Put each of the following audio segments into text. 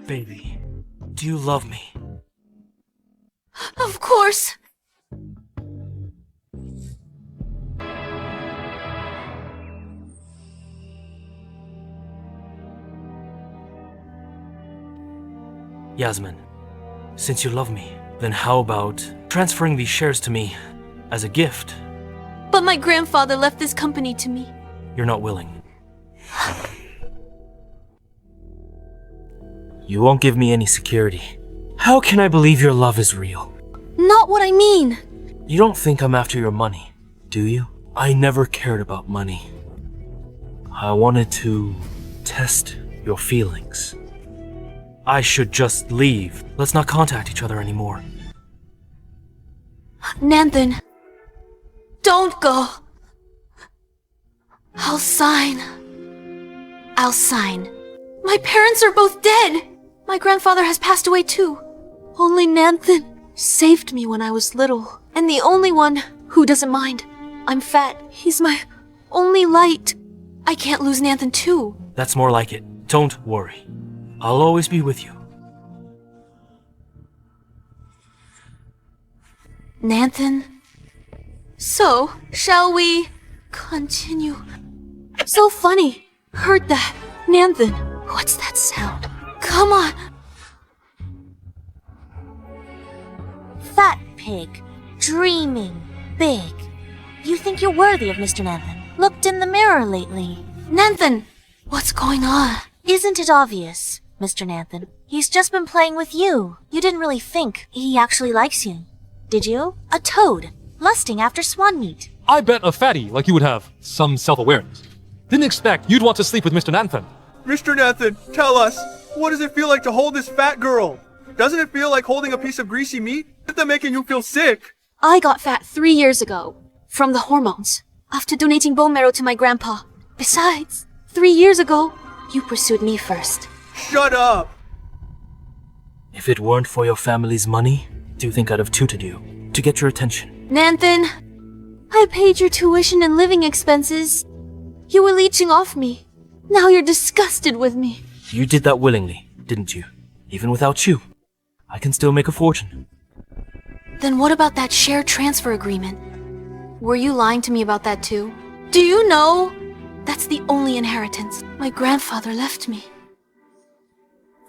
Baby, do you love me? Of course. Yasmin, since you love me, then how about transferring these shares to me as a gift? But my grandfather left this company to me. You're not willing. You won't give me any security. How can I believe your love is real? Not what I mean. You don't think I'm after your money, do you? I never cared about money. I wanted to test your feelings. I should just leave. Let's not contact each other anymore. Nanthan, don't go. I'll sign. My parents are both dead. My grandfather has passed away too. Only Nanthan saved me when I was little. And the only one who doesn't mind. I'm fat. He's my only light. I can't lose Nanthan too. That's more like it. Don't worry. I'll always be with you. Nanthan? So, shall we continue? So funny. Heard that. Nanthan. What's that sound? Come on. Fat pig. Dreaming. Big. You think you're worthy of Mr. Nanthan? Looked in the mirror lately. Nanthan! What's going on? Isn't it obvious, Mr. Nanthan? He's just been playing with you. You didn't really think he actually likes you, did you? A toad, lusting after swan meat. I bet a fatty like you would have some self-awareness. Didn't expect you'd want to sleep with Mr. Nanthan. Mr. Nanthan, tell us, what does it feel like to hold this fat girl? Doesn't it feel like holding a piece of greasy meat? Is that making you feel sick? I got fat 3 years ago. From the hormones. After donating bone marrow to my grandpa. Besides, 3 years ago, you pursued me first. Shut up! If it weren't for your family's money, do you think I'd have tutored you to get your attention? Nanthan, I paid your tuition and living expenses. You were leeching off me. Now you're disgusted with me. You did that willingly, didn't you? Even without you, I can still make a fortune. Then what about that share transfer agreement? Were you lying to me about that too? Do you know? That's the only inheritance my grandfather left me.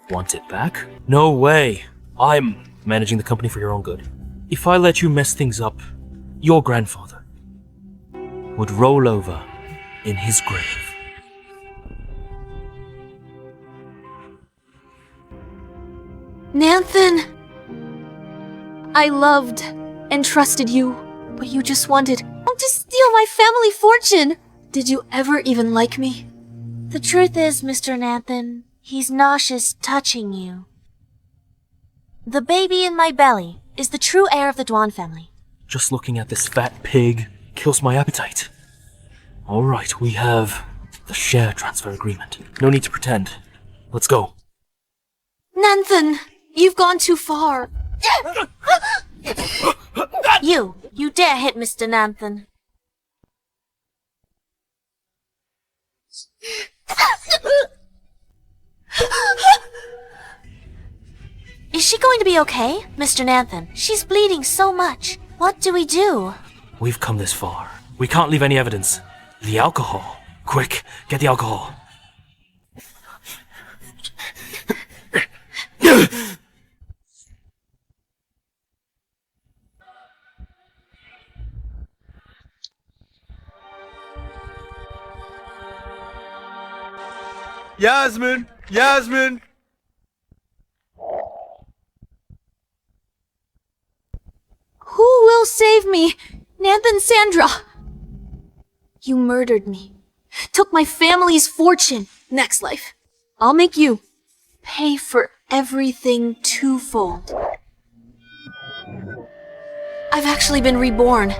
Want it back? No way. I'm managing the company for your own good. If I let you mess things up, your grandfather would roll over in his grave. Nanthan! I loved and trusted you, but you just wanted to steal my family fortune. Did you ever even like me? The truth is, Mr. Nanthan, he's nauseous touching you. The baby in my belly is the true heir of the Dwan family. Just looking at this fat pig kills my appetite. All right, we have the share transfer agreement. No need to pretend. Let's go. Nanthan, you've gone too far. You dare hit Mr. Nanthan. Is she going to be okay, Mr. Nanthan? She's bleeding so much. What do we do? We've come this far. We can't leave any evidence. The alcohol. Quick, get the alcohol. Yasmin! Yasmin! Who will save me? Nanthan Sandra! You murdered me. Took my family's fortune. Next life, I'll make you pay for everything twofold. I've actually been reborn.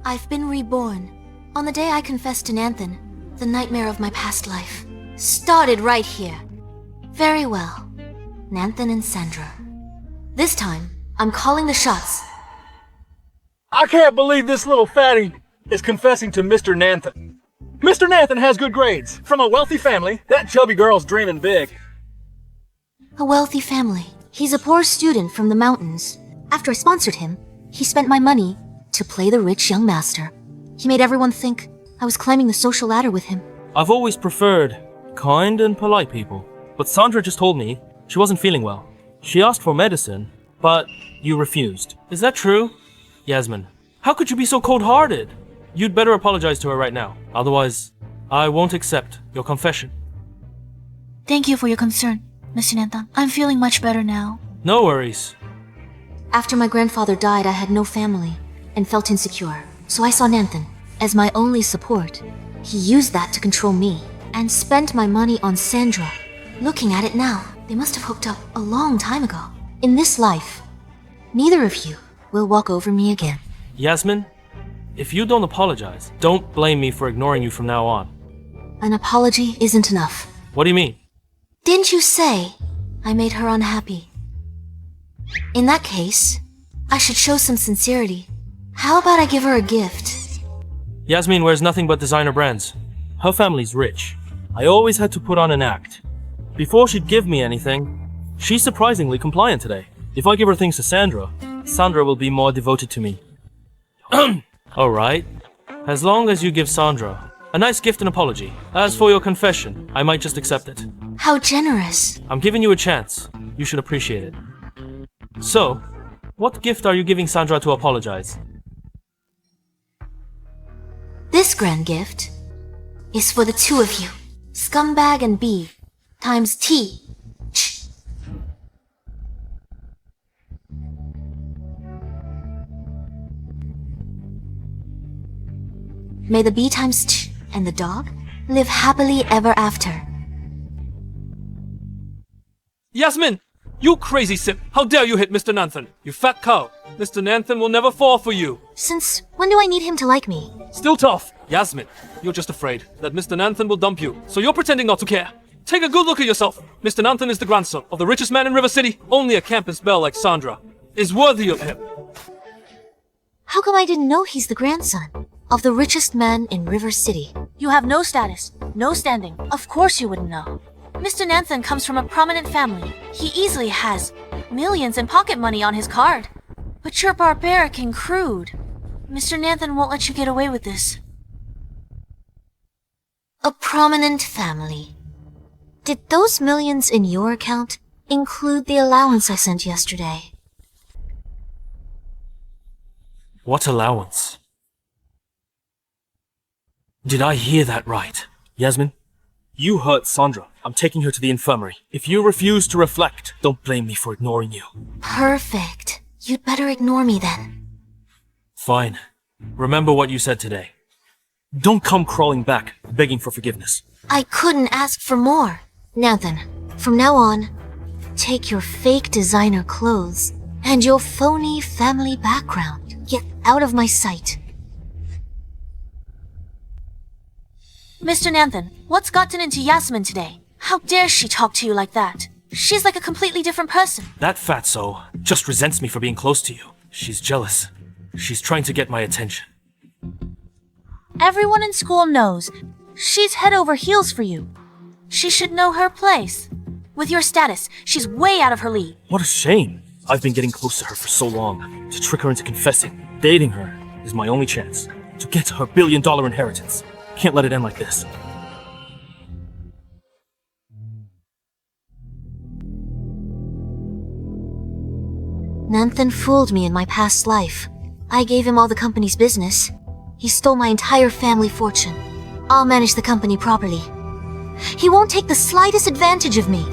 I've been reborn. On the day I confessed to Nanthan, the nightmare of my past life started right here. Very well. Nanthan and Sandra. This time, I'm calling the shots. I can't believe this little fatty is confessing to Mr. Nanthan. Mr. Nathan has good grades. From a wealthy family, that chubby girl's dreaming big. A wealthy family. He's a poor student from the mountains. After I sponsored him, he spent my money to play the rich young master. He made everyone think I was climbing the social ladder with him. I've always preferred kind and polite people. But Sandra just told me she wasn't feeling well. She asked for medicine, but you refused. Is that true? Yasmin, how could you be so cold-hearted? You'd better apologize to her right now. Otherwise, I won't accept your confession. Thank you for your concern, Mr. Nathan. I'm feeling much better now. No worries. After my grandfather died, I had no family and felt insecure. So I saw Nathan as my only support. He used that to control me and spent my money on Sandra. Looking at it now, they must have hooked up a long time ago. In this life, neither of you will walk over me again. Yasmin, if you don't apologize, don't blame me for ignoring you from now on. An apology isn't enough. What do you mean? Didn't you say I made her unhappy? In that case, I should show some sincerity. How about I give her a gift? Yasmin wears nothing but designer brands. Her family's rich. I always had to put on an act. Before she'd give me anything, she's surprisingly compliant today. If I give her things to Sandra, Sandra will be more devoted to me. Alright. As long as you give Sandra a nice gift and apology. As for your confession, I might just accept it. How generous. I'm giving you a chance. You should appreciate it. So, what gift are you giving Sandra to apologize? This grand gift is for the two of you. Scumbag and B times T. May the B times Ch and the dog live happily ever after. Yasmin! You crazy sip! How dare you hit Mr. Nathan? You fat cow! Mr. Nathan will never fall for you! Since when do I need him to like me? Still tough! Yasmin, you're just afraid that Mr. Nathan will dump you, so you're pretending not to care. Take a good look at yourself. Mr. Nathan is the grandson of the richest man in River City. Only a campus belle like Sandra is worthy of him. How come I didn't know he's the grandson of the richest man in River City? You have no status, no standing. Of course you wouldn't know. Mr. Nathan comes from a prominent family. He easily has millions in pocket money on his card. But you're barbaric and crude. Mr. Nathan won't let you get away with this. A prominent family. Did those millions in your account include the allowance I sent yesterday? What allowance? Did I hear that right? Yasmin, you hurt Sandra. I'm taking her to the infirmary. If you refuse to reflect, don't blame me for ignoring you. Perfect. You'd better ignore me then. Fine. Remember what you said today. Don't come crawling back, begging for forgiveness. I couldn't ask for more. Nathan, from now on, take your fake designer clothes and your phony family background. Get out of my sight. Mr. Nathan, what's gotten into Yasmin today? How dare she talk to you like that? She's like a completely different person. That fatso just resents me for being close to you. She's jealous. She's trying to get my attention. Everyone in school knows she's head over heels for you. She should know her place. With your status, she's way out of her league. What a shame. I've been getting close to her for so long. To trick her into confessing, dating her, is my only chance to get to her billion-dollar inheritance. Can't let it end like this. Nathan fooled me in my past life. I gave him all the company's business. He stole my entire family fortune. I'll manage the company properly. He won't take the slightest advantage of me.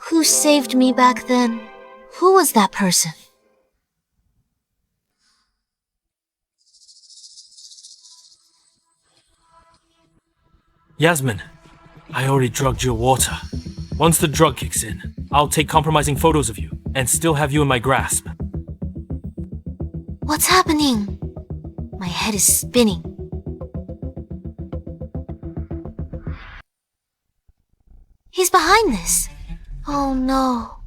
Who saved me back then? Who was that person? Yasmin, I already drugged your water. Once the drug kicks in, I'll take compromising photos of you and still have you in my grasp. What's happening? My head is spinning. He's behind this. Oh no.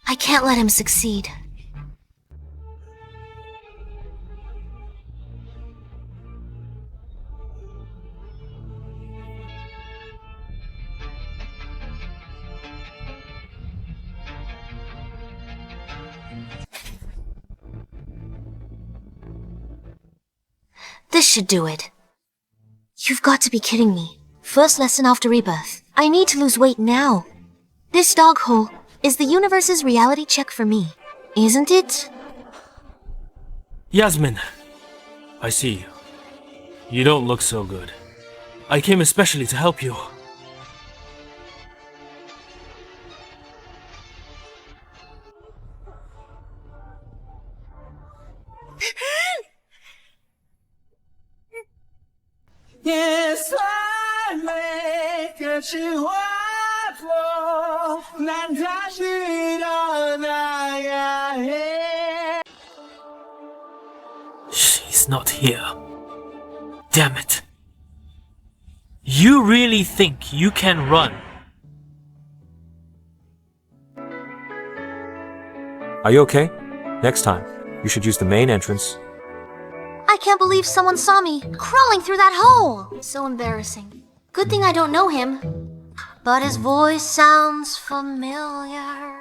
I can't let him succeed. This should do it. You've got to be kidding me. First lesson after rebirth. I need to lose weight now. This dog hole is the universe's reality check for me, isn't it? Yasmin, I see you. You don't look so good. I came especially to help you. She's not here. Damn it. You really think you can run? Are you okay? Next time, you should use the main entrance. I can't believe someone saw me crawling through that hole. So embarrassing. Good thing I don't know him. But his voice sounds familiar.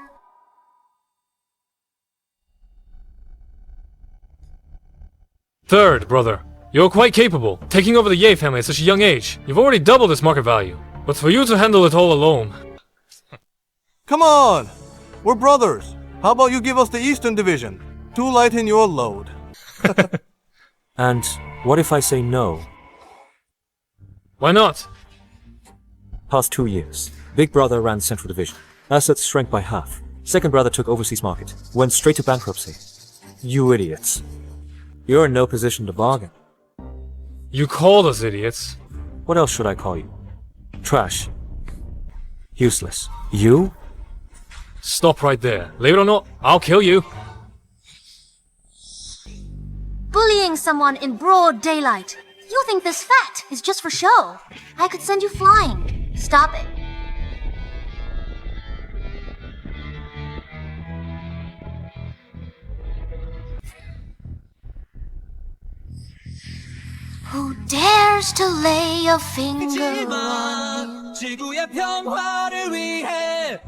Third, brother. You're quite capable, taking over the Ye family at such a young age. You've already doubled its market value. But for you to handle it all alone... Come on! We're brothers. How about you give us the Eastern Division to lighten your load? And what if I say no? Why not? Past 2 years, Big Brother ran Central Division. Assets shrank by half. Second brother took overseas market. Went straight to bankruptcy. You idiots. You're in no position to bargain. You called us idiots. What else should I call you? Trash. Useless. You? Stop right there. Believe it or not, I'll kill you. Bullying someone in broad daylight. You think this fat is just for show? I could send you flying. Stop it. Who dares to lay a finger on you? 지구의 평화를 위해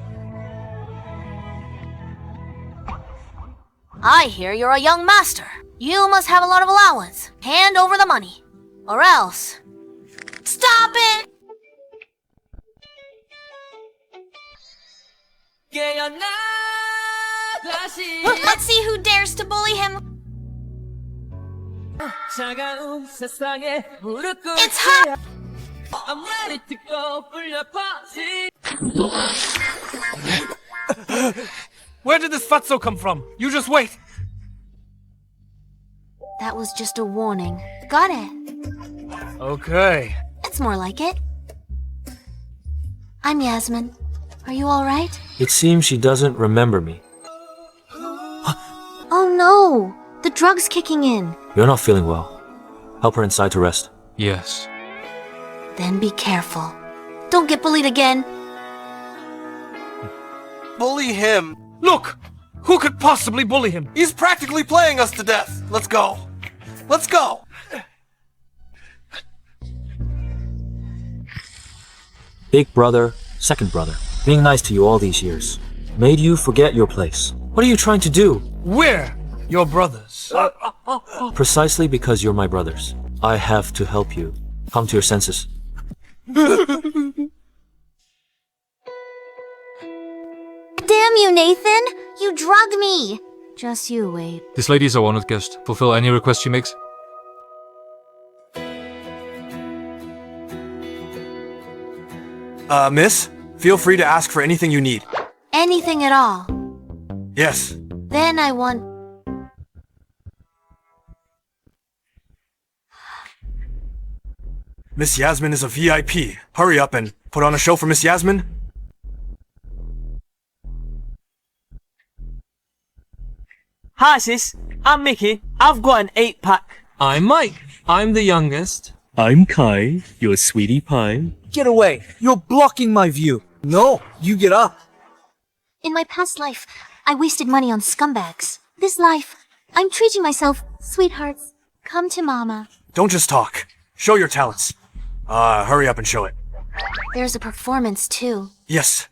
I hear you're a young master. You must have a lot of allowance. Hand over the money. Or else... Stop it! 깨어나 다시 Let's see who dares to bully him. 차가운 세상에 무릎 꿇지 It's hot! I'm ready to go 불려 퍼지 Where did this fatso come from? You just wait! That was just a warning. Got it. Okay. That's more like it. I'm Yasmin. Are you alright? It seems she doesn't remember me. Oh no! The drug's kicking in. You're not feeling well. Help her inside to rest. Yes. Then be careful. Don't get bullied again. Bully him. Look! Who could possibly bully him? He's practically playing us to death. Let's go. Let's go. Big brother, second brother. Being nice to you all these years. Made you forget your place. What are you trying to do? We're your brothers. Precisely because you're my brothers. I have to help you. Come to your senses. Damn you, Nathan! You drugged me! Just you wait. This lady is a honored guest. Fulfill any request she makes. Miss, feel free to ask for anything you need. Anything at all. Yes. Then I want... Miss Yasmin is a VIP. Hurry up and put on a show for Miss Yasmin. Hi sis, I'm Mickey. I've got an 8-pack. I'm Mike. I'm the youngest. I'm Kai, your sweetie pie. Get away. You're blocking my view. No, you get up. In my past life, I wasted money on scumbags. This life, I'm treating myself. Sweethearts, come to mama. Don't just talk. Show your talents. Hurry up and show it. There's a performance, too. Yes.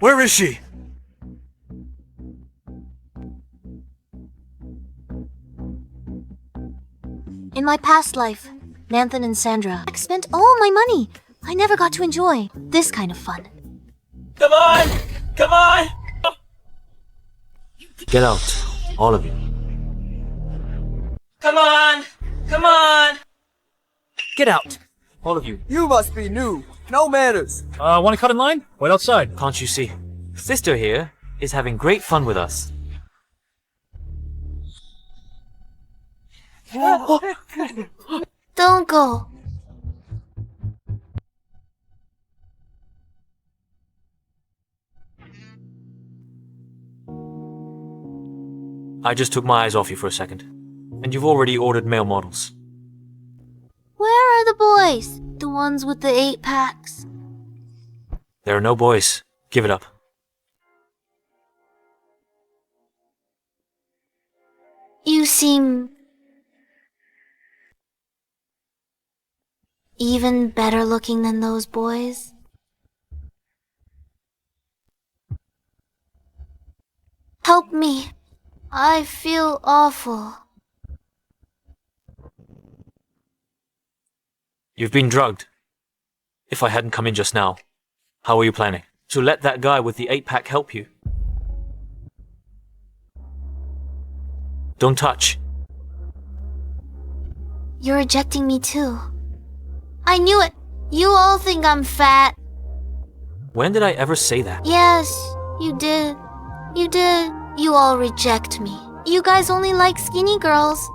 Where is she? In my past life, Nanthan and Sandra spent all my money. I never got to enjoy this kind of fun. Come on! Come on! Get out, all of you. Come on! Come on! Get out, all of you. You must be new. No manners. Want to cut in line? Wait outside. Can't you see? Sister here is having great fun with us. Don't go. I just took my eyes off you for a second. And you've already ordered male models. Where are the boys? The ones with the 8-packs? There are no boys. Give it up. You seem even better looking than those boys. Help me. I feel awful. You've been drugged. If I hadn't come in just now, how were you planning? To let that guy with the 8-pack help you? Don't touch. You're rejecting me too. I knew it. You all think I'm fat. When did I ever say that? Yes, you did. You did. You all reject me. You guys only like skinny girls.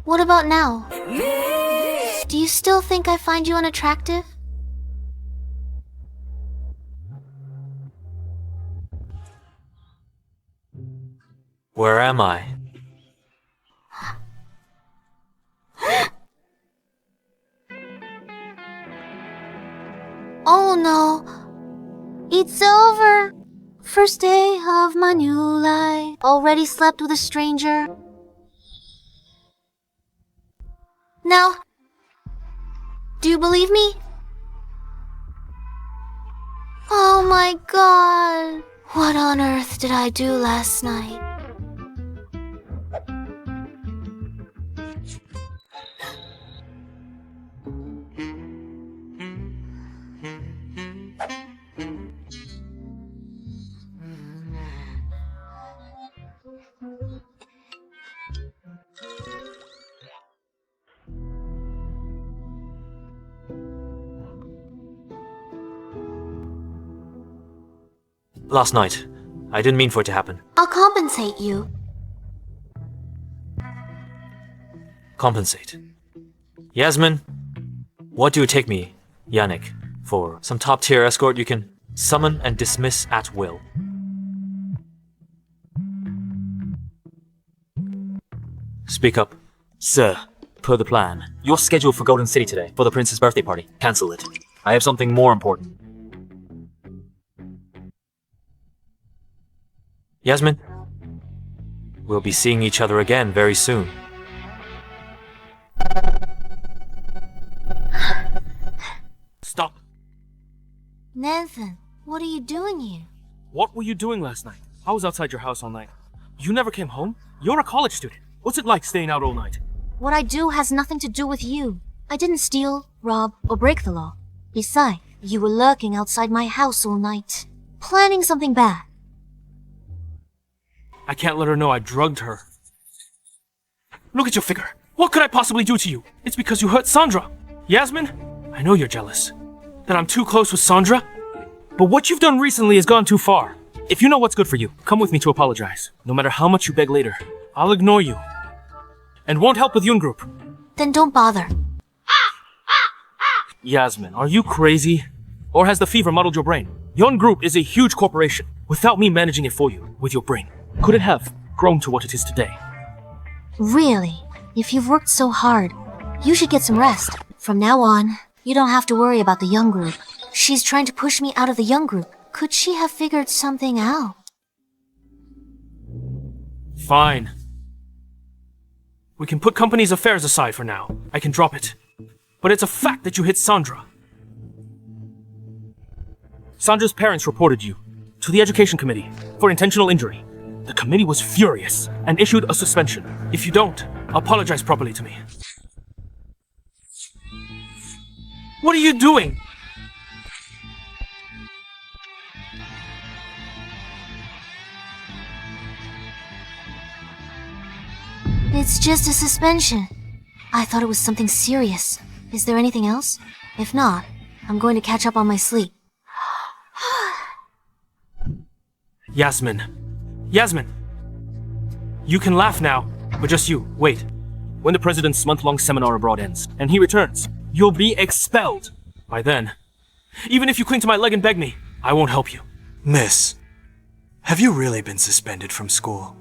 What about now? Do you still think I find you unattractive? Where am I? Oh no. It's over. First day of my new life. Already slept with a stranger. Now, do you believe me? Oh my god. What on earth did I do last night? Last night. I didn't mean for it to happen. I'll compensate you. Compensate. Yasmin, what do you take me, Yannick, for? Some top-tier escort you can summon and dismiss at will. Speak up. Sir, per the plan, you're scheduled for Golden City today for the prince's birthday party. Cancel it. I have something more important. Yasmin, we'll be seeing each other again very soon. Stop. Nathan, what are you doing here? What were you doing last night? I was outside your house all night. You never came home? You're a college student. What's it like staying out all night? What I do has nothing to do with you. I didn't steal, rob, or break the law. Besides, you were lurking outside my house all night, planning something bad. I can't let her know I drugged her. Look at your figure. What could I possibly do to you? It's because you hurt Sandra. Yasmin, I know you're jealous. That I'm too close with Sandra. But what you've done recently has gone too far. If you know what's good for you, come with me to apologize. No matter how much you beg later, I'll ignore you. And won't help with Yun Group. Then don't bother. Yasmin, are you crazy? Or has the fever muddled your brain? Yun Group is a huge corporation. Without me managing it for you, with your brain, could it have grown to what it is today? Really? If you've worked so hard, you should get some rest. From now on, You don't have to worry about the young group. She's trying to push me out of the young group. Could she have figured something out? Fine. We can put company's affairs aside for now. I can drop it. But it's a fact that you hit Sandra. Sandra's parents reported you to the education committee for intentional injury. The committee was furious and issued a suspension. If you don't, apologize properly to me. What are you doing? It's just a suspension. I thought it was something serious. Is there anything else? If not, I'm going to catch up on my sleep. Yasmin. Yasmin! You can laugh now, but just you. Wait. When the president's month-long seminar abroad ends, and he returns, you'll be expelled. By then, even if you cling to my leg and beg me, I won't help you. Miss, have you really been suspended from school?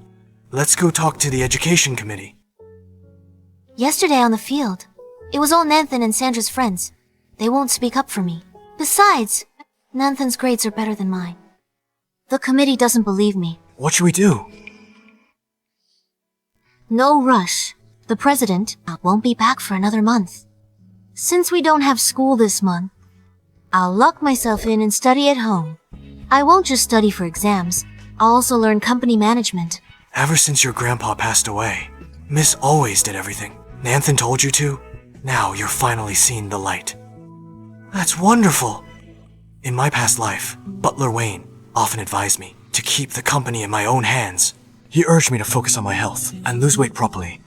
Let's go talk to the education committee. Yesterday on the field, it was all Nanthan and Sandra's friends. They won't speak up for me. Besides, Nanthan's grades are better than mine. The committee doesn't believe me. What should we do? No rush. The president won't be back for another month. Since we don't have school this month, I'll lock myself in and study at home. I won't just study for exams. I'll also learn company management. Ever since your grandpa passed away, Miss always did everything. Nanthan told you to. Now you're finally seeing the light. That's wonderful. In my past life, Butler Wayne often advised me to keep the company in my own hands. He urged me to focus on my health and lose weight properly.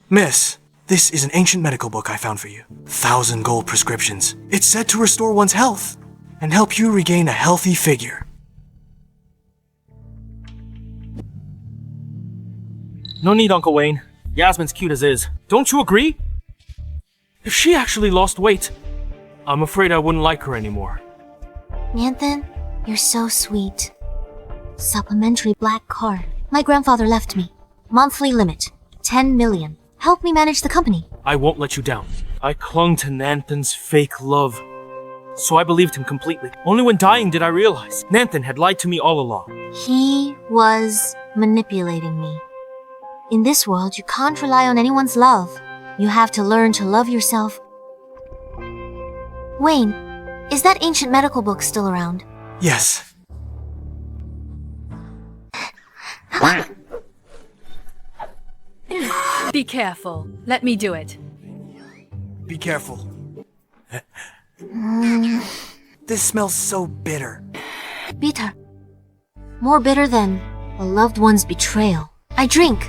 Miss, this is an ancient medical book I found for you. 1,000 gold prescriptions. It's said to restore one's health and help you regain a healthy figure. No need, Uncle Wayne. Yasmin's cute as is. Don't you agree? If she actually lost weight, I'm afraid I wouldn't like her anymore. Nanthan, you're so sweet. Supplementary black card. My grandfather left me. Monthly limit, 10 million. Help me manage the company. I won't let you down. I clung to Nanthan's fake love, so I believed him completely. Only when dying did I realize Nanthan had lied to me all along. He was manipulating me. In this world, you can't rely on anyone's love. You have to learn to love yourself. Wayne, is that ancient medical book still around? Yes. Be careful. Let me do it. Be careful. This smells so bitter. Bitter. More bitter than a loved one's betrayal. I drink.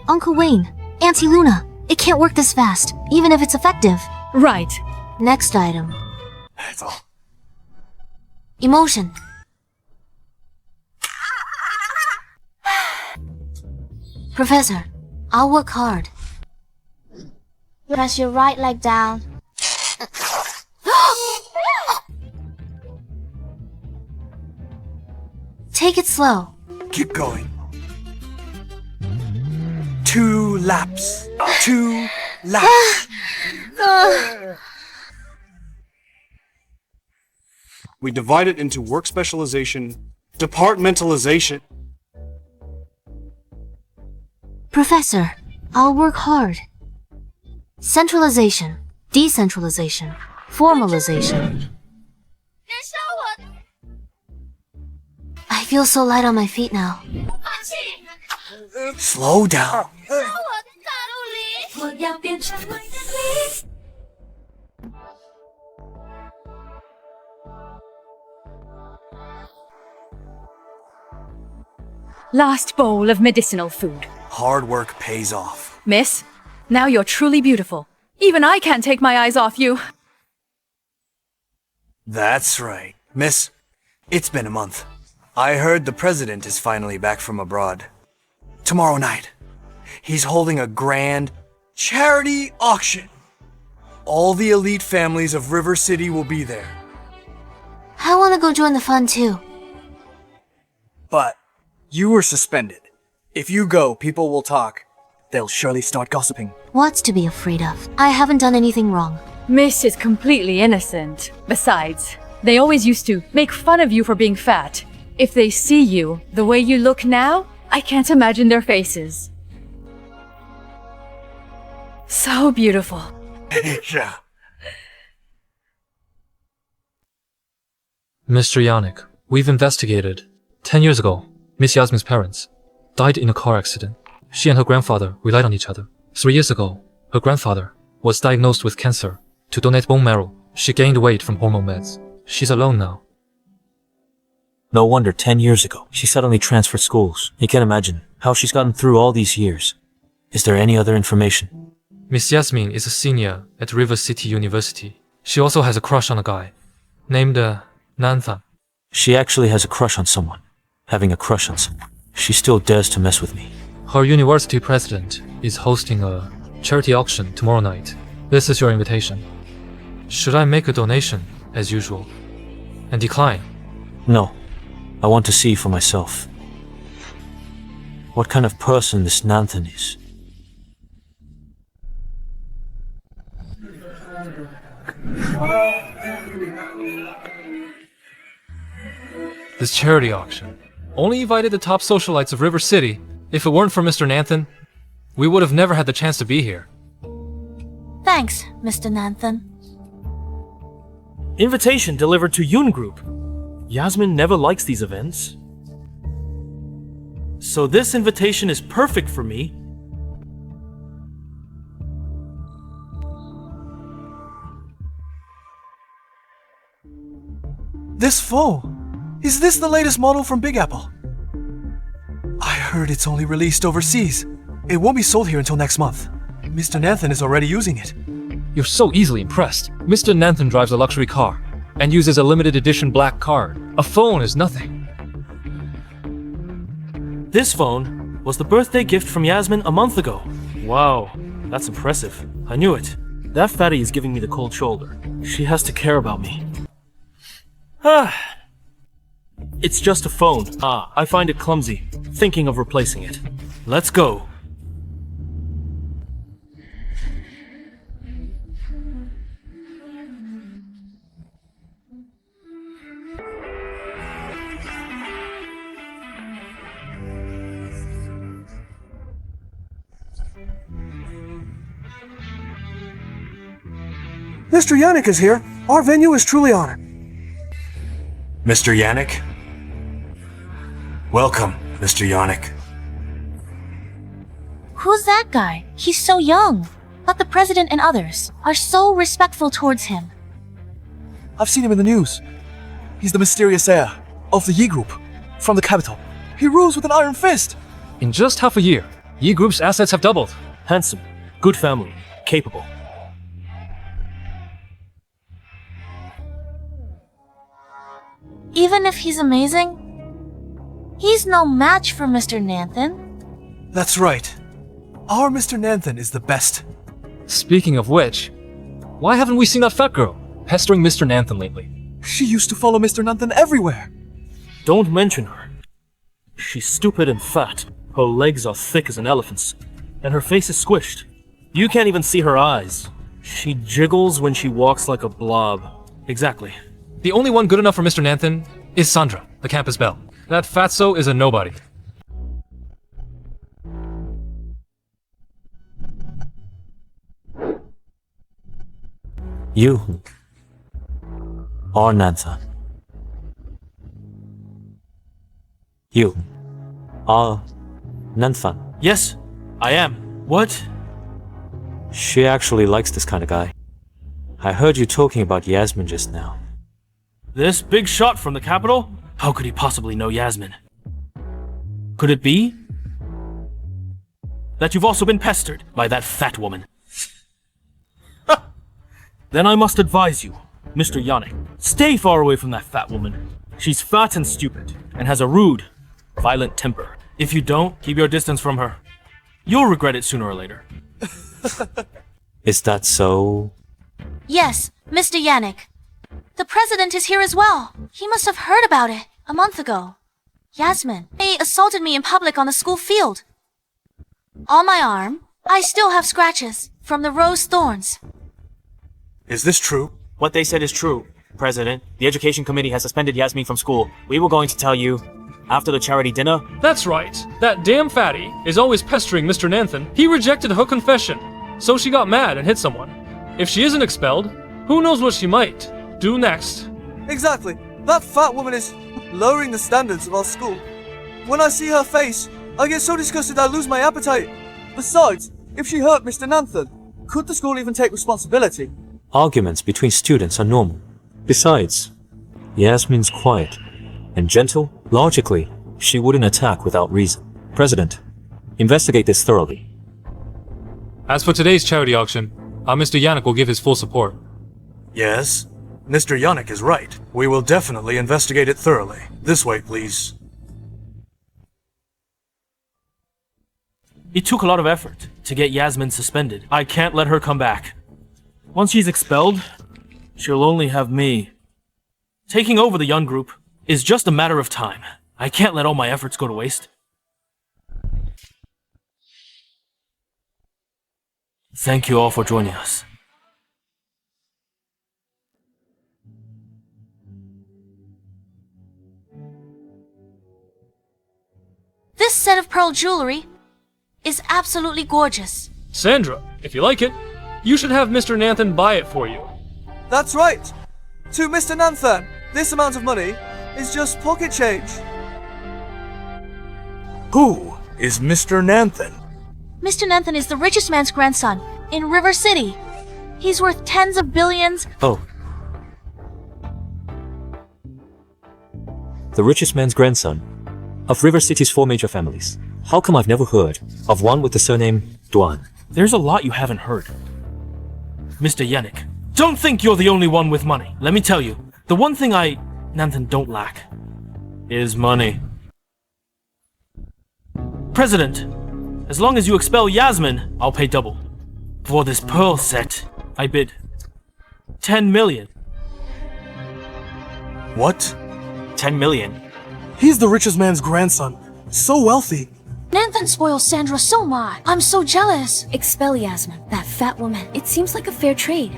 Uncle Wayne, Auntie Luna, it can't work this fast, even if it's effective. Right. Next item. That's all. Emotion. Professor, I'll work hard. Press your right leg down. Take it slow. Keep going. 2 laps. 2 laps. We divide it into work specialization, departmentalization. Professor, I'll work hard. Centralization, decentralization, formalization. I feel so light on my feet now. Slow down. Last bowl of medicinal food. Hard work pays off. Miss, now you're truly beautiful. Even I can't take my eyes off you. That's right. Miss, it's been a month. I heard the president is finally back from abroad. Tomorrow night, he's holding a grand charity auction. All the elite families of River City will be there. I wanna go join the fun too. But you were suspended. If you go, people will talk. They'll surely start gossiping. What's to be afraid of? I haven't done anything wrong. Miss is completely innocent. Besides, they always used to make fun of you for being fat. If they see you the way you look now, I can't imagine their faces. So beautiful. Yeah. Mr. Yannick, we've investigated. 10 years ago, Miss Yasmin's parents died in a car accident. She and her grandfather relied on each other. 3 years ago, her grandfather was diagnosed with cancer. To donate bone marrow, she gained weight from hormone meds. She's alone now. No wonder 10 years ago, she suddenly transferred schools. You can imagine how she's gotten through all these years. Is there any other information? Miss Yasmin is a senior at River City University. She also has a crush on a guy named Nanthan. She actually has a crush on someone. Having a crush on someone. She still dares to mess with me. Her university president is hosting a charity auction tomorrow night. This is your invitation. Should I make a donation, as usual, and decline? No. I want to see for myself. What kind of person this Nanthan is. This charity auction only invited the top socialites of River City. If it weren't for Mr. Nanthan, we would have never had the chance to be here. Thanks, Mr. Nanthan. Invitation delivered to Yoon Group. Yasmin never likes these events. So this invitation is perfect for me. This phone. Is this the latest model from Big Apple? I heard it's only released overseas. It won't be sold here until next month. Mr. Nanthan is already using it. You're so easily impressed. Mr. Nanthan drives a luxury car and uses a limited edition black card. A phone is nothing. This phone was the birthday gift from Yasmin a month ago. Wow, that's impressive. I knew it. That fatty is giving me the cold shoulder. She has to care about me. It's just a phone. I find it clumsy. Thinking of replacing it. Let's go. Mr. Yannick is here. Our venue is truly honored. Mr. Yannick? Welcome, Mr. Yannick. Who's that guy? He's so young. But the president and others are so respectful towards him. I've seen him in the news. He's the mysterious heir of the Yi Group from the capital. He rules with an iron fist. In just half a year, Yi Group's assets have doubled. Handsome, good family, capable. Even if he's amazing, he's no match for Mr. Nanthan. That's right. Our Mr. Nanthan is the best. Speaking of which, why haven't we seen that fat girl pestering Mr. Nanthan lately? She used to follow Mr. Nanthan everywhere. Don't mention her. She's stupid and fat. Her legs are thick as an elephant's, and her face is squished. You can't even see her eyes. She jiggles when she walks like a blob. Exactly. The only one good enough for Mr. Nanthan is Sandra, the campus belle. That fatso is a nobody. You are Nanthan. You are Nanthan. Yes, I am. What? She actually likes this kind of guy. I heard you talking about Yasmin just now. This big shot from the capital? How could he possibly know Yasmin? Could it be that you've also been pestered by that fat woman? Then I must advise you, Mr. Yannick, stay far away from that fat woman. She's fat and stupid, and has a rude, violent temper. If you don't, keep your distance from her. You'll regret it sooner or later. Is that so? Yes, Mr. Yannick. The president is here as well. He must have heard about it a month ago. Yasmin, they assaulted me in public on the school field. On my arm, I still have scratches from the rose thorns. Is this true? What they said is true, President. The Education Committee has suspended Yasmin from school. We were going to tell you after the charity dinner. That's right. That damn fatty is always pestering Mr. Nanthan. He rejected her confession, so she got mad and hit someone. If she isn't expelled, who knows what she might do next. Exactly. That fat woman is lowering the standards of our school. When I see her face, I get so disgusted I lose my appetite. Besides, if she hurt Mr. Nanthan, could the school even take responsibility? Arguments between students are normal. Besides, Yasmin's quiet and gentle. Logically, she wouldn't attack without reason. President, investigate this thoroughly. As for today's charity auction, Mr. Yannick will give his full support. Yes, Mr. Yannick is right. We will definitely investigate it thoroughly. This way, please. It took a lot of effort to get Yasmin suspended. I can't let her come back. Once she's expelled, she'll only have me. Taking over the young group is just a matter of time. I can't let all my efforts go to waste. Thank you all for joining us. This set of pearl jewelry is absolutely gorgeous. Sandra, if you like it, you should have Mr. Nanthan buy it for you. That's right. To Mr. Nanthan, this amount of money is just pocket change. Who is Mr. Nanthan? Mr. Nanthan is the richest man's grandson in River City. He's worth tens of billions. Oh. The richest man's grandson of River City's 4 major families. How come I've never heard of one with the surname Duan? There's a lot you haven't heard. Mr. Yannick, don't think you're the only one with money. Let me tell you, the one thing Nanthan don't lack is money. President, as long as you expel Yasmin, I'll pay double. For this pearl set, I bid 10 million. What? 10 million? He's the richest man's grandson. So wealthy. Nanthan spoils Sandra so much. I'm so jealous. Expel Yasmin, that fat woman. It seems like a fair trade.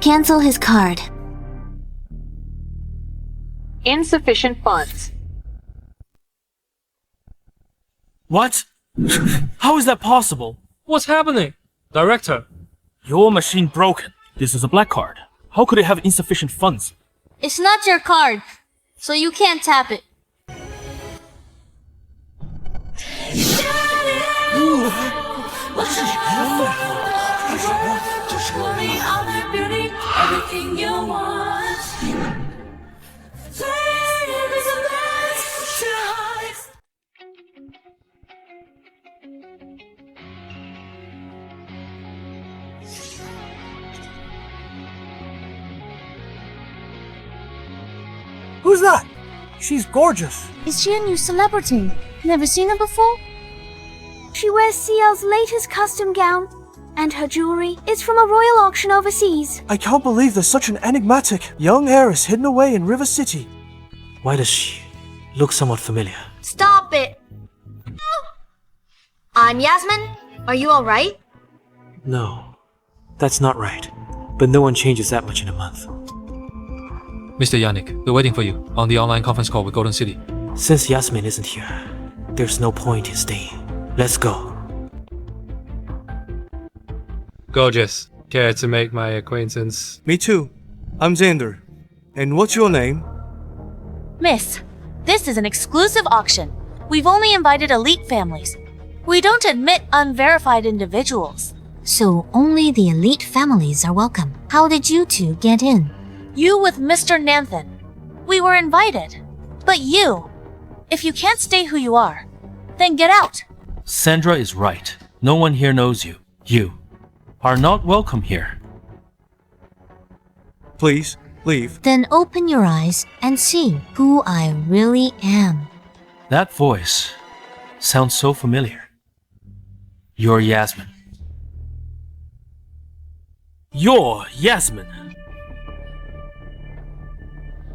Cancel his card. Insufficient funds. What? How is that possible? What's happening? Director. Your machine broken. This is a black card. How could it have insufficient funds? It's not your card, so you can't tap it. Who's that? She's gorgeous. Is she a new celebrity? Never seen her before? She wears CL's latest custom gown, and her jewelry is from a royal auction overseas. I can't believe there's such an enigmatic young heiress hidden away in River City. Why does she look somewhat familiar? Stop it! I'm Yasmin. Are you alright? No, that's not right. But no one changes that much in a month. Mr. Yannick, we're waiting for you on the online conference call with Golden City. Since Yasmin isn't here, there's no point in staying. Let's go. Gorgeous. Care to make my acquaintance? Me too. I'm Xander. And what's your name? Miss, this is an exclusive auction. We've only invited elite families. We don't admit unverified individuals. So only the elite families are welcome. How did you two get in? You with Mr. Nanthan. We were invited. But you, if you can't stay who you are, then get out. Sandra is right. No one here knows you. You are not welcome here. Please, Leave. Then open your eyes and see who I really am. That voice sounds so familiar. You're Yasmin. You're Yasmin.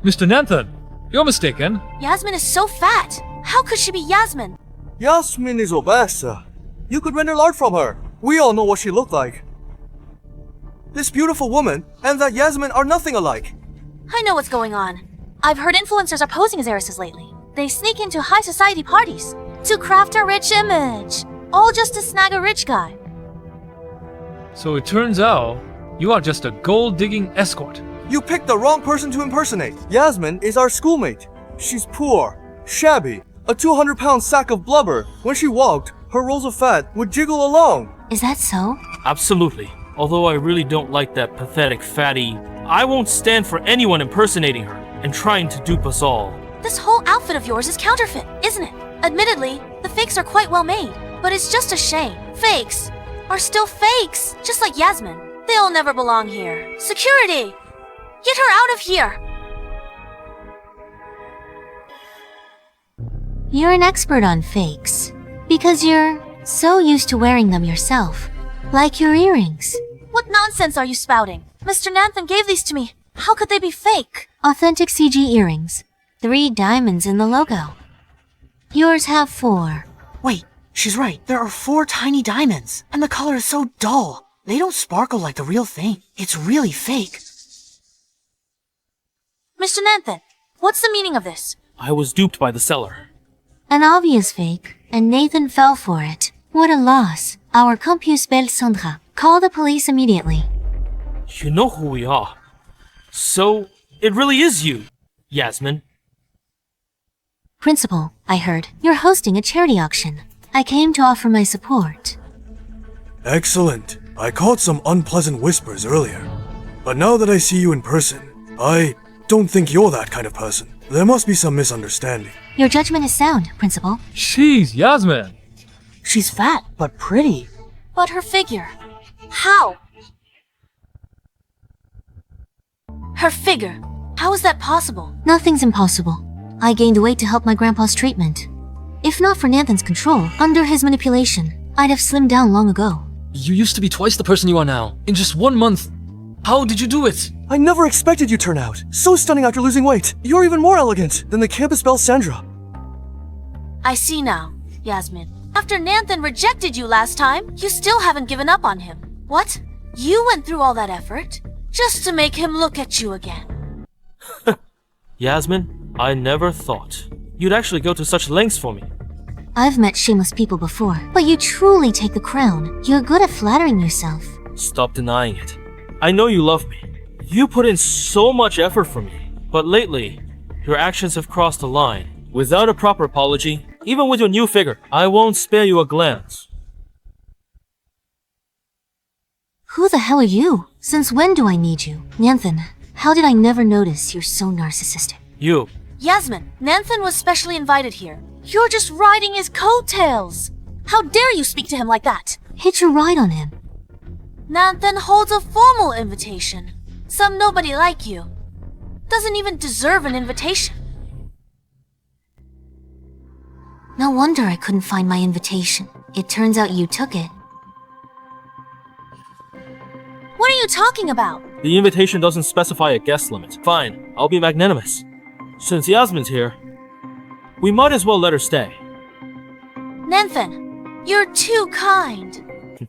Mr. Nanthan, you're mistaken. Yasmin is so fat. How could she be Yasmin? Yasmin is obese. You could rent a lot from her. We all know what she looked like. This beautiful woman and that Yasmin are nothing alike. I know what's going on. I've heard influencers are posing as heiresses lately. They sneak into high society parties to craft a rich image, all just to snag a rich guy. So it turns out you are just a gold-digging escort. You picked the wrong person to impersonate. Yasmin is our schoolmate. She's poor, shabby, a 200-pound sack of blubber. When she walked, her rolls of fat would jiggle along. Is that so? Absolutely. Although I really don't like that pathetic fatty, I won't stand for anyone impersonating her and trying to dupe us all. This whole outfit of yours is counterfeit, isn't it? Admittedly, the fakes are quite well made, but it's just a shame. Fakes are still fakes, just like Yasmin. They'll never belong here. Security! Get her out of here! You're an expert on fakes. Because you're so used to wearing them yourself. Like your earrings. What nonsense are you spouting? Mr. Nanthan gave these to me. How could they be fake? Authentic CG earrings. 3 diamonds in the logo. Yours have 4. Wait, she's right. There are 4 tiny diamonds, and the color is so dull. They don't sparkle like the real thing. It's really fake. Mr. Nanthan, what's the meaning of this? I was duped by the seller. An obvious fake, and Nathan fell for it. What a loss. Our compus belle Sandra. Call the police immediately. You know who we are. So, it really is you, Yasmin. Principal, I heard, you're hosting a charity auction. I came to offer my support. Excellent. I caught some unpleasant whispers earlier. But now that I see you in person, I don't think you're that kind of person. There must be some misunderstanding. Your judgment is sound, Principal. Jeez, Yasmin. She's fat, but pretty. But her figure. How? Her figure. How is that possible? Nothing's impossible. I gained weight to help my grandpa's treatment. If not for Nanthan's control, under his manipulation, I'd have slimmed down long ago. You used to be twice the person you are now, in just 1 month. How did you do it? I never expected you'd turn out. So stunning after losing weight. You're even more elegant than the campus belle Sandra. I see now, Yasmin. After Nanthan rejected you last time, you still haven't given up on him. What? You went through all that effort just to make him look at you again. Yasmin, I never thought you'd actually go to such lengths for me. I've met shameless people before, but you truly take the crown. You're good at flattering yourself. Stop denying it. I know you love me. You put in so much effort for me. But lately, your actions have crossed the line. Without a proper apology, even with your new figure, I won't spare you a glance. Who the hell are you? Since when do I need you? Nanthan, how did I never notice you're so narcissistic? You. Yasmin, Nanthan was specially invited here. You're just riding his coattails. How dare you speak to him like that? Hitch a ride on him. Nanthan holds a formal invitation. Some nobody like you doesn't even deserve an invitation. No wonder I couldn't find my invitation. It turns out you took it. What are you talking about? The invitation doesn't specify a guest limit. Fine, I'll be magnanimous. Since Yasmin's here, we might as well let her stay. Nanthan, you're too kind.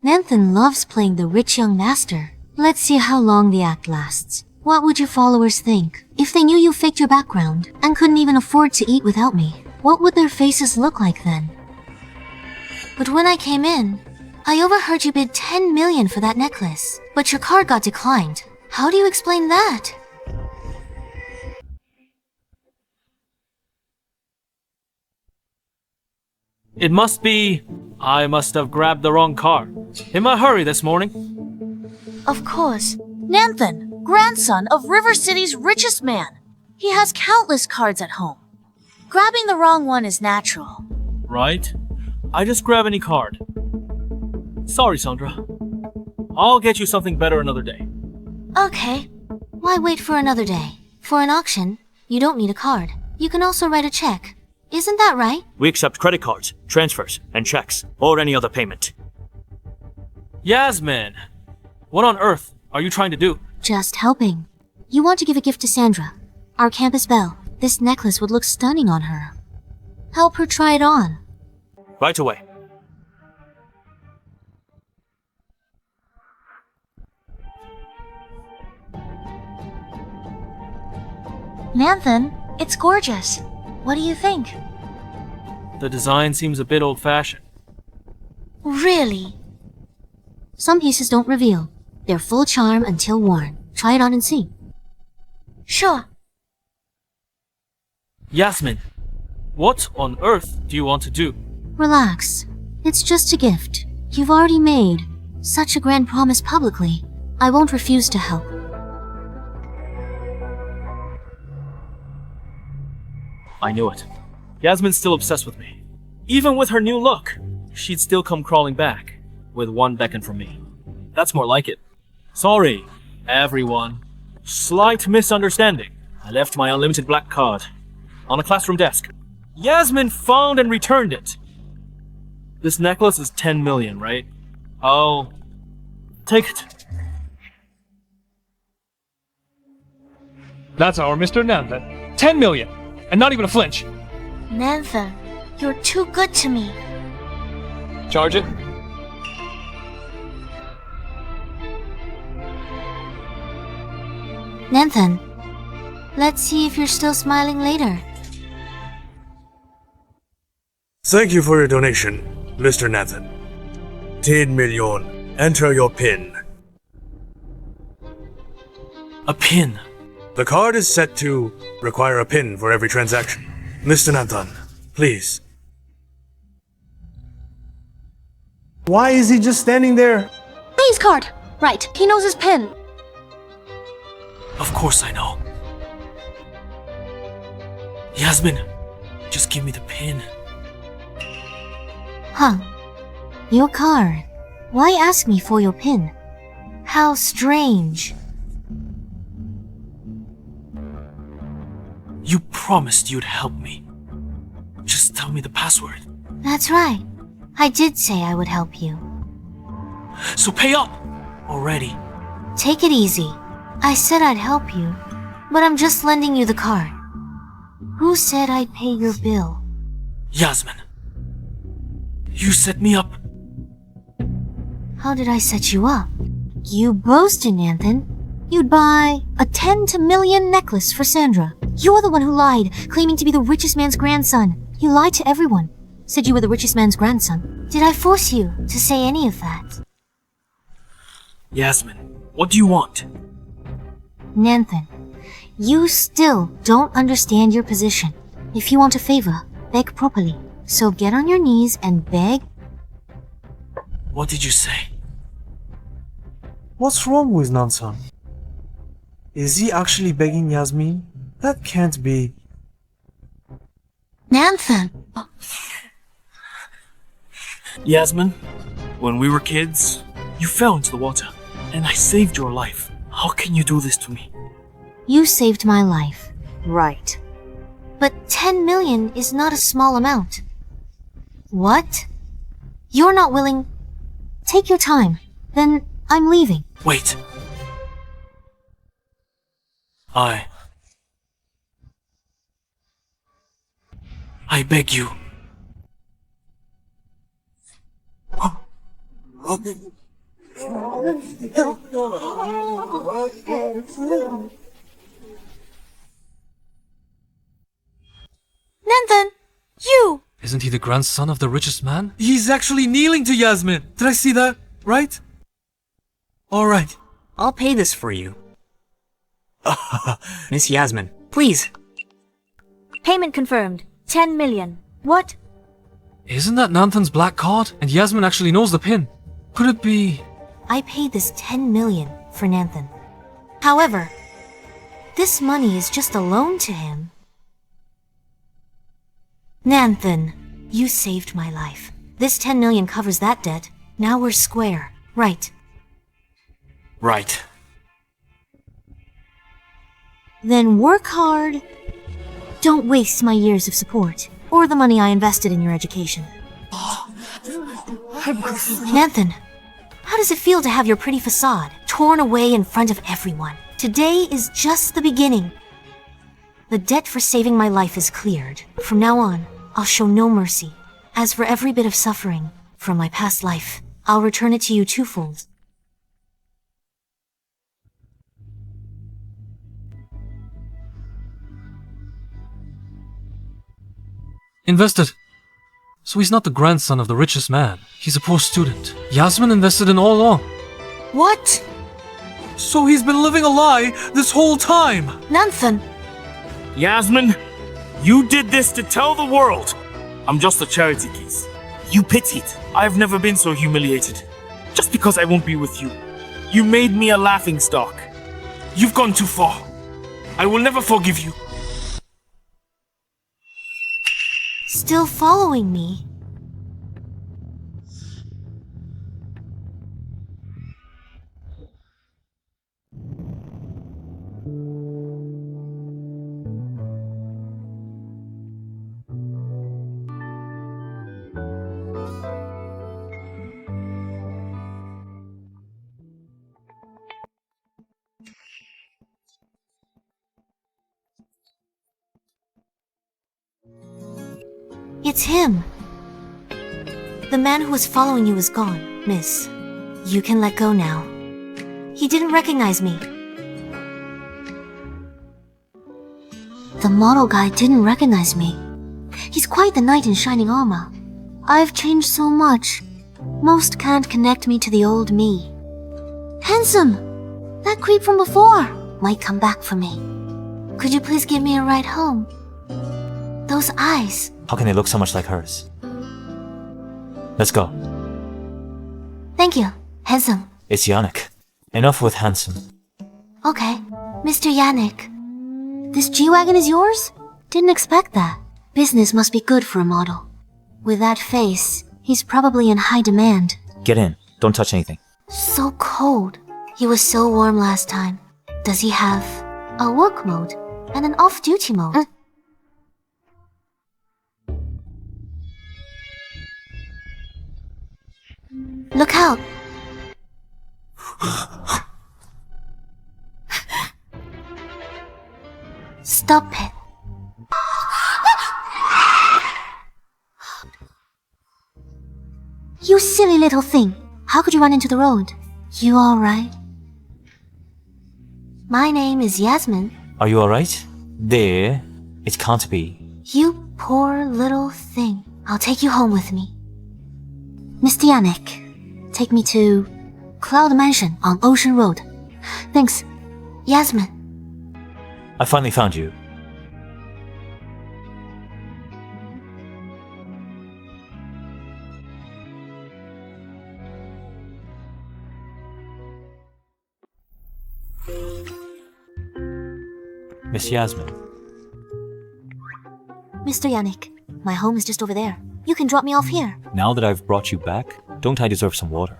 Nanthan loves playing the rich young master. Let's see how long the act lasts. What would your followers think? If they knew you faked your background and couldn't even afford to eat without me, what would their faces look like then? But when I came in, I overheard you bid 10 million for that necklace, but your card got declined. How do you explain that? It must be I must have grabbed the wrong card. In my hurry this morning. Of course. Nanthan, grandson of River City's richest man. He has countless cards at home. Grabbing the wrong one is natural. Right? I just grab any card. Sorry, Sandra. I'll get you something better another day. Okay. Why wait for another day? For an auction, you don't need a card. You can also write a check. Isn't that right? We accept credit cards, transfers, and checks, or any other payment. Yasmin! What on earth are you trying to do? Just helping. You want to give a gift to Sandra, our campus belle. This necklace would look stunning on her. Help her try it on. Right away. Nanthan, it's gorgeous. What do you think? The design seems a bit old-fashioned. Really? Some pieces don't reveal. They're full charm until worn. Try it on and see. Sure. Yasmin, what on earth do you want to do? Relax. It's just a gift. You've already made such a grand promise publicly. I won't refuse to help. I knew it. Yasmin's still obsessed with me. Even with her new look, she'd still come crawling back, with one beckon from me. That's more like it. Sorry, everyone. Slight misunderstanding. I left my unlimited black card on a classroom desk. Yasmin found and returned it. This necklace is 10 million, right? Oh, take it. That's our Mr. Nanthan. 10 million! And not even a flinch. Nanthan, you're too good to me. Charge it. Nanthan, let's see if you're still smiling later. Thank you for your donation, Mr. Nathan. 10 million. Enter your PIN. A pin. The card is set to require a PIN for every transaction. Mr. Nathan, please. Why is he just standing there? Please, card. Right, he knows his PIN. Of course I know. Yasmin, just give me the pin. Huh. Your card. Why ask me for your PIN? How strange. You promised you'd help me. Just tell me the password. That's right. I did say I would help you. So pay up! Already. Take it easy. I said I'd help you, but I'm just lending you the card. Who said I'd pay your bill? Yasmin. You set me up. How did I set you up? You boasted, Nanthan. You'd buy a 10 to million necklace for Sandra. You're the one who lied, claiming to be the richest man's grandson. You lied to everyone. Said you were the richest man's grandson. Did I force you to say any of that? Yasmin, what do you want? Nanthan, you still don't understand your position. If you want a favor, beg properly. So get on your knees and beg. What did you say? What's wrong with Nansan? Is he actually begging Yasmin? That can't be. Nanthan! Yasmin, when we were kids, you fell into the water, and I saved your life. How can you do this to me? You saved my life. Right. But 10 million is not a small amount. What? You're not willing... Take your time. Then I'm leaving. Wait. I beg you. Nanthan! You! Isn't he the grandson of the richest man? He's actually kneeling to Yasmin. Did I see that? Right? Alright. I'll pay this for you. Miss Yasmin, please. Payment confirmed. 10 million. What? Isn't that Nanthan's black card? And Yasmin actually knows the pin. Could it be... I paid this 10 million for Nanthan. However, this money is just a loan to him. Nanthan, you saved my life. This 10 million covers that debt. Now we're square. Right. Right. Then work hard. Don't waste my years of support, or the money I invested in your education. Nathan, how does it feel to have your pretty facade torn away in front of everyone? Today is just the beginning. The debt for saving my life is cleared. From now on, I'll show no mercy. As for every bit of suffering from my past life, I'll return it to you twofold. Invested. So he's not the grandson of the richest man. He's a poor student. Yasmin invested in all along. What? So he's been living a lie this whole time! Nanthan! Yasmin, you did this to tell the world. I'm just a charity case. You pitied. I've never been so humiliated. Just because I won't be with you. You made me a laughingstock. You've gone too far. I will never forgive you. Still following me? It's him. The man who was following you is gone, miss. You can let go now. He didn't recognize me. The model guy didn't recognize me. He's quite the knight in shining armor. I've changed so much. Most can't connect me to the old me. Handsome! That creep from before might come back for me. Could you please give me a ride home? Those eyes. How can they look so much like hers? Let's go. Thank you, handsome. It's Yannick. Enough with handsome. Okay, Mr. Yannick. This G-Wagon is yours? Didn't expect that. Business must be good for a model. With that face, he's probably in high demand. Get in. Don't touch anything. So cold. He was so warm last time. Does he have a work mode and an off-duty mode? Look out! Stop it. You silly little thing. How could you run into the road? You alright? My name is Yasmin. Are you alright? There. It can't be. You poor little thing. I'll take you home with me. Mr. Yannick, take me to Cloud Mansion on Ocean Road. Thanks. Yasmin. I finally found you. Miss Yasmin. Mr. Yannick, my home is just over there. You can drop me off here. Now that I've brought you back, don't I deserve some water?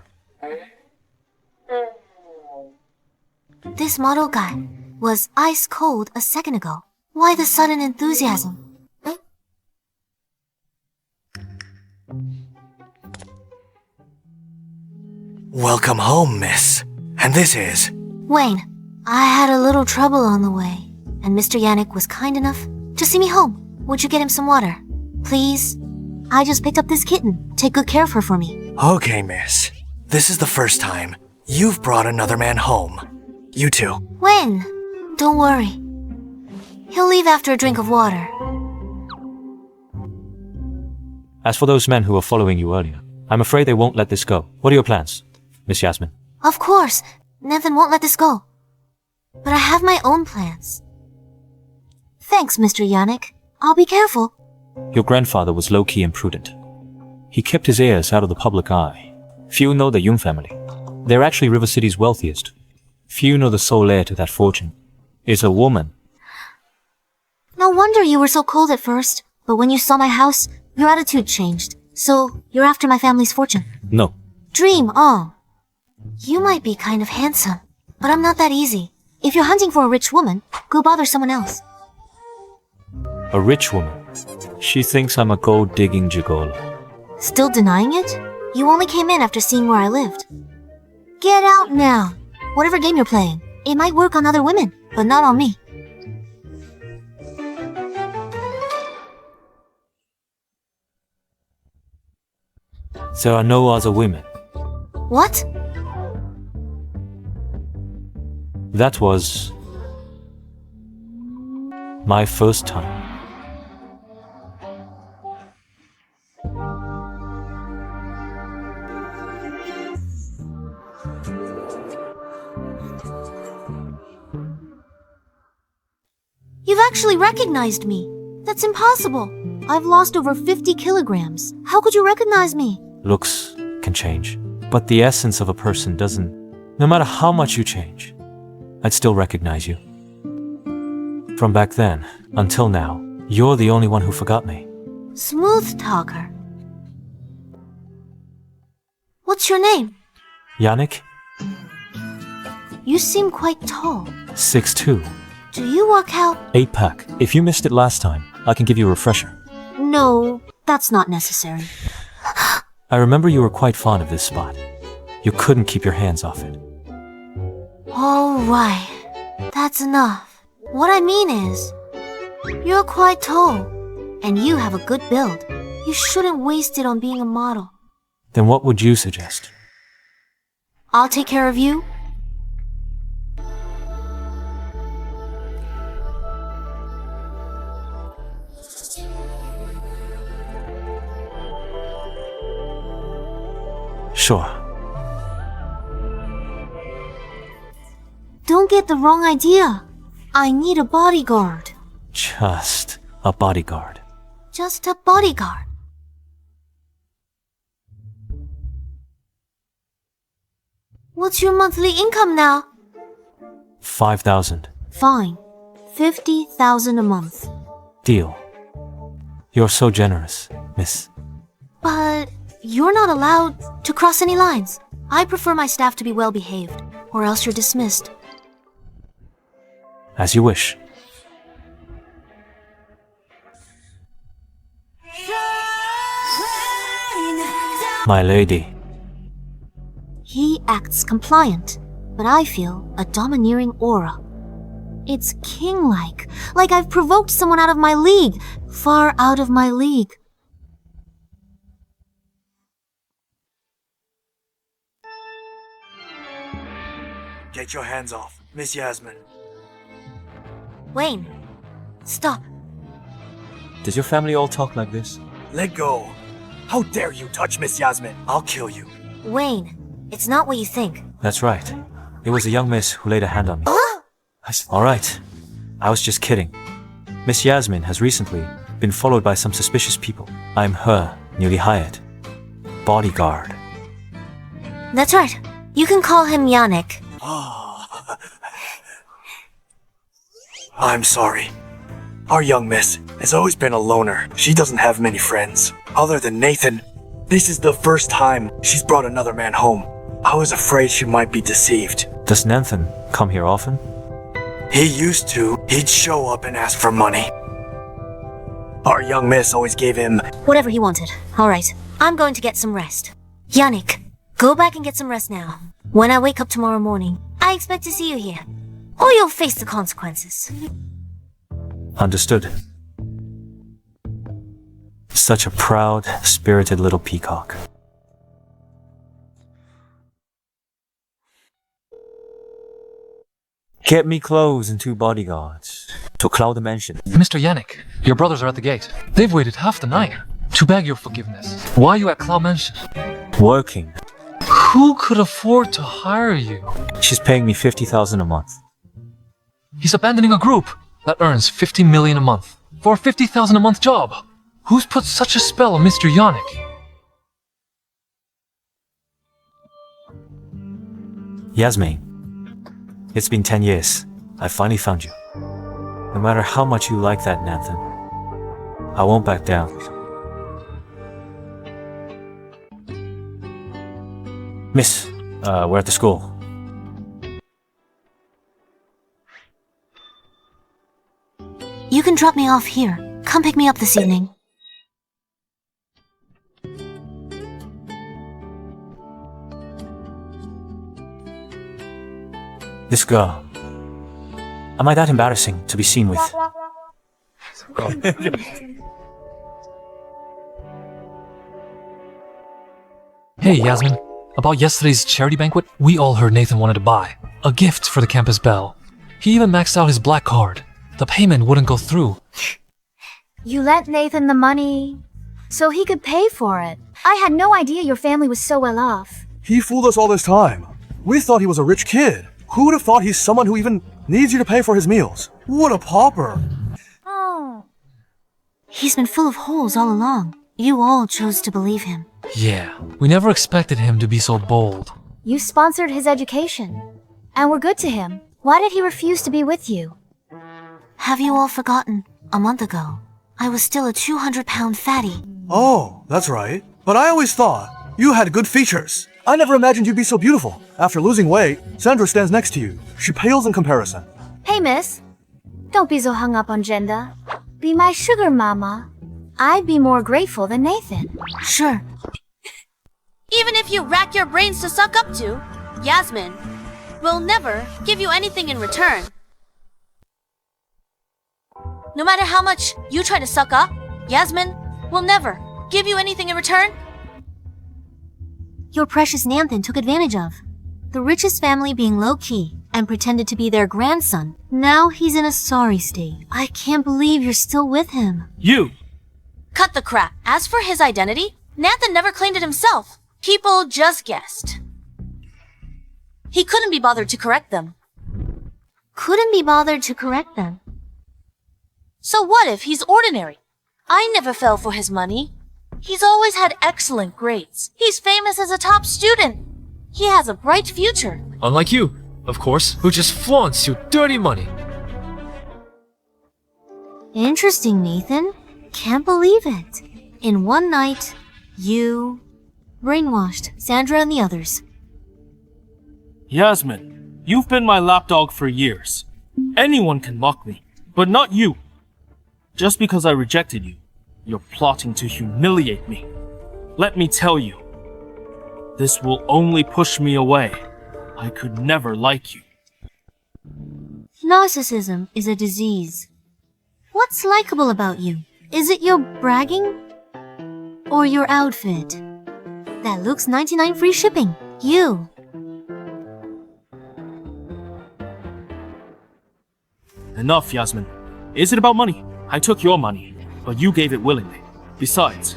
This model guy was ice cold a second ago. Why the sudden enthusiasm? Welcome home, miss. And this is... Wayne, I had a little trouble on the way, and Mr. Yannick was kind enough to see me home. Would you get him some water? Please? I just picked up this kitten. Take good care of her for me. Okay, miss. This is the first time you've brought another man home. You too. When? Don't worry. He'll leave after a drink of water. As for those men who were following you earlier, I'm afraid they won't let this go. What are your plans, Miss Yasmin? Of course. Nathan won't let this go. But I have my own plans. Thanks, Mr. Yannick. I'll be careful. Your grandfather was low-key imprudent. He kept his heirs out of the public eye. Few know the Jung family. They're actually River City's wealthiest. Few know the sole heir to that fortune is a woman. No wonder you were so cold at first. But when you saw my house, your attitude changed. So, you're after my family's fortune? No. Dream on. You might be kind of handsome, but I'm not that easy. If you're hunting for a rich woman, go bother someone else. A rich woman. She thinks I'm a gold-digging gigolo. Still denying it? You only came in after seeing where I lived. Get out now. Whatever game you're playing, it might work on other women, but not on me. There are no other women. What? That was my first time. You've actually recognized me. That's impossible. I've lost over 50 kilograms. How could you recognize me? Looks can change, but the essence of a person doesn't. No matter how much you change, I'd still recognize you. From back then until now, you're the only one who forgot me. Smooth talker. What's your name? Yannick, You seem quite tall. 6'2", Do you walk out? 8-pack. If you missed it last time, I can give you a refresher. No, that's not necessary. I remember you were quite fond of this spot. You couldn't keep your hands off it. All right, that's enough. What I mean is, you're quite tall, and you have a good build. You shouldn't waste it on being a model. Then what would you suggest? I'll take care of you. Sure. Don't get the wrong idea. I need a bodyguard. Just a bodyguard. Just a bodyguard. What's your monthly income now? 5,000. Fine. 50,000 a month. Deal. You're so generous, miss. But you're not allowed to cross any lines. I prefer my staff to be well behaved, or else you're dismissed. As you wish. My lady. He acts compliant, but I feel a domineering aura. It's king-like, like I've provoked someone out of my league, far out of my league. Get your hands off, Miss Yasmin. Wayne, stop. Does your family all talk like this? Let go. How dare you touch Miss Yasmin? I'll kill you. Wayne, it's not what you think. That's right. It was a young miss who laid a hand on me. Alright. I was just kidding. Miss Yasmin has recently been followed by some suspicious people. I'm her newly hired bodyguard. That's right. You can call him Yannick. I'm sorry. Our young miss has always been a loner. She doesn't have many friends. Other than Nathan, this is the first time she's brought another man home. I was afraid she might be deceived. Does Nathan come here often? He used to. He'd show up and ask for money. Our young miss always gave him... Whatever he wanted. Alright, I'm going to get some rest. Yannick, go back and get some rest now. When I wake up tomorrow morning, I expect to see you here. Or you'll face the consequences. Understood. Such a proud, spirited little peacock. Get me clothes and 2 bodyguards to cloud the mansion. Mr. Yannick, your brothers are at the gate. They've waited half the night to beg your forgiveness. Why are you at Cloud Mansion? Working. Who could afford to hire you? She's paying me 50,000 a month. He's abandoning a group that earns 50 million a month for a 50,000 a month job. Who's put such a spell on Mr. Yannick? Yasmin, it's been 10 years. I finally found you. No matter how much you like that, Nathan, I won't back down. Miss, we're at the school. can drop me off here. Come pick me up this evening. This girl. Am I that embarrassing to be seen with? Hey, Yasmin. About yesterday's charity banquet, we all heard Nathan wanted to buy a gift for the campus belle. He even maxed out his black card. The payment wouldn't go through. You lent Nathan the money so he could pay for it. I had no idea your family was so well off. He fooled us all this time. We thought he was a rich kid. Who would have thought he's someone who even needs you to pay for his meals? What a pauper. Oh. He's been full of holes all along. You all chose to believe him. Yeah, we never expected him to be so bold. You sponsored his education and were good to him. Why did he refuse to be with you? Have you all forgotten? A month ago, I was still a 200-pound fatty. Oh, that's right. But I always thought you had good features. I never imagined you'd be so beautiful. After losing weight, Sandra stands next to you. She pales in comparison. Hey, miss. Don't be so hung up on gender. Be my sugar mama. I'd be more grateful than Nathan. Sure. Even if you rack your brains to suck up to, Yasmin will never give you anything in return. No matter how much you try to suck up, Yasmin will never give you anything in return. Your precious Nathan took advantage of. The richest family being low-key and pretended to be their grandson. Now he's in a sorry state. I can't believe you're still with him. You! Cut the crap. As for his identity, Nathan never claimed it himself. People just guessed. He couldn't be bothered to correct them. Couldn't be bothered to correct them. So what if he's ordinary? I never fell for his money. He's always had excellent grades. He's famous as a top student. He has a bright future. Unlike you, of course, who just flaunts your dirty money. Interesting, Nathan. Can't believe it. In one night, you brainwashed Sandra and the others. Yasmin, you've been my lapdog for years. Anyone can mock me, but not you. Just because I rejected you, you're plotting to humiliate me. Let me tell you, this will only push me away. I could never like you. Narcissism is a disease. What's likable about you? Is it your bragging? Or your outfit? That looks 99 free shipping. You. Enough, Yasmin. Is it about money? I took your money, but you gave it willingly. Besides,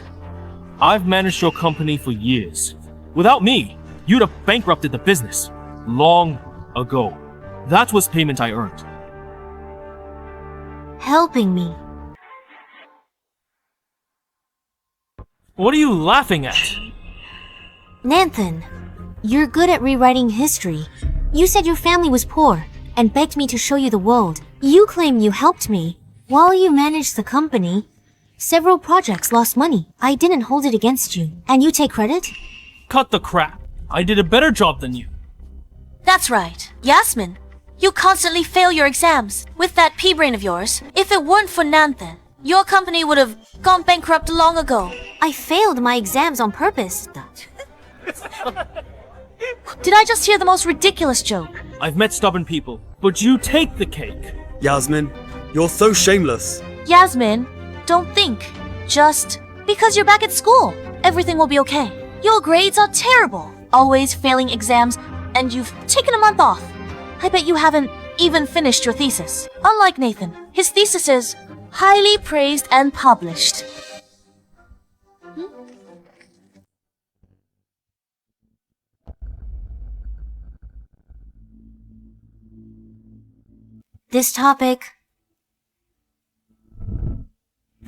I've managed your company for years. Without me, you'd have bankrupted the business long ago. That was payment I earned. Helping me. What are you laughing at? Nathan, you're good at rewriting history. You said your family was poor and begged me to show you the world. You claim you helped me. While you managed the company, several projects lost money. I didn't hold it against you. And you take credit? Cut the crap. I did a better job than you. That's right. Yasmin, you constantly fail your exams. With that pea brain of yours, if it weren't for Nathan, your company would have gone bankrupt long ago. I failed my exams on purpose. Did I just hear the most ridiculous joke? I've met stubborn people, but you take the cake. Yasmin, you're so shameless. Yasmin, don't think. Just because you're back at school, everything will be okay. Your grades are terrible. Always failing exams, and you've taken a month off. I bet you haven't even finished your thesis. Unlike Nathan, his thesis is highly praised and published. This topic.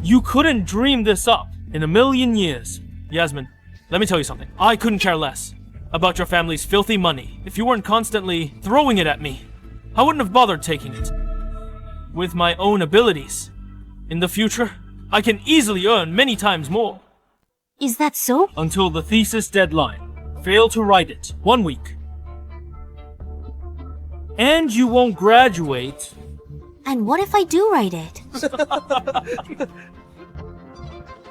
You couldn't dream this up in a million years. Yasmin, let me tell you something. I couldn't care less about your family's filthy money if you weren't constantly throwing it at me. I wouldn't have bothered taking it. With my own abilities, in the future, I can easily earn many times more. Is that so? Until the thesis deadline. Fail to write it. 1 week. And you won't graduate And what if I do write it?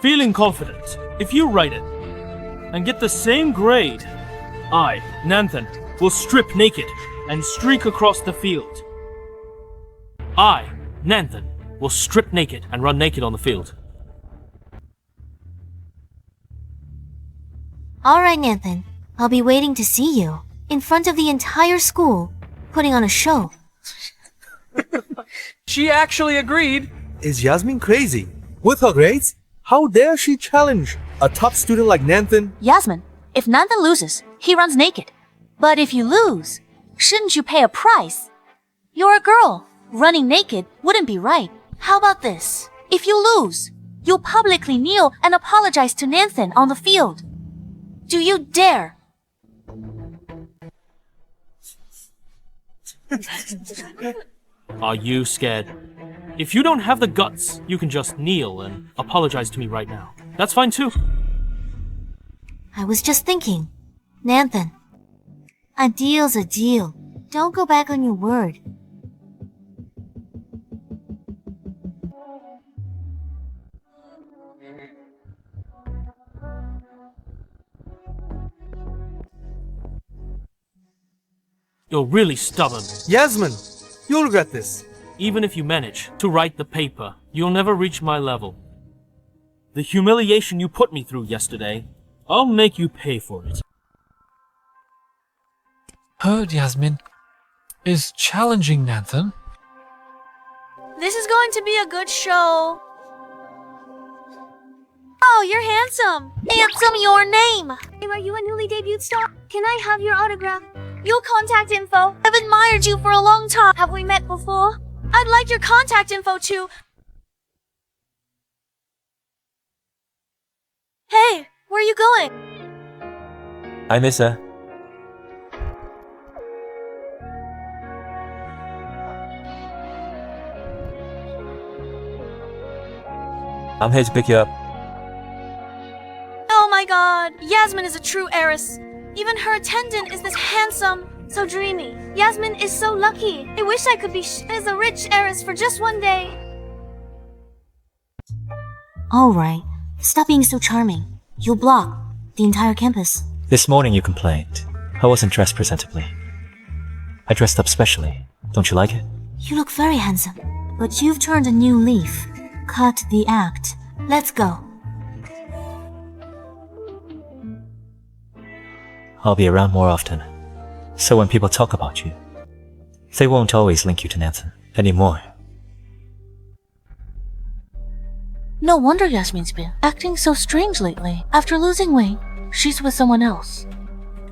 Feeling confident, if you write it and get the same grade, I, Nanthan, will strip naked and streak across the field. I, Nanthan, will strip naked and run naked on the field. Alright, Nanthan. I'll be waiting to see you, in front of the entire school, putting on a show. She actually agreed. Is Yasmin crazy? With her grades? How dare she challenge a top student like Nanthan? Yasmin, if Nanthan loses, he runs naked. But if you lose, shouldn't you pay a price? You're a girl. Running naked wouldn't be right. How about this? If you lose, you'll publicly kneel and apologize to Nanthan on the field. Do you dare? Are you scared? If you don't have the guts, you can just kneel and apologize to me right now. That's fine too. I was just thinking. Nanthan, a deal's a deal. Don't go back on your word. You're really stubborn. Yasmin, you'll regret this. Even if you manage to write the paper, you'll never reach my level. The humiliation you put me through yesterday, I'll make you pay for it. Heard Yasmin is challenging Nanthan. This is going to be a good show. Oh, you're handsome. Handsome, your name. Are you a newly debuted star? Can I have your autograph? Your contact info. I've admired you for a long time. Have we met before? I'd like your contact info too. Hey, where are you going? I miss her. I'm here to pick you up. Oh my god, Yasmin is a true heiress. Even her attendant is this handsome, so dreamy. Yasmin is so lucky. I wish I could be as a rich heiress for just one day. Alright, stop being so charming. You'll block the entire campus. This morning you complained. I wasn't dressed presentably. I dressed up specially. Don't you like it? You look very handsome, but you've turned a new leaf. Cut the act. Let's go. I'll be around more often. So when people talk about you, they won't always link you to Nanthan anymore. No wonder Yasmin's been acting so strange lately. After losing weight, she's with someone else.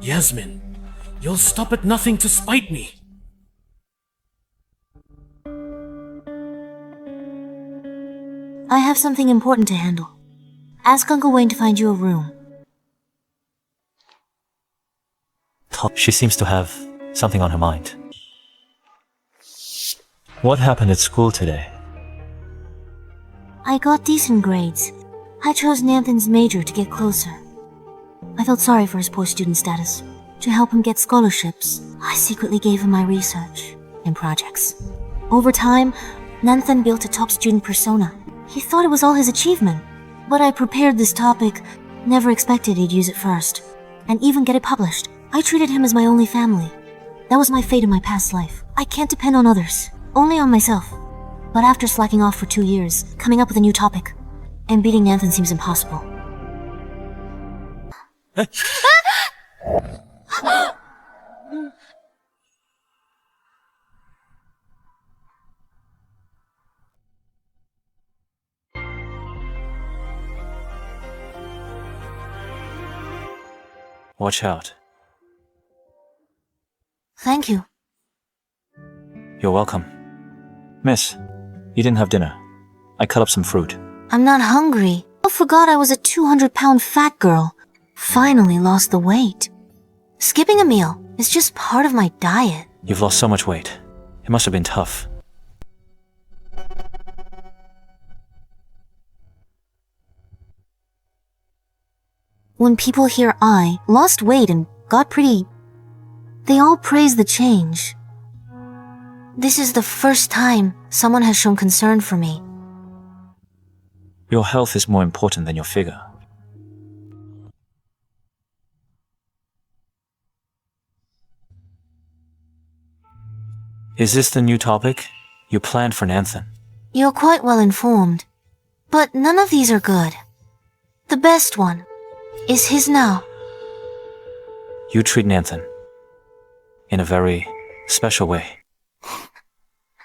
Yasmin, you'll stop at nothing to spite me. I have something important to handle. Ask Uncle Wayne to find you a room. She seems to have something on her mind. What happened at school today? I got decent grades. I chose Nanthan's major to get closer. I felt sorry for his poor student status. To help him get scholarships, I secretly gave him my research and projects. Over time, Nanthan built a top student persona. He thought it was all his achievement. But I prepared this topic, never expected he'd use it first, and even get it published. I treated him as my only family. That was my fate in my past life. I can't depend on others, only on myself. But after slacking off for 2 years, coming up with a new topic, and beating Nanthan seems impossible. Watch out. Thank you. You're welcome. Miss, you didn't have dinner. I cut up some fruit. I'm not hungry. I forgot I was a 200-pound fat girl. Finally lost the weight. Skipping a meal is just part of my diet. You've lost so much weight. It must have been tough. When people hear I lost weight and got pretty, they all praise the change. This is the first time someone has shown concern for me. Your health is more important than your figure. Is this the new topic you planned for Nanthan? You're quite well informed. But none of these are good. The best one is his now. You treat Nanthan in a very special way.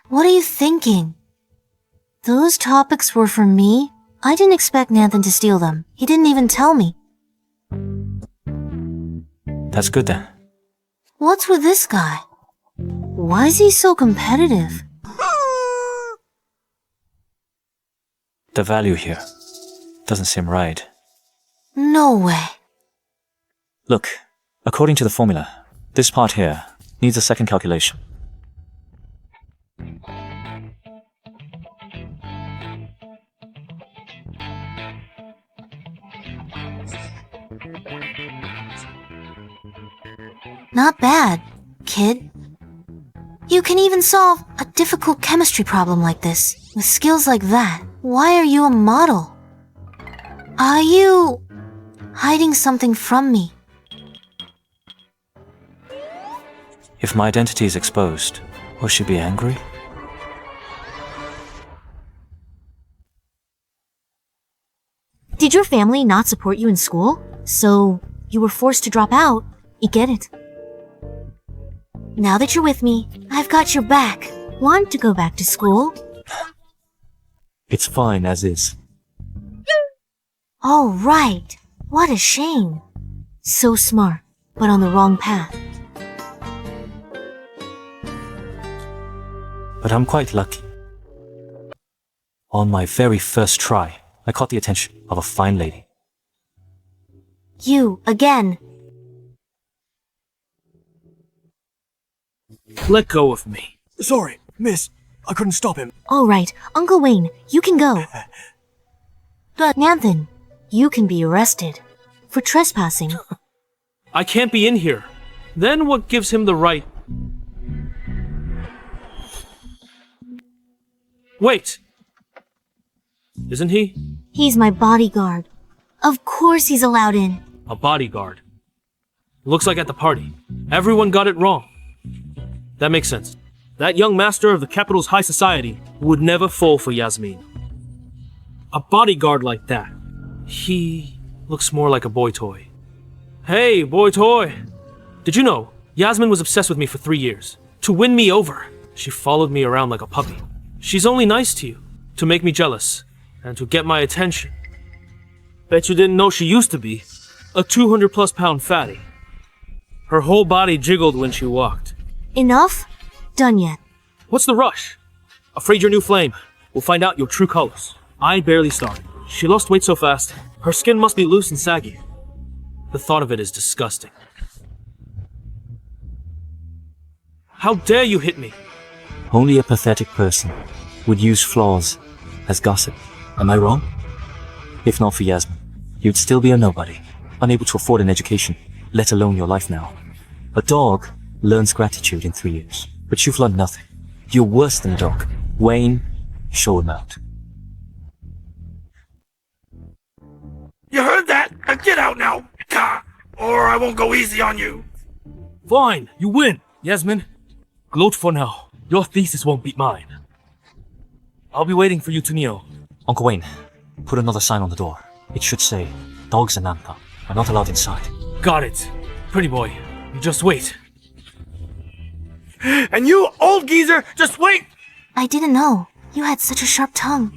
What are you thinking? Those topics were for me? I didn't expect Nanthan to steal them. He didn't even tell me. That's good then. What's with this guy? Why is he so competitive? The value here doesn't seem right. No way. Look, according to the formula, this part here needs a second calculation. Not bad, kid. You can even solve a difficult chemistry problem like this. With skills like that, why are you a model? Are you hiding something from me? If my identity is exposed, will she be angry? Did your family not support you in school? So you were forced to drop out? You get it. Now that you're with me, I've got your back. Want to go back to school? It's fine as is. Oh, right. What a shame. So smart, but on the wrong path. But I'm quite lucky. On my very first try, I caught the attention of a fine lady. You, again. Let go of me. Sorry, miss. I couldn't stop him. All right, Uncle Wayne, you can go. But Nanthan, you can be arrested for trespassing. I can't be in here. Then what gives him the right? Wait! Isn't he? He's my bodyguard. Of course he's allowed in. A bodyguard. Looks like at the party, everyone got it wrong. That makes sense. That young master of the capital's high society would never fall for Yasmin. A bodyguard like that. He looks more like a boy toy. Hey, boy toy! Did you know, Yasmin was obsessed with me for 3 years. To win me over, she followed me around like a puppy. She's only nice to you, to make me jealous, and to get my attention. Bet you didn't know she used to be a 200+ pound fatty. Her whole body jiggled when she walked. Enough? Done yet. What's the rush? Afraid your new flame will find out your true colors. I barely started. She lost weight so fast, her skin must be loose and saggy. The thought of it is disgusting. How dare you hit me? Only a pathetic person would use flaws as gossip. Am I wrong? If not for Yasmin, you'd still be a nobody, unable to afford an education, let alone your life now. A dog learns gratitude in 3 years, but you've learned nothing. You're worse than a dog. Wayne, show him out. You heard that? Now get out now! Or I won't go easy on you! Fine, you win, Yasmin. Gloat for now. Your thesis won't beat mine. I'll be waiting for you to kneel. Uncle Wayne, put another sign on the door. It should say, dogs and Nantha are not allowed inside. Got it. Pretty boy, you just wait. And you, old geezer, just wait! I didn't know. You had such a sharp tongue.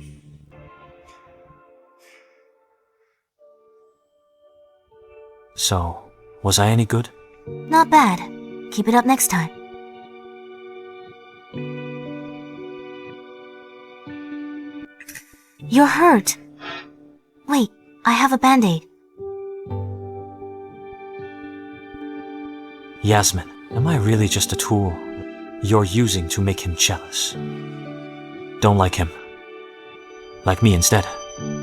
So, was I any good? Not bad. Keep it up next time. You're hurt. Wait, I have a band-aid. Yasmin, am I really just a tool you're using to make him jealous? Don't like him. Like me instead,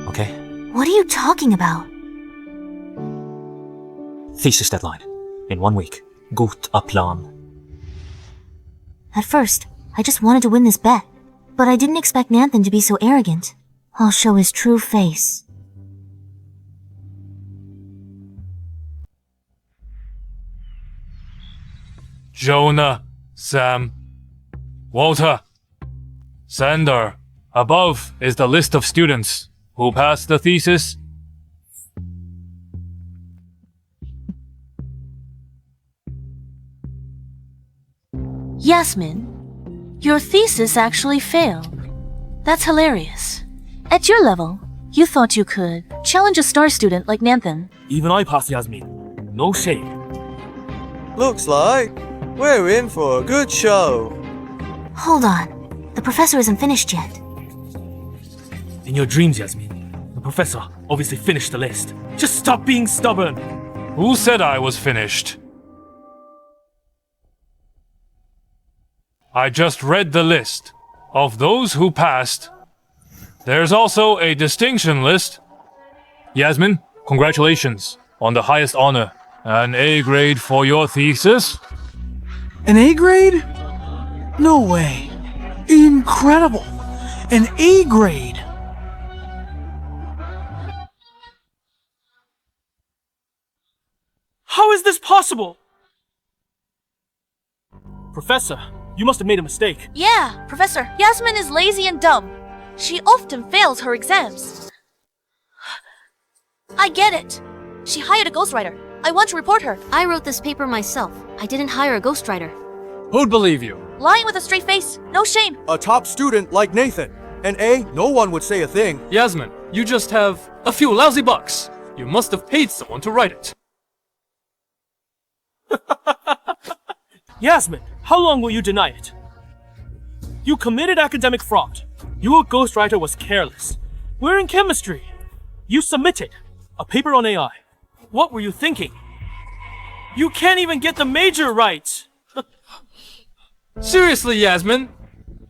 okay? What are you talking about? Thesis deadline. In 1 week. Gut plan. At first, I just wanted to win this bet. But I didn't expect Nanthan to be so arrogant. I'll show his true face. Jonah, Sam, Walter, Sander. Above is the list of students who passed the thesis. Yasmin, your thesis actually failed. That's hilarious. At your level, you thought you could challenge a star student like Nanthan. Even I passed, Yasmin. No shame. Looks like we're in for a good show. Hold on. The professor isn't finished yet. In your dreams, Yasmin, the professor obviously finished the list. Just stop being stubborn. Who said I was finished? I just read the list of those who passed. There's also a distinction list. Yasmin, congratulations on the highest honor. An A grade for your thesis. An A grade? No way. Incredible. An A grade. How is this possible? Professor, you must have made a mistake. Yeah, Professor, Yasmin is lazy and dumb. She often fails her exams. I get it. She hired a ghostwriter. I want to report her. I wrote this paper myself. I didn't hire a ghostwriter. Who'd believe you? Lying with a straight face. No shame. A top student like Nathan. An A, no one would say a thing. Yasmin, you just have a few lousy bucks. You must have paid someone to write it. Yasmin, how long will you deny it? You committed academic fraud. Your ghostwriter was careless. We're in chemistry. You submitted a paper on AI. What were you thinking? You can't even get the major right. Seriously, Yasmin?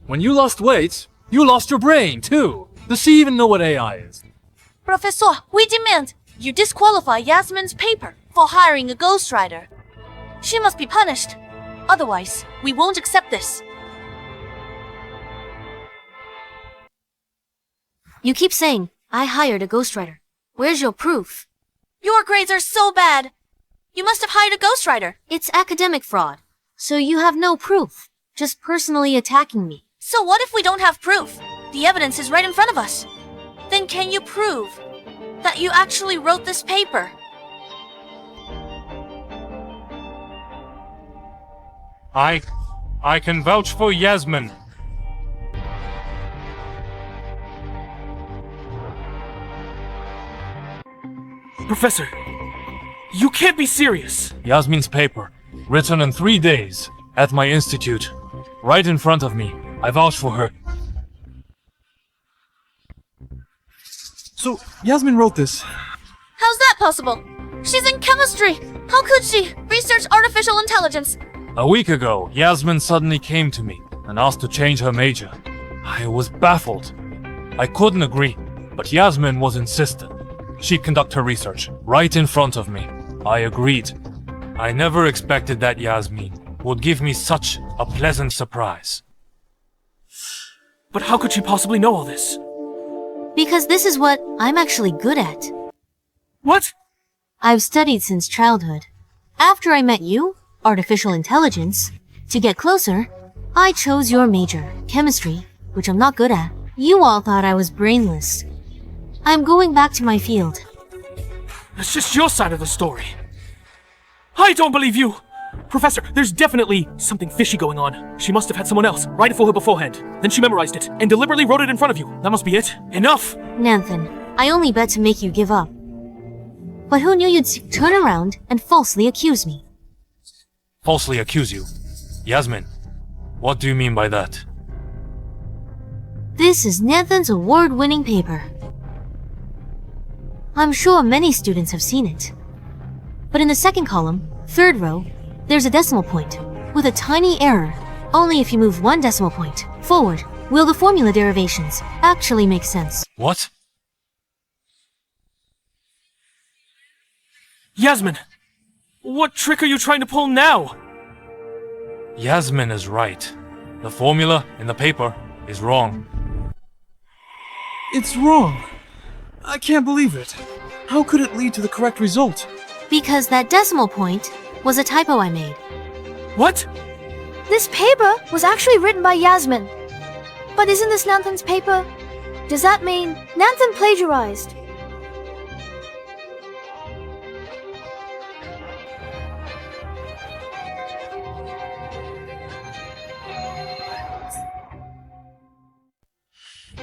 When you lost weight, you lost your brain, too. Does she even know what AI is? Professor, we demand you disqualify Yasmin's paper for hiring a ghostwriter. She must be punished. Otherwise, we won't accept this. You keep saying, I hired a ghostwriter. Where's your proof? Your grades are so bad. You must have hired a ghostwriter. It's academic fraud. So you have no proof. Just personally attacking me. So what if we don't have proof? The evidence is right in front of us. Then can you prove that you actually wrote this paper? I can vouch for Yasmin. Professor, you can't be serious. Yasmin's paper, written in 3 days, at my institute, right in front of me. I vouch for her. So, Yasmin wrote this. How's that possible? She's in chemistry. How could she research artificial intelligence? A week ago, Yasmin suddenly came to me and asked to change her major. I was baffled. I couldn't agree, but Yasmin was insistent. She'd conduct her research right in front of me. I agreed. I never expected that Yasmin would give me such a pleasant surprise. But how could she possibly know all this? Because this is what I'm actually good at. What? I've studied since childhood. After I met you, artificial intelligence, to get closer, I chose your major, chemistry, which I'm not good at. You all thought I was brainless. I'm going back to my field. That's just your side of the story. I don't believe you! Professor, there's definitely something fishy going on. She must have had someone else write it for her beforehand. Then she memorized it and deliberately wrote it in front of you. That must be it. Enough! Nanthan, I only bet to make you give up. But who knew you'd turn around and falsely accuse me? Falsely accuse you? Yasmin, what do you mean by that? This is Nanthan's award-winning paper. I'm sure many students have seen it. But in the second column, third row, there's a decimal point, with a tiny error. Only if you move one decimal point forward will the formula derivations actually make sense. What? Yasmin! What trick are you trying to pull now? Yasmin is right. The formula in the paper is wrong. It's wrong. I can't believe it. How could it lead to the correct result? Because that decimal point was a typo I made. What? This paper was actually written by Yasmin. But isn't this Nanthan's paper? Does that mean Nanthan plagiarized?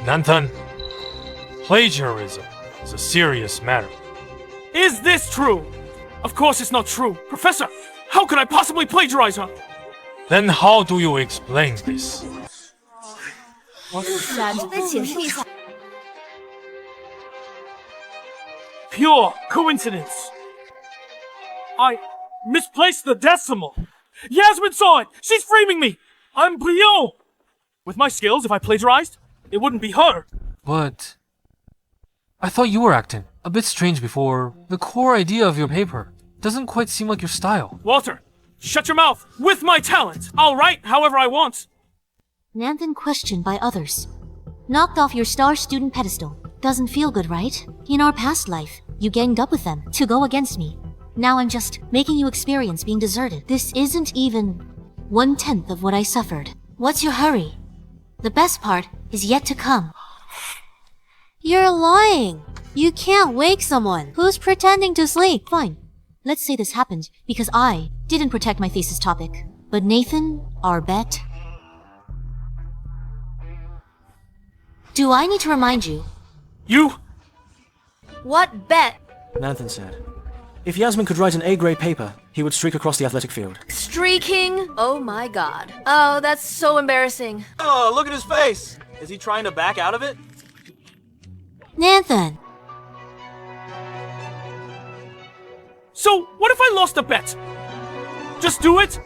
Nanthan, plagiarism is a serious matter. Is this true? Of course it's not true. Professor, how could I possibly plagiarize her? Then how do you explain this? Pure coincidence. I misplaced the decimal. Yasmin saw it. She's framing me. I'm brilliant. With my skills, if I plagiarized, it wouldn't be her. But I thought you were acting a bit strange before. The core idea of your paper doesn't quite seem like your style. Walter, shut your mouth. With my talent, I'll write however I want. Nanthan questioned by others. Knocked off your star student pedestal. Doesn't feel good, right? In our past life, you ganged up with them to go against me. Now I'm just making you experience being deserted. This isn't even 1/10 of what I suffered. What's your hurry? The best part is yet to come. You're lying. You can't wake someone who's pretending to sleep. Fine. Let's say this happened because I didn't protect my thesis topic. But Nathan, our bet. Do I need to remind you? You? What bet? Nanthan said, if Yasmin could write an A-grade paper, he would streak across the athletic field. Streaking? Oh my god. Oh, that's so embarrassing. Oh, look at his face! Is he trying to back out of it? Nanthan! So, what if I lost a bet? Just do it?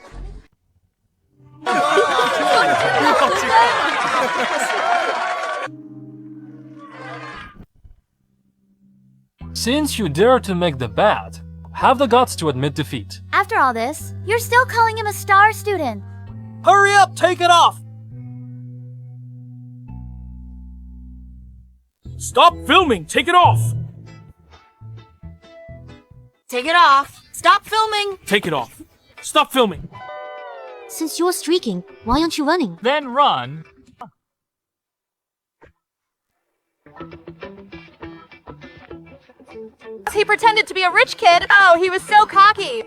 Since you dare to make the bet, have the guts to admit defeat. After all this, you're still calling him a star student. Hurry up, take it off! Stop filming, take it off! Take it off. Stop filming. Take it off. Stop filming. Since you're streaking, why aren't you running? Then run. He pretended to be a rich kid. Oh, he was so cocky.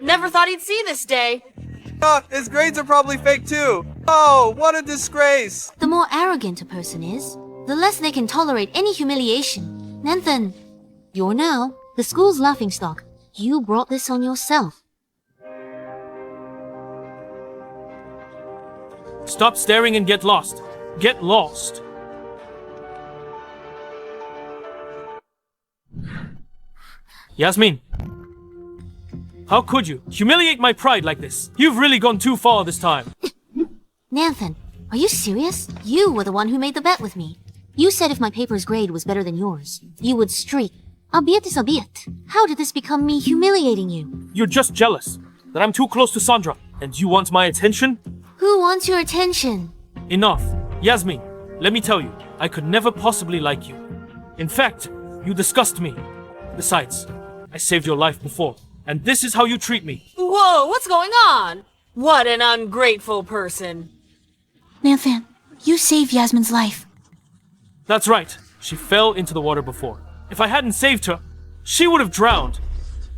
Never thought he'd see this day. His grades are probably fake too. Oh, what a disgrace. The more arrogant a person is, the less they can tolerate any humiliation. Nanthan, you're now the school's laughingstock. You brought this on yourself. Stop staring and get lost. Get lost. Yasmin, how could you humiliate my pride like this? You've really gone too far this time. Nanthan, are you serious? You were the one who made the bet with me. You said if my paper's grade was better than yours, you would streak. Albeit is albeit. How did this become me humiliating you? You're just jealous that I'm too close to Sandra, and you want my attention? Who wants your attention? Enough. Yasmin, let me tell you, I could never possibly like you. In fact, you disgust me. Besides, I saved your life before, and this is how you treat me. Whoa, what's going on? What an ungrateful person. Nanthan, you saved Yasmin's life. That's right. She fell into the water before. If I hadn't saved her, she would have drowned.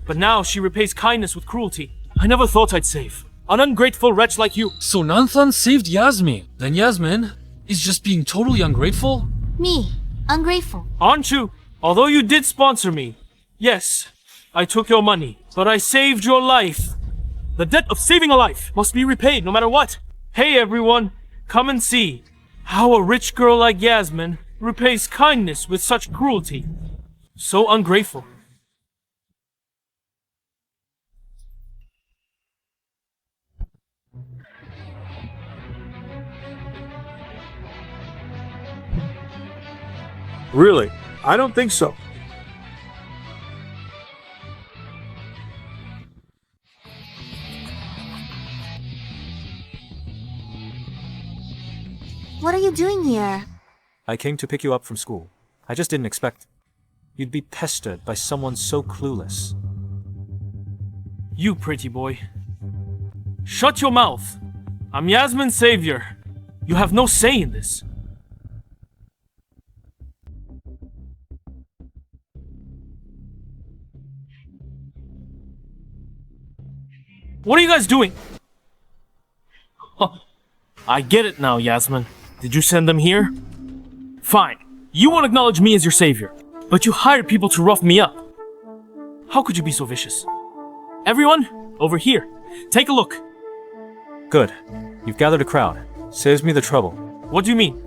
But now she repays kindness with cruelty. I never thought I'd save an ungrateful wretch like you. So Nanthan saved Yasmin. Then Yasmin is just being totally ungrateful? Me, ungrateful. Aren't you? Although you did sponsor me, yes, I took your money, but I saved your life. The debt of saving a life must be repaid no matter what. Hey everyone, come and see how a rich girl like Yasmin repays kindness with such cruelty. So ungrateful. Really? I don't think so. What are you doing here? I came to pick you up from school. I just didn't expect you'd be pestered by someone so clueless. You pretty boy. Shut your mouth. I'm Yasmin's savior. You have no say in this. What are you guys doing? I get it now, Yasmin. Did you send them here? Fine. You won't acknowledge me as your savior, but you hired people to rough me up. How could you be so vicious? Everyone, over here. Take a look. Good. You've gathered a crowd. Saves me the trouble. What do you mean?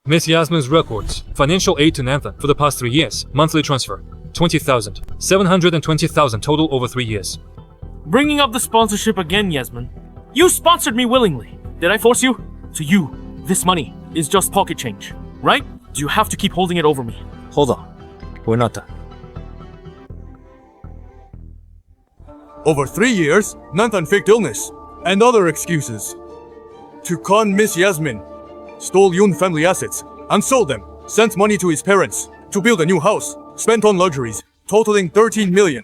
Miss Yasmin's records. Financial aid to Nanthan for the past 3 years. Monthly transfer. 20,000. 720,000 total over 3 years. Bringing up the sponsorship again, Yasmin. You sponsored me willingly. Did I force you? To you, this money is just pocket change, right? Do you have to keep holding it over me? Hold on. We're not done. Over 3 years, Nanthan faked illness and other excuses to con Miss Yasmin, stole Yun family assets and sold them, sent money to his parents to build a new house, spent on luxuries, totaling 13 million.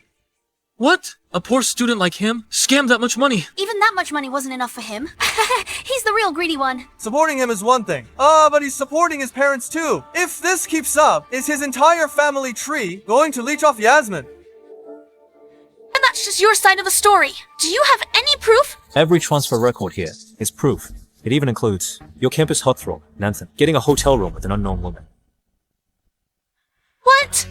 What? A poor student like him? Scammed that much money? Even that much money wasn't enough for him. He's the real greedy one. Supporting him is one thing. But he's supporting his parents too. If this keeps up, is his entire family tree going to leech off Yasmin? And that's just your side of the story. Do you have any proof? Every transfer record here is proof. It even includes your campus heartthrob, Nanthan, getting a hotel room with an unknown woman. What?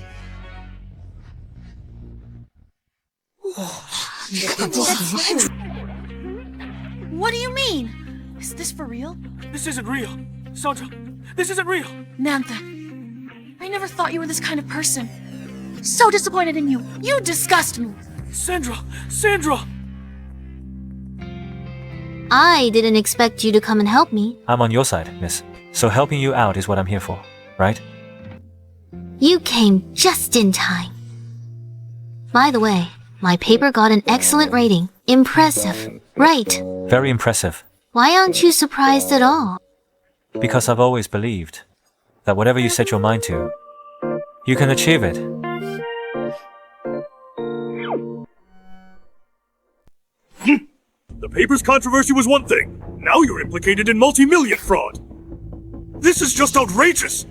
What do you mean? Is this for real? This isn't real. Sandra, this isn't real. Nanthan, I never thought you were this kind of person. So disappointed in you. You disgust me. Sandra! I didn't expect you to come and help me. I'm on your side, miss. So helping you out is what I'm here for, right? You came just in time. By the way, my paper got an excellent rating. Impressive, right? Very impressive. Why aren't you surprised at all? Because I've always believed that whatever you set your mind to, you can achieve it. The paper's controversy was one thing. Now you're implicated in multi-million fraud. This is just outrageous.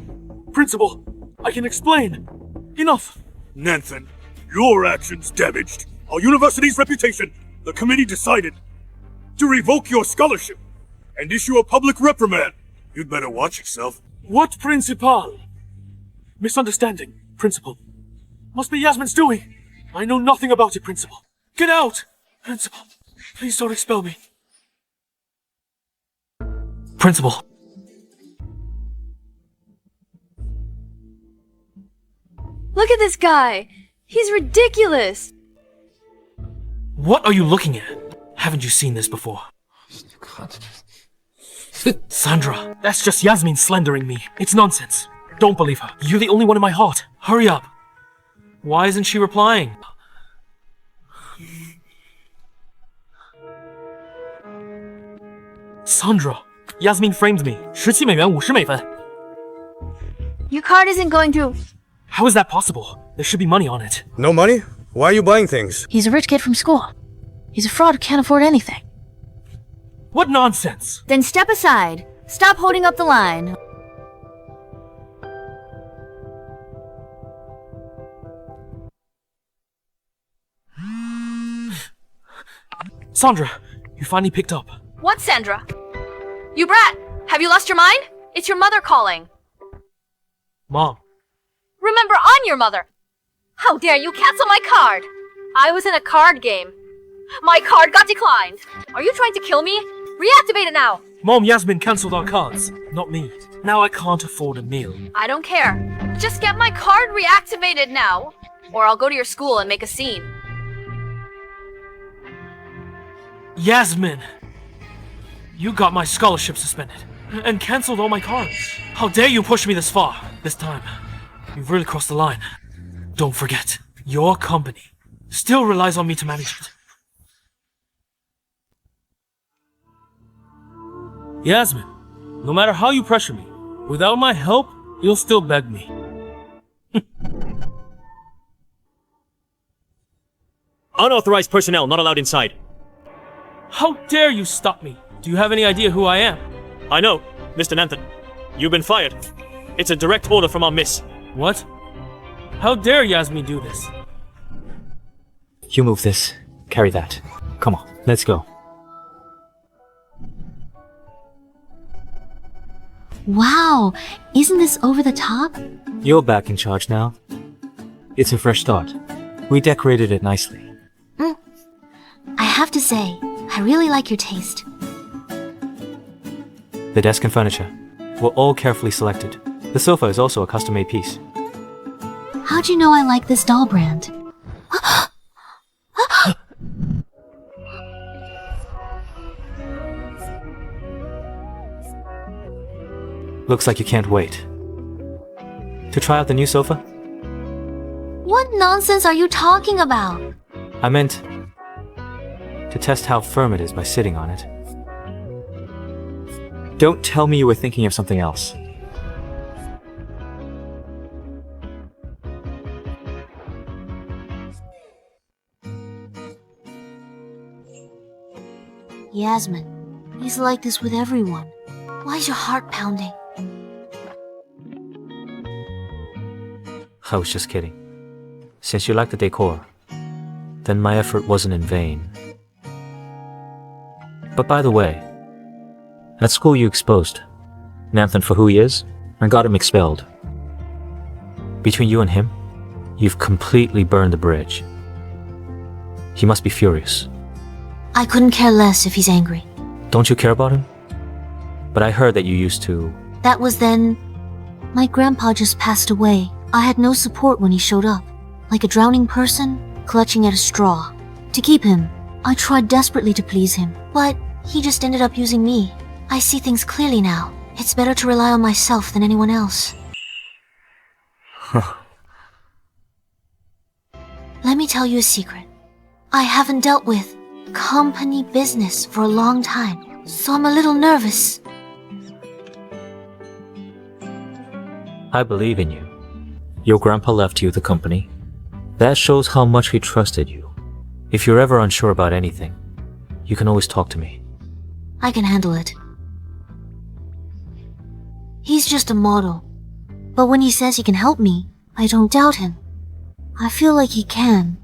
Principal, I can explain. Enough. Nanthan, your actions damaged our university's reputation. The committee decided to revoke your scholarship and issue a public reprimand. You'd better watch yourself. What principal? Misunderstanding, Principal. Must be Yasmin's doing. I know nothing about it, Principal. Get out! Principal, please don't expel me. Principal. Look at this guy. He's ridiculous. What are you looking at? Haven't you seen this before? Sandra, that's just Yasmin slandering me. It's nonsense. Don't believe her. You're the only one in my heart. Hurry up. Why isn't she replying? Sandra, Yasmin framed me. 17美元50美分. Your card isn't going through. How is that possible? There should be money on it. No money? Why are you buying things? He's a rich kid from school. He's a fraud who can't afford anything. What nonsense! Then step aside. Stop holding up the line. Sandra, you finally picked up. What, Sandra? You brat! Have you lost your mind? It's your mother calling. Mom. Remember, I'm your mother. How dare you cancel my card? I was in a card game. My card got declined. Are you trying to kill me? Reactivate it now. Mom, Yasmin cancelled our cards. Not me. Now I can't afford a meal. I don't care. Just get my card reactivated now, or I'll go to your school and make a scene. Yasmin! You got my scholarship suspended and cancelled all my cards. How dare you push me this far? This time, you've really crossed the line. Don't forget, your company still relies on me to manage it. Yasmin, no matter how you pressure me, without my help, you'll still beg me. Unauthorized personnel not allowed inside. How dare you stop me? Do you have any idea who I am? I know, Mr. Nanthan. You've been fired. It's a direct order from our miss. What? How dare Yasmin do this? You move this. Carry that. Come on, let's go. Wow, isn't this over the top? You're back in charge now. It's a fresh start. We decorated it nicely. I have to say, I really like your taste. The desk and furniture were all carefully selected. The sofa is also a custom-made piece. How'd you know I like this doll brand? Looks like you can't wait. To try out the new sofa? What nonsense are you talking about? I meant to test how firm it is by sitting on it. Don't tell me you were thinking of something else. Yasmin, he's like this with everyone. Why is your heart pounding? I was just kidding. Since you like the decor, then my effort wasn't in vain. But by the way, at school you exposed Nanthan for who he is and got him expelled. Between you and him, you've completely burned the bridge. He must be furious. I couldn't care less if he's angry. Don't you care about him? But I heard that you used to... That was then. My grandpa just passed away. I had no support when he showed up. Like a drowning person, clutching at a straw. To keep him, I tried desperately to please him. But he just ended up using me. I see things clearly now. It's better to rely on myself than anyone else. Let me tell you a secret. I haven't dealt with company business for a long time, so I'm a little nervous. I believe in you. Your grandpa left you the company. That shows how much he trusted you. If you're ever unsure about anything, you can always talk to me. I can handle it. He's just a model. But when he says he can help me, I don't doubt him. I feel like he can.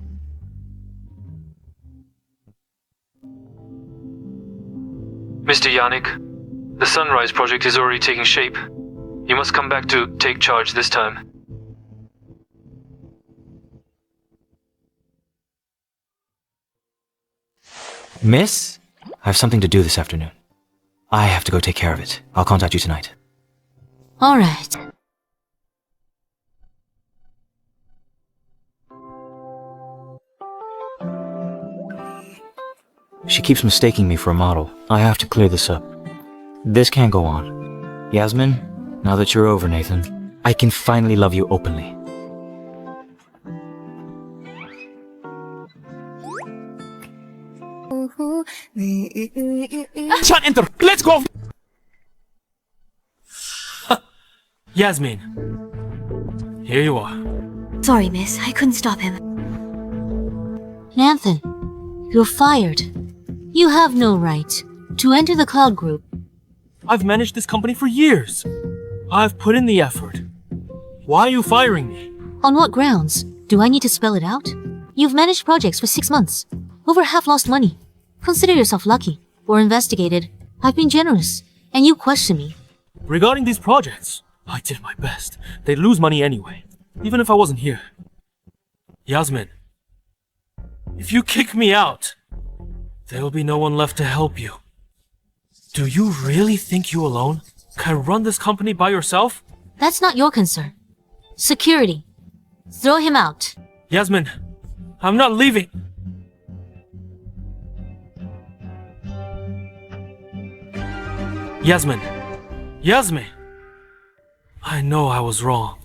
Mr. Yannick, the Sunrise project is already taking shape. You must come back to take charge this time. Miss? I have something to do this afternoon. I have to go take care of it. I'll contact you tonight. All right. She keeps mistaking me for a model. I have to clear this up. This can't go on. Yasmin, now that you're over, Nathan, I can finally love you openly. Chan, enter! Let's go! Yasmin. Here you are. Sorry, miss. I couldn't stop him. Nanthan, you're fired. You have no right to enter the Cloud Group. I've managed this company for years. I've put in the effort. Why are you firing me? On what grounds? Do I need to spell it out? You've managed projects for 6 months. Over half lost money. Consider yourself lucky. Or investigated. I've been generous. And you question me. Regarding these projects, I did my best. They'd lose money anyway, even if I wasn't here. Yasmin, if you kick me out, there will be no one left to help you. Do you really think you alone can run this company by yourself? That's not your concern. Security. Throw him out. Yasmin, I'm not leaving. Yasmin. Yasmin. I know I was wrong.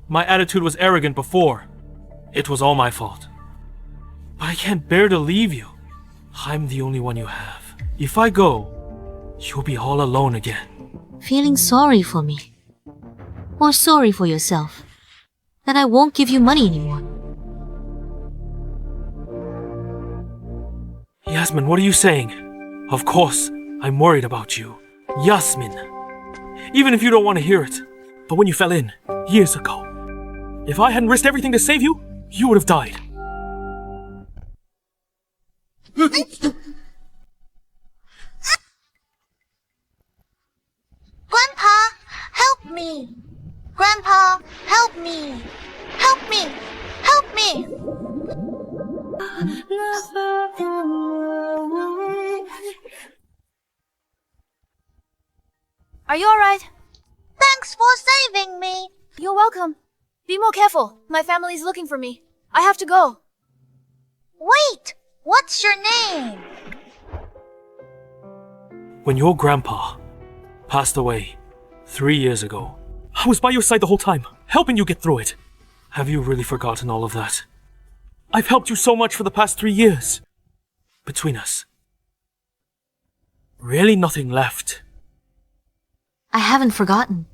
My attitude was arrogant before. It was all my fault. But I can't bear to leave you. I'm the only one you have. If I go, you'll be all alone again. Feeling sorry for me? Or sorry for yourself? That I won't give you money anymore? Yasmin, what are you saying? Of course, I'm worried about you. Yasmin. Even if you don't want to hear it. But when you fell in, years ago, if I hadn't risked everything to save you, you would have died. Grandpa, help me! Grandpa, help me! Help me! Help me! Are you alright? Thanks for saving me! You're welcome. Be more careful. My family's looking for me. I have to go. Wait! What's your name? When your grandpa passed away 3 years ago, I was by your side the whole time, helping you get through it. Have you really forgotten all of that? I've helped you so much for the past 3 years. Between us, really nothing left. I haven't forgotten.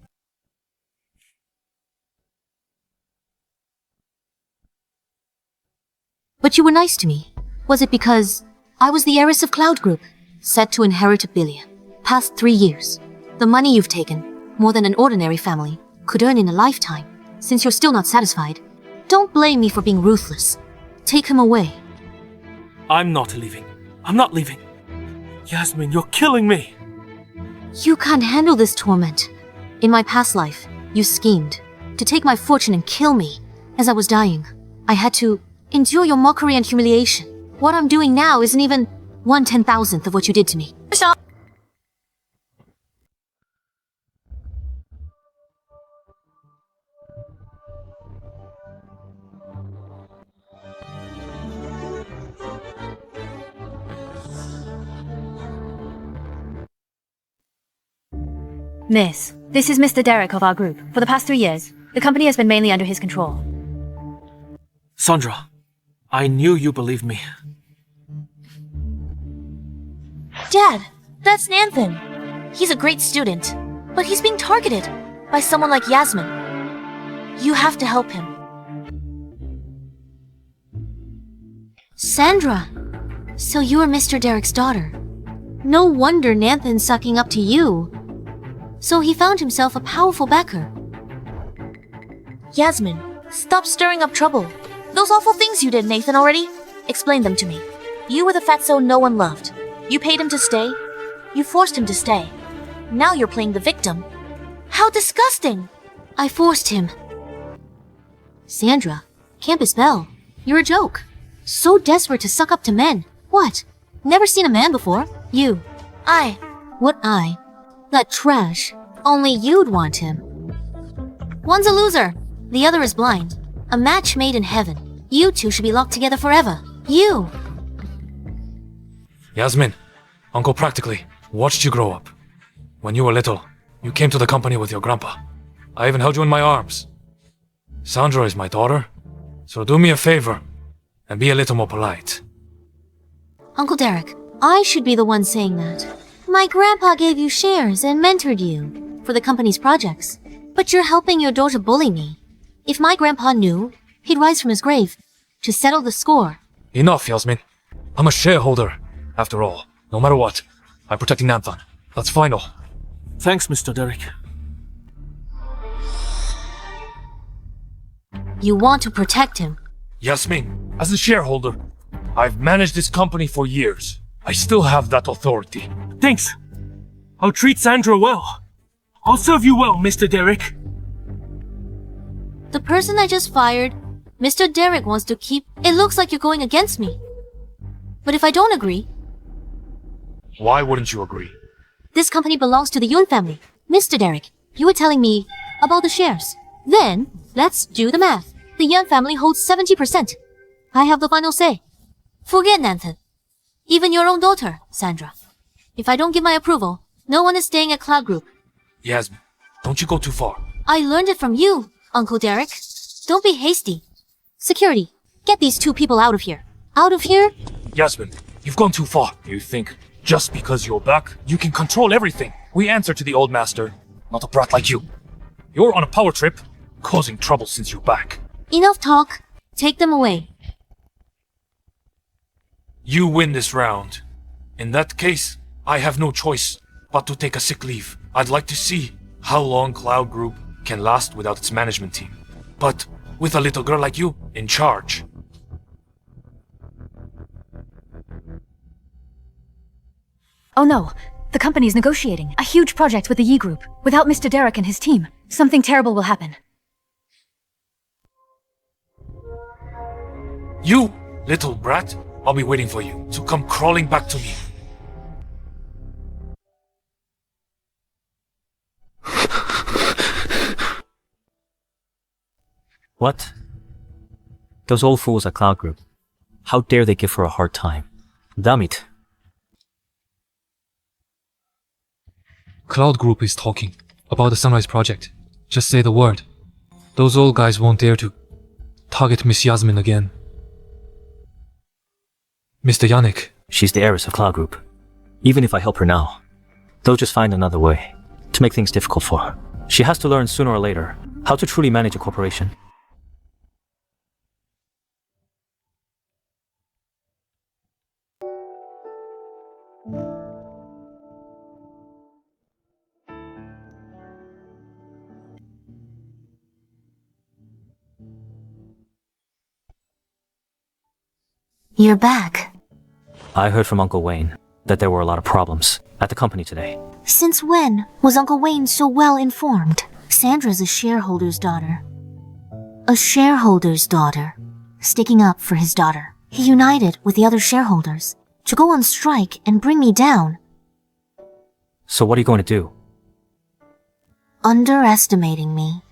But you were nice to me. Was it because I was the heiress of Cloud Group, set to inherit $1 billion? Past 3 years. The money you've taken, more than an ordinary family, could earn in a lifetime. Since you're still not satisfied, don't blame me for being ruthless. Take him away. I'm not leaving. I'm not leaving. Yasmin, you're killing me. You can't handle this torment. In my past life, you schemed to take my fortune and kill me. As I was dying, I had to endure your mockery and humiliation. What I'm doing now isn't even 1/10,000th of what you did to me. Miss, this is Mr. Derek of our group. For the past 3 years, the company has been mainly under his control. Sandra, I knew you believed me. Dad, that's Nathan. He's a great student, but he's being targeted by someone like Yasmin. You have to help him. Sandra, so you're Mr. Derek's daughter. No wonder Nathan's sucking up to you. So he found himself a powerful backer. Yasmin, stop stirring up trouble. Those awful things you did, Nathan, already? Explain them to me. You were the fatso no one loved. You paid him to stay. You forced him to stay. Now you're playing the victim. How disgusting! I forced him. Sandra, Campus Belle, you're a joke. So desperate to suck up to men. What? Never seen a man before? You. I. What I? That trash. Only you'd want him. One's a loser. The other is blind. A match made in heaven. You two should be locked together forever. You. Yasmin, Uncle practically watched you grow up. When you were little, you came to the company with your grandpa. I even held you in my arms. Sandra is my daughter, so do me a favor and be a little more polite. Uncle Derek, I should be the one saying that. My grandpa gave you shares and mentored you for the company's projects. But you're helping your daughter bully me. If my grandpa knew, he'd rise from his grave to settle the score. Enough, Yasmin. I'm a shareholder, after all. No matter what, I'm protecting Nathan. That's final. Thanks, Mr. Derek. You want to protect him? Yasmin, as a shareholder, I've managed this company for years. I still have that authority. Thanks. I'll treat Sandra well. I'll serve you well, Mr. Derek. The person I just fired, Mr. Derek wants to keep. It looks like you're going against me. But if I don't agree... Why wouldn't you agree? This company belongs to the Yun family. Mr. Derek, you were telling me about the shares. Then, let's do the math. The Yun family holds 70%. I have the final say. Forget Nathan. Even your own daughter, Sandra. If I don't give my approval, no one is staying at Cloud Group. Yasmin, don't you go too far. I learned it from you, Uncle Derek. Don't be hasty. Security, get these two people out of here. Out of here? Yasmin, you've gone too far. You think Just because you're back, you can control everything. We answer to the old master, not a brat like you. You're on a power trip, causing trouble since you're back. Enough talk. Take them away. You win this round. In that case, I have no choice but to take a sick leave. I'd like to see how long Cloud Group can last without its management team. But with a little girl like you in charge. Oh no, the company is negotiating a huge project with the Yi Group. Without Mr. Derek and his team, something terrible will happen. You, little brat, I'll be waiting for you to come crawling back to me. What? Those old fools at Cloud Group. How dare they give her a hard time? Damn it. Cloud Group is talking about the Sunrise Project. Just say the word. Those old guys won't dare to target Miss Yasmin again. Mr. Yannick. She's the heiress of Cloud Group. Even if I help her now, they'll just find another way to make things difficult for her. She has to learn sooner or later how to truly manage a corporation. You're back. I heard from Uncle Wayne that there were a lot of problems at the company today. Since when was Uncle Wayne so well informed? Sandra's a shareholder's daughter. A shareholder's daughter. Sticking up for his daughter. He united with the other shareholders to go on strike and bring me down. So what are you going to do? Underestimating me.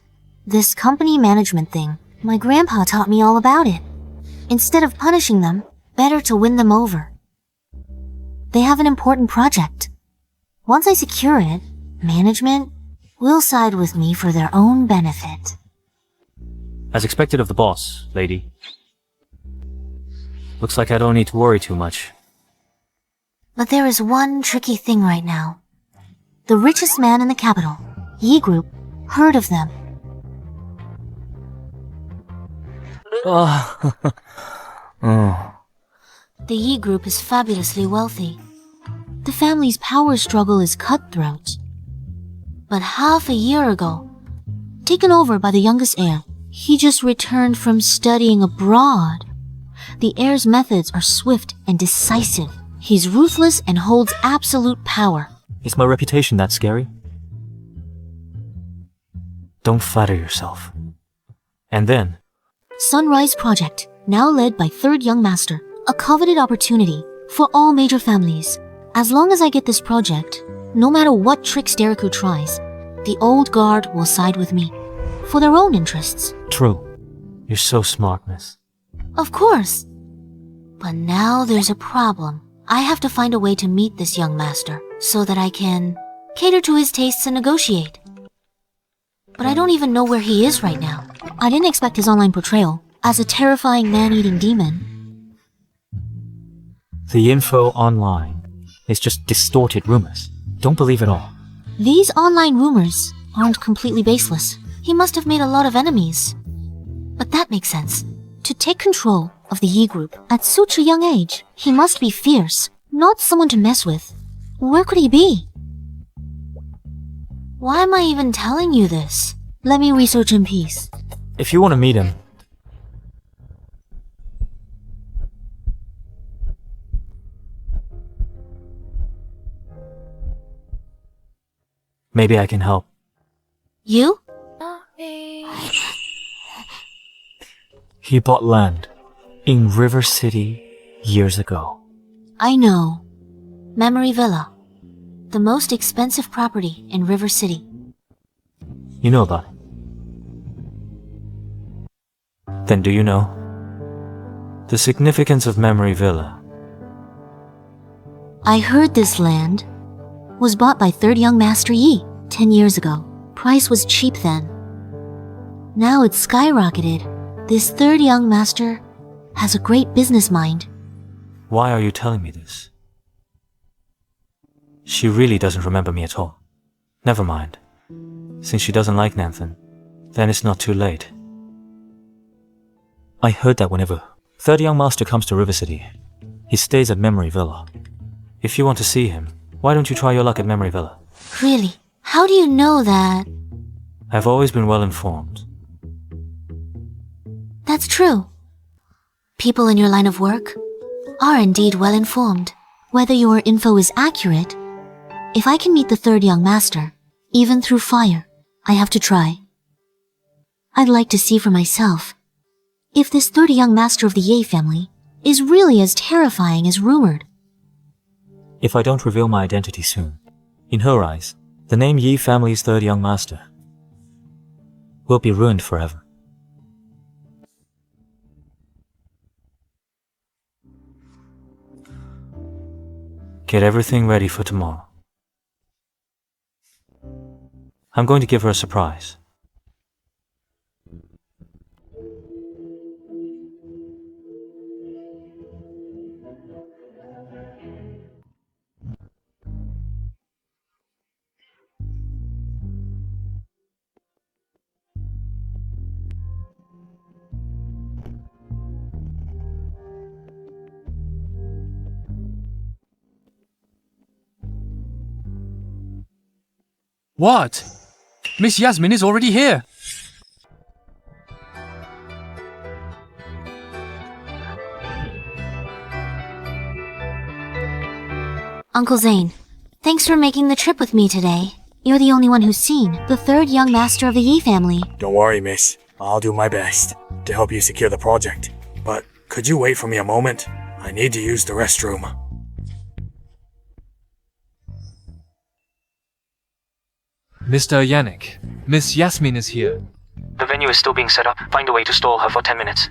This company management thing, my grandpa taught me all about it. Instead of punishing them, better to win them over. They have an important project. Once I secure it, management will side with me for their own benefit. As expected of the boss, lady. Looks like I don't need to worry too much. But there is one tricky thing right now. The richest man in the capital, Yi Group, heard of them. Oh. The Yi Group is fabulously wealthy. The family's power struggle is cutthroat. But half a year ago, taken over by the youngest heir, he just returned from studying abroad. The heir's methods are swift and decisive. He's ruthless and holds absolute power. Is my reputation that scary? Don't flatter yourself. And then, Sunrise Project, now led by third young master. A coveted opportunity for all major families. As long as I get this project, no matter what tricks Dereku tries, the old guard will side with me. For their own interests. True. You're so smart, miss. Of course. But now there's a problem. I have to find a way to meet this young master, so that I can cater to his tastes and negotiate. But I don't even know where he is right now. I didn't expect his online portrayal as a terrifying man-eating demon. The info online is just distorted rumors. Don't believe it all. These online rumors aren't completely baseless. He must have made a lot of enemies. But that makes sense. To take control of the Yi Group at such a young age, he must be fierce, not someone to mess with. Where could he be? Why am I even telling you this? Let me research in peace. If you want to meet him, maybe I can help. You? He bought land in River City years ago. I know. Memory Villa. The most expensive property in River City. You know about it. Then do you know the significance of Memory Villa? I heard this land was bought by third young master Yi 10 years ago. Price was cheap then. Now it's skyrocketed. This third young master has a great business mind. Why are you telling me this? She really doesn't remember me at all. Never mind. Since she doesn't like Nanthan, then it's not too late. I heard that whenever Third Young Master comes to River City, he stays at Memory Villa. If you want to see him, why don't you try your luck at Memory Villa? Really? How do you know that? I've always been well informed. That's true. People in your line of work are indeed well informed. Whether your info is accurate, if I can meet the Third Young Master, even through fire, I have to try. I'd like to see for myself if this Third Young Master of the Ye family is really as terrifying as rumored. If I don't reveal my identity soon, in her eyes, the name Yi family's Third Young Master will be ruined forever. Get everything ready for tomorrow. I'm going to give her a surprise. What? Miss Yasmin is already here. Uncle Zane, thanks for making the trip with me today. You're the only one who's seen the Third Young Master of the Yi family. Don't worry, miss. I'll do my best to help you secure the project. But could you wait for me a moment? I need to use the restroom. Mr. Yannick, Miss Yasmin is here. The venue is still being set up. Find a way to stall her for 10 minutes.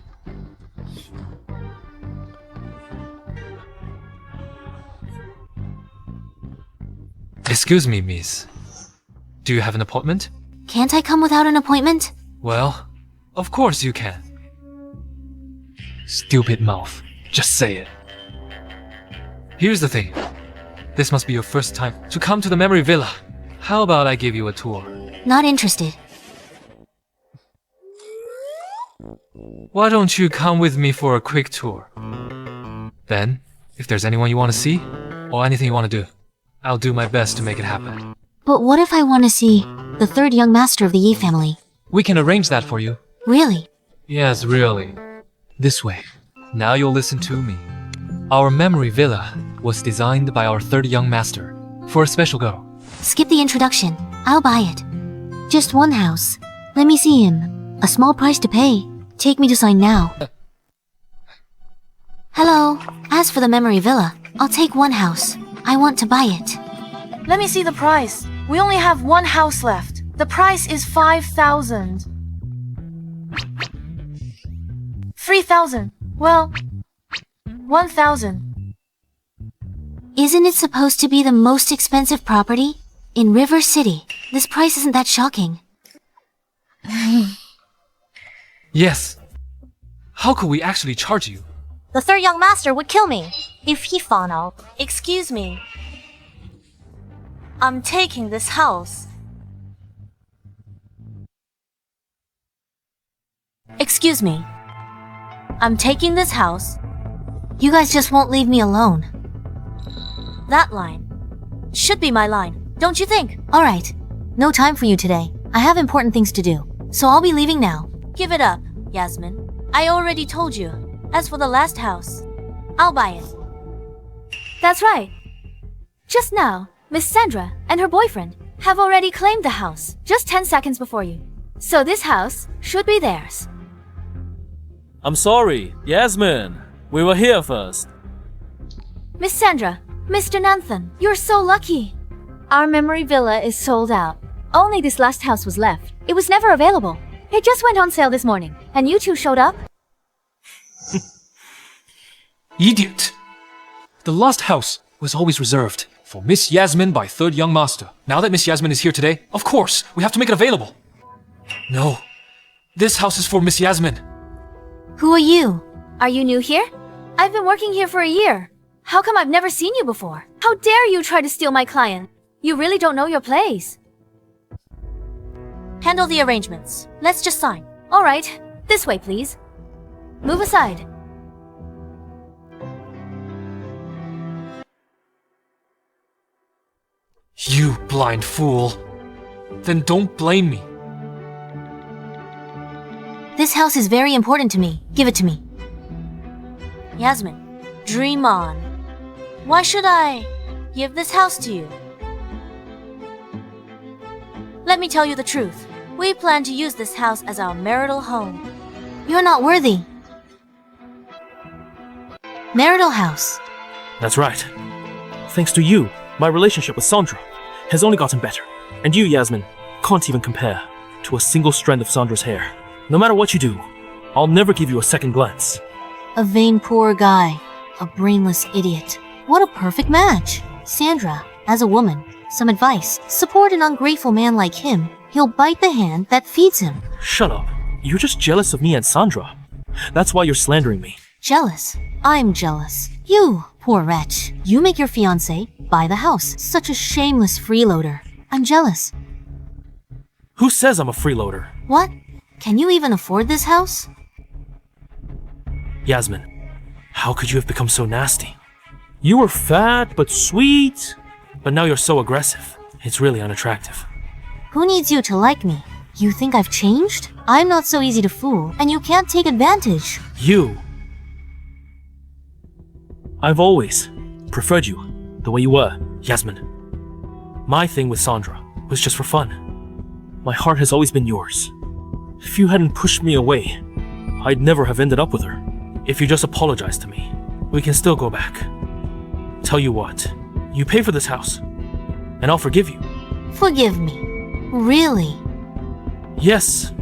Excuse me, miss. Do you have an appointment? Can't I come without an appointment? Well, of course you can. Stupid mouth. Just say it. Here's the thing. This must be your first time to come to the Memory Villa. How about I give you a tour? Not interested. Why don't you come with me for a quick tour? Then, if there's anyone you want to see, or anything you want to do, I'll do my best to make it happen. But what if I want to see the Third Young Master of the Yi family? We can arrange that for you. Really? Yes, really. This way. Now you'll listen to me. Our Memory Villa was designed by our Third Young Master for a special girl. Skip the introduction. I'll buy it. Just one house. Let me see him. A small price to pay. Take me to sign now. Hello. As for the Memory Villa, I'll take one house. I want to buy it. Let me see the price. We only have one house left. The price is 5,000. 3,000. Well, 1,000. Isn't it supposed to be the most expensive property? In River City, this price isn't that shocking. Yes. How could we actually charge you? The Third Young Master would kill me if he found out. Excuse me. I'm taking this house. Excuse me. I'm taking this house. You guys just won't leave me alone. That line should be my line, don't you think? Alright. No time for you today. I have important things to do. So I'll be leaving now. Give it up, Yasmin. I already told you. As for the last house, I'll buy it. That's right. Just now, Miss Sandra and her boyfriend have already claimed the house just 10 seconds before you. So this house should be theirs. I'm sorry, Yasmin. We were here first. Miss Sandra, Mr. Nanthan, you're so lucky. Our Memory Villa is sold out. Only this last house was left. It was never available. It just went on sale this morning, and you two showed up? Idiot! The last house was always reserved for Miss Yasmin by Third Young Master. Now that Miss Yasmin is here today, of course, we have to make it available. No, this house is for Miss Yasmin. Who are you? Are you new here? I've been working here for a year. How come I've never seen you before? How dare you try to steal my client? You really don't know your place. Handle the arrangements. Let's just sign. All right, this way, please. Move aside. You blind fool. Then don't blame me. This house is very important to me. Give it to me. Yasmin, dream on. Why should I give this house to you? Let me tell you the truth. We plan to use this house as our marital home. You're not worthy. Marital house. That's right. Thanks to you, my relationship with Sandra has only gotten better. And you, Yasmin, can't even compare to a single strand of Sandra's hair. No matter what you do, I'll never give you a second glance. A vain poor guy. A brainless idiot. What a perfect match. Sandra, as a woman, some advice. Support an ungrateful man like him. He'll bite the hand that feeds him. Shut up. You're just jealous of me and Sandra. That's why you're slandering me. Jealous? I'm jealous. You, poor wretch. You make your fiancé buy the house. Such a shameless freeloader. I'm jealous. Who says I'm a freeloader? What? Can you even afford this house? Yasmin, how could you have become so nasty? You were fat but sweet, but now you're so aggressive. It's really unattractive. Who needs you to like me? You think I've changed? I'm not so easy to fool, and you can't take advantage. You. I've always preferred you the way you were, Yasmin. My thing with Sandra was just for fun. My heart has always been yours. If you hadn't pushed me away, I'd never have ended up with her. If you just apologize to me, we can still go back. Tell you what, you pay for this house, and I'll forgive you. Forgive me? Really? Yes,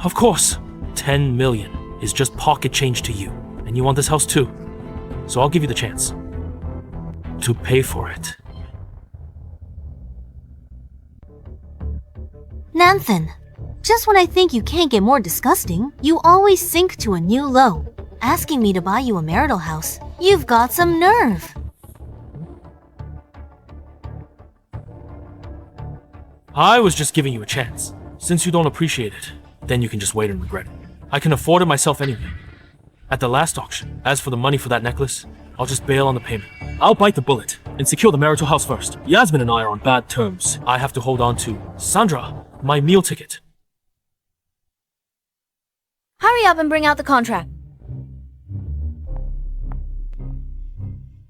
of course. 10 million is just pocket change to you, and you want this house too. So I'll give you the chance to pay for it. Nanthan, just when I think you can't get more disgusting, you always sink to a new low. Asking me to buy you a marital house. You've got some nerve. I was just giving you a chance. Since you don't appreciate it, then you can just wait and regret it. I can afford it myself anyway. At the last auction, as for the money for that necklace, I'll just bail on the payment. I'll bite the bullet and secure the marital house first. Yasmin and I are on bad terms. I have to hold on to Sandra, my meal ticket. Hurry up and bring out the contract.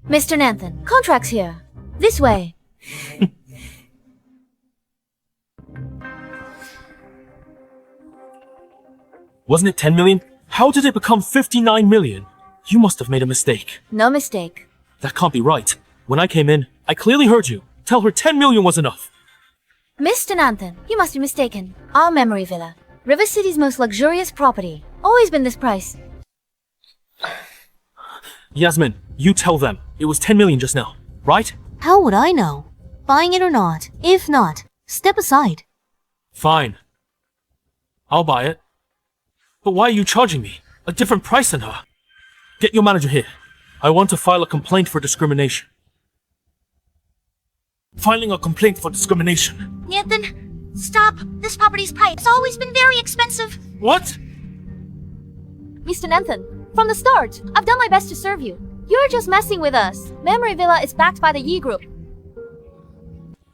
Mr. Nanthan, contract's here. This way. Wasn't it 10 million? How did it become 59 million? You must have made a mistake. No mistake. That can't be right. When I came in, I clearly heard you. Tell her 10 million was enough. Mr. Nanthan, you must be mistaken. Our memory villa. River City's most luxurious property. Always been this price. Yasmin, you tell them. It was 10 million just now, right? How would I know? Buying it or not? If not, step aside. Fine. I'll buy it. But why are you charging me a different price than her? Get your manager here. I want to file a complaint for discrimination. Filing a complaint for discrimination. Nathan, stop. This property's priced. It's always been very expensive. What? Mr. Nanthan, from the start, I've done my best to serve you. You're just messing with us. Memory Villa is backed by the Yi Group.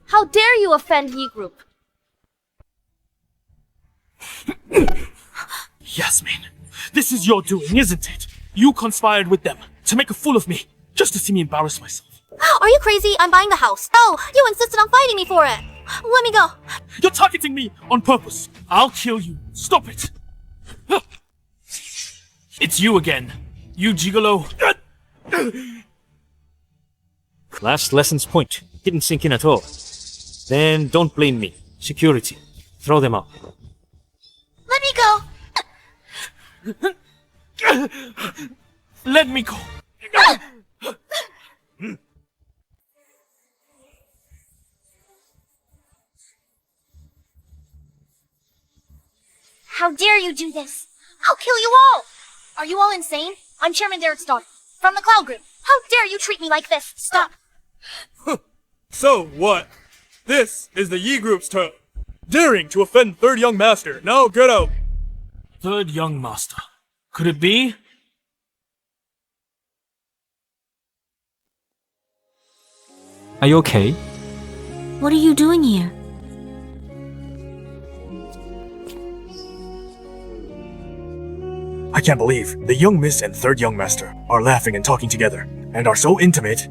How dare you offend Yi Group? Yasmin, this is your doing, isn't it? You conspired with them to make a fool of me, just to see me embarrass myself. Are you crazy? I'm buying the house. Oh, you insisted on fighting me for it. Let me go. You're targeting me on purpose. I'll kill you. Stop it. It's you again. You gigolo. Last lesson's point didn't sink in at all. Then don't blame me. Security. Throw them out. Let me go. Let me go. How dare you do this? I'll kill you all. Are you all insane? I'm Chairman Derek's daughter, from the Cloud Group. How dare you treat me like this? Stop. So what? This is the Yi group's turn. Daring to offend third young master. Now get out. Third young master. Could it be? Are you okay? What are you doing here? I can't believe the young miss and third young master are laughing and talking together, and are so intimate.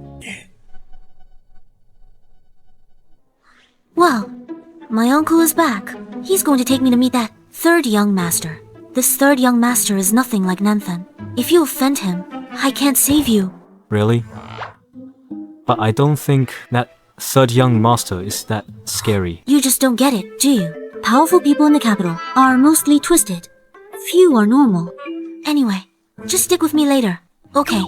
Well, my uncle is back. He's going to take me to meet that third young master. This third young master is nothing like Nanthan. If you offend him, I can't save you. Really? But I don't think that third young master is that scary. You just don't get it, do you? Powerful people in the capital are mostly twisted. Few are normal. Anyway, just stick with me later. Okay.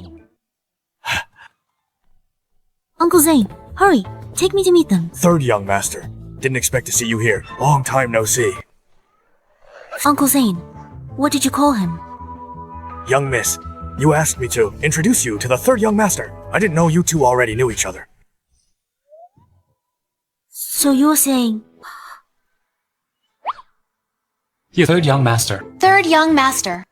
Uncle Zane, hurry. Take me to meet them. Third young master. Didn't expect to see you here. Long time no see. Uncle Zane, what did you call him? Young miss, you asked me to introduce you to the third young master. I didn't know you two already knew each other. So you're saying... You third young master. Third young master.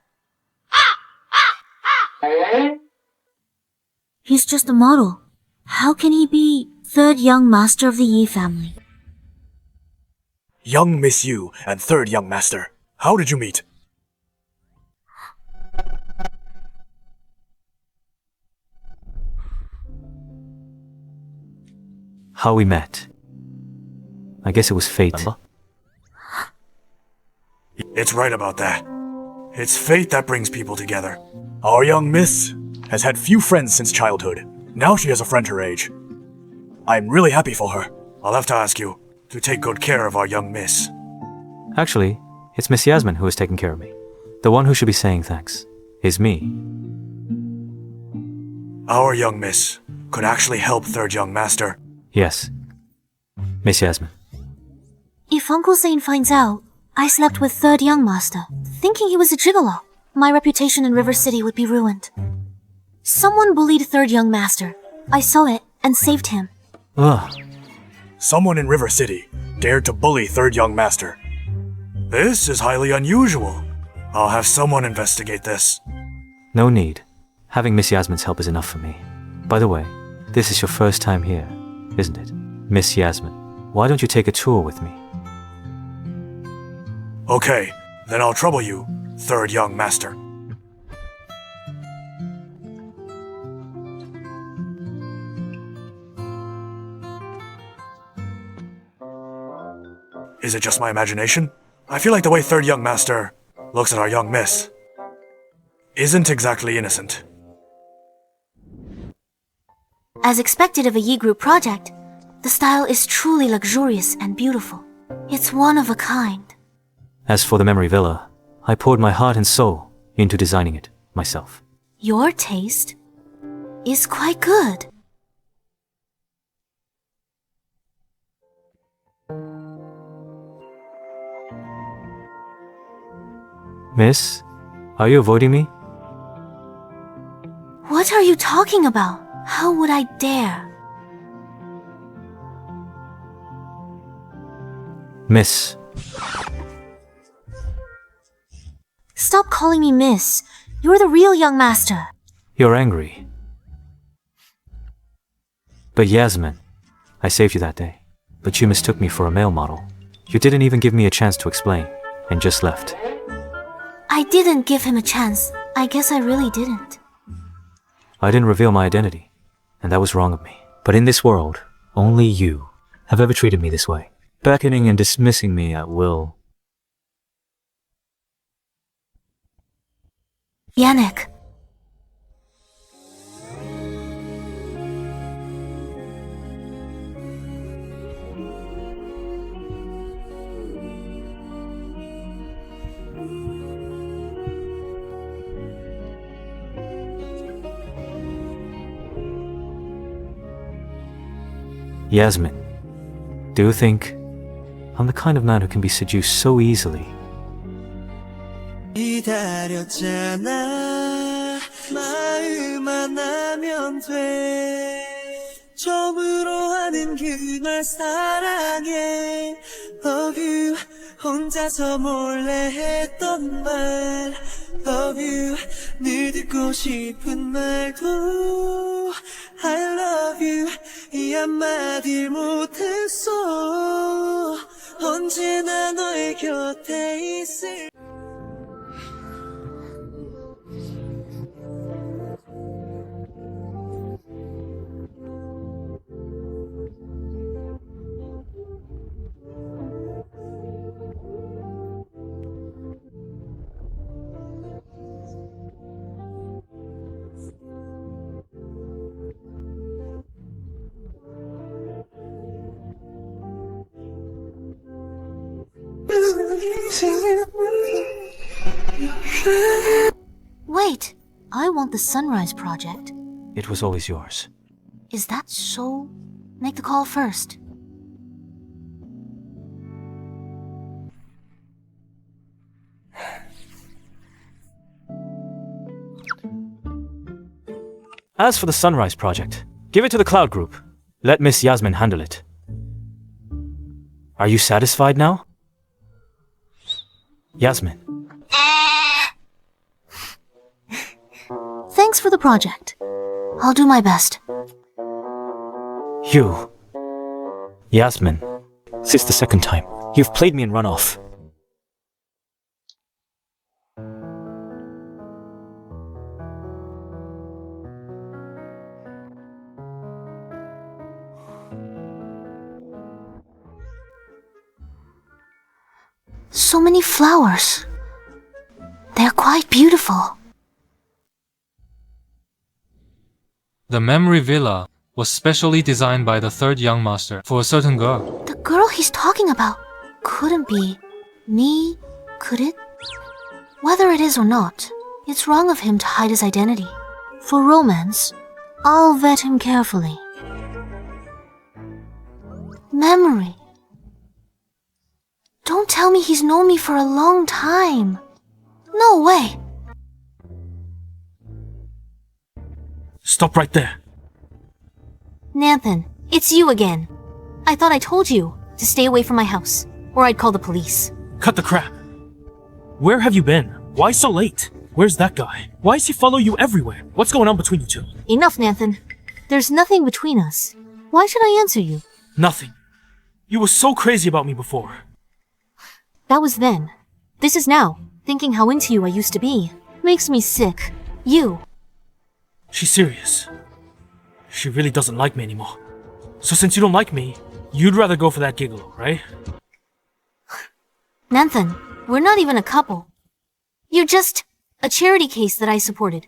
He's just a model. How can he be third young master of the Yi family? Young Miss Yu and third young master. How did you meet? How we met. I guess it was fate. It's right about that. It's fate that brings people together. Our young miss has had few friends since childhood. Now she has a friend her age. I'm really happy for her. I'll have to ask you to take good care of our young miss. Actually, it's Miss Yasmin who is taking care of me. The one who should be saying thanks is me. Our young miss could actually help third young master. Yes, Miss Yasmin. If Uncle Zane finds out I slept with third young master, thinking he was a gigolo, my reputation in River City would be ruined. Someone bullied third young master. I saw it and saved him. Ugh. Someone in River City dared to bully third young master. This is highly unusual. I'll have someone investigate this. No need. Having Miss Yasmin's help is enough for me. By the way, this is your first time here, isn't it? Miss Yasmin, why don't you take a tour with me? Okay, then I'll trouble you, third young master. Is it just my imagination? I feel like the way third young master looks at our young miss isn't exactly innocent. As expected of a Yi group project, the style is truly luxurious and beautiful. It's one of a kind. As for the memory villa, I poured my heart and soul into designing it myself. Your taste is quite good. Miss, are you avoiding me? What are you talking about? How would I dare? Miss. Stop calling me miss. You're the real young master. You're angry. But Yasmin, I saved you that day. But you mistook me for a male model. You didn't even give me a chance to explain, and just left. I didn't give him a chance. I guess I really didn't. I didn't reveal my identity, and that was wrong of me. But in this world, only you have ever treated me this way, beckoning and dismissing me at will. Yannick. Yasmin, do you think I'm the kind of man who can be seduced so easily? 기다렸잖아 마음 하나면 돼 처음으로 난 그걸 사랑해 Love you 혼자서 몰래 했던 말 Love you 늘 듣고 싶은 말도 I love you 이 한마디를 못했어 언제나 너의 곁에 있을 Wait, I want the Sunrise Project. It was always yours. Is that so? Make the call first. As for the Sunrise Project, give it to the Cloud Group. Let Miss Yasmin handle it. Are you satisfied now? Yasmin. Thanks for the project. I'll do my best. You. Yasmin. This is the second time. You've played me in runoff. So many flowers. They're quite beautiful. The Memory Villa was specially designed by the third young master for a certain girl. The girl he's talking about couldn't be me, could it? Whether it is or not, it's wrong of him to hide his identity. For romance, I'll vet him carefully. Memory. Don't tell me he's known me for a long time. No way. Stop right there. Nathan, it's you again. I thought I told you to stay away from my house, or I'd call the police. Cut the crap. Where have you been? Why so late? Where's that guy? Why does he follow you everywhere? What's going on between you two? Enough, Nathan. There's nothing between us. Why should I answer you? Nothing. You were so crazy about me before. That was then. This is now. Thinking how into you I used to be. Makes me sick. You. She's serious. She really doesn't like me anymore. So since you don't like me, you'd rather go for that gigolo, right? Nathan, we're not even a couple. You're just a charity case that I supported.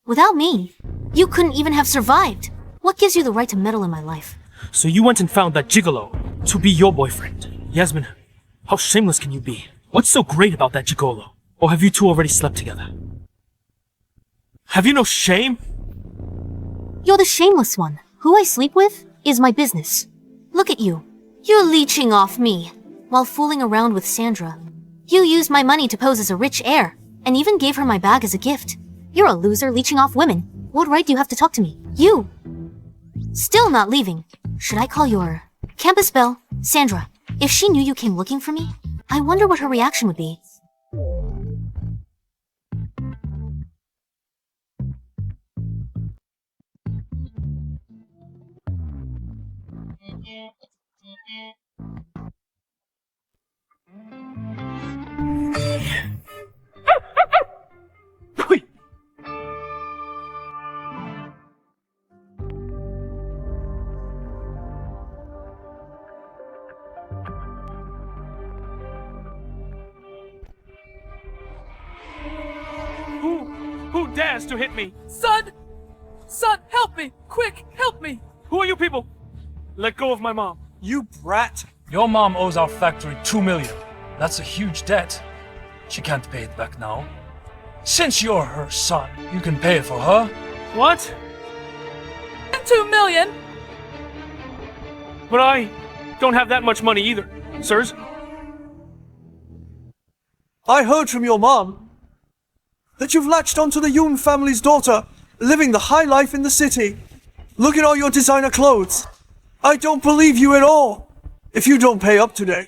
Without me, you couldn't even have survived. What gives you the right to meddle in my life? So you went and found that gigolo to be your boyfriend. Yasmin, how shameless can you be? What's so great about that gigolo? Or have you two already slept together? Have you no shame? You're the shameless one. Who I sleep with is my business. Look at you. You're leeching off me while fooling around with Sandra. You used my money to pose as a rich heir and even gave her my bag as a gift. You're a loser leeching off women. What right do you have to talk to me? You! Still not leaving. Should I call your campus belle, Sandra? If she knew you came looking for me, I wonder what her reaction would be. Who dares to hit me? Son! Son, help me! Quick, help me! Who are you people? Let go of my mom. You brat! Your mom owes our factory 2 million. That's a huge debt. She can't pay it back now. Since you're her son, you can pay it for her. What? 2 million? But I don't have that much money either, sirs. I heard from your mom that you've latched onto the Yoon family's daughter, living the high life in the city. Look at all your designer clothes. I don't believe you at all. If you don't pay up today.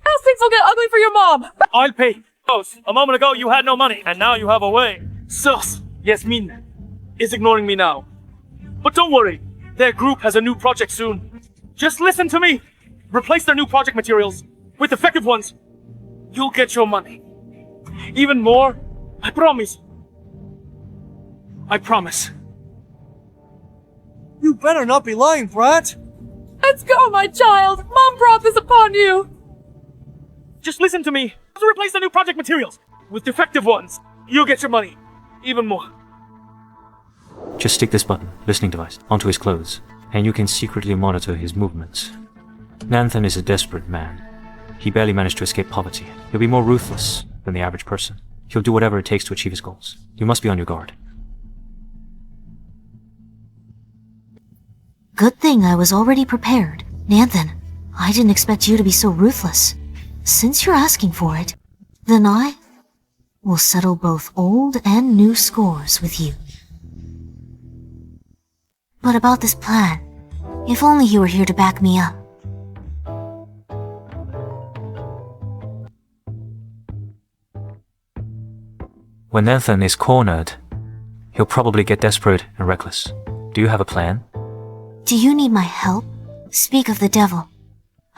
How's things will get ugly for your mom? I'll pay. Boss, a moment ago you had no money, and now you have a way. Sus, Yasmin is ignoring me now. But don't worry, their group has a new project soon. Just listen to me. Replace their new project materials with effective ones. You'll get your money. Even more, I promise. I promise. You better not be lying, Brat. Let's go, my child. Mom brought this upon you. Just listen to me. To replace the new project materials with defective ones. You'll get your money. Even more. Just stick this button, listening device, onto his clothes, and you can secretly monitor his movements. Nanthan is a desperate man. He barely managed to escape poverty. He'll be more ruthless than the average person. He'll do whatever it takes to achieve his goals. You must be on your guard. Good thing I was already prepared. Nanthan, I didn't expect you to be so ruthless. Since you're asking for it, then I will settle both old and new scores with you. But about this plan, if only you were here to back me up. When Nanthan is cornered, he'll probably get desperate and reckless. Do you have a plan? Do you need my help? Speak of the devil.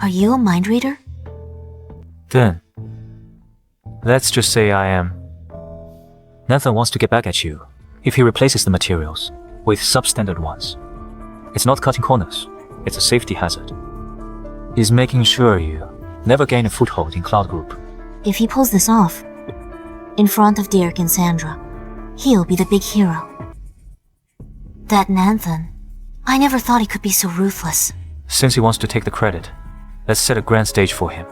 Are you a mind reader? Then, let's just say I am. Nanthan wants to get back at you if he replaces the materials with substandard ones. It's not cutting corners, it's a safety hazard. He's making sure you never gain a foothold in Cloud Group. If he pulls this off, in front of Derek and Sandra, he'll be the big hero. That Nanthan, I never thought he could be so ruthless. Since he wants to take the credit, let's set a grand stage for him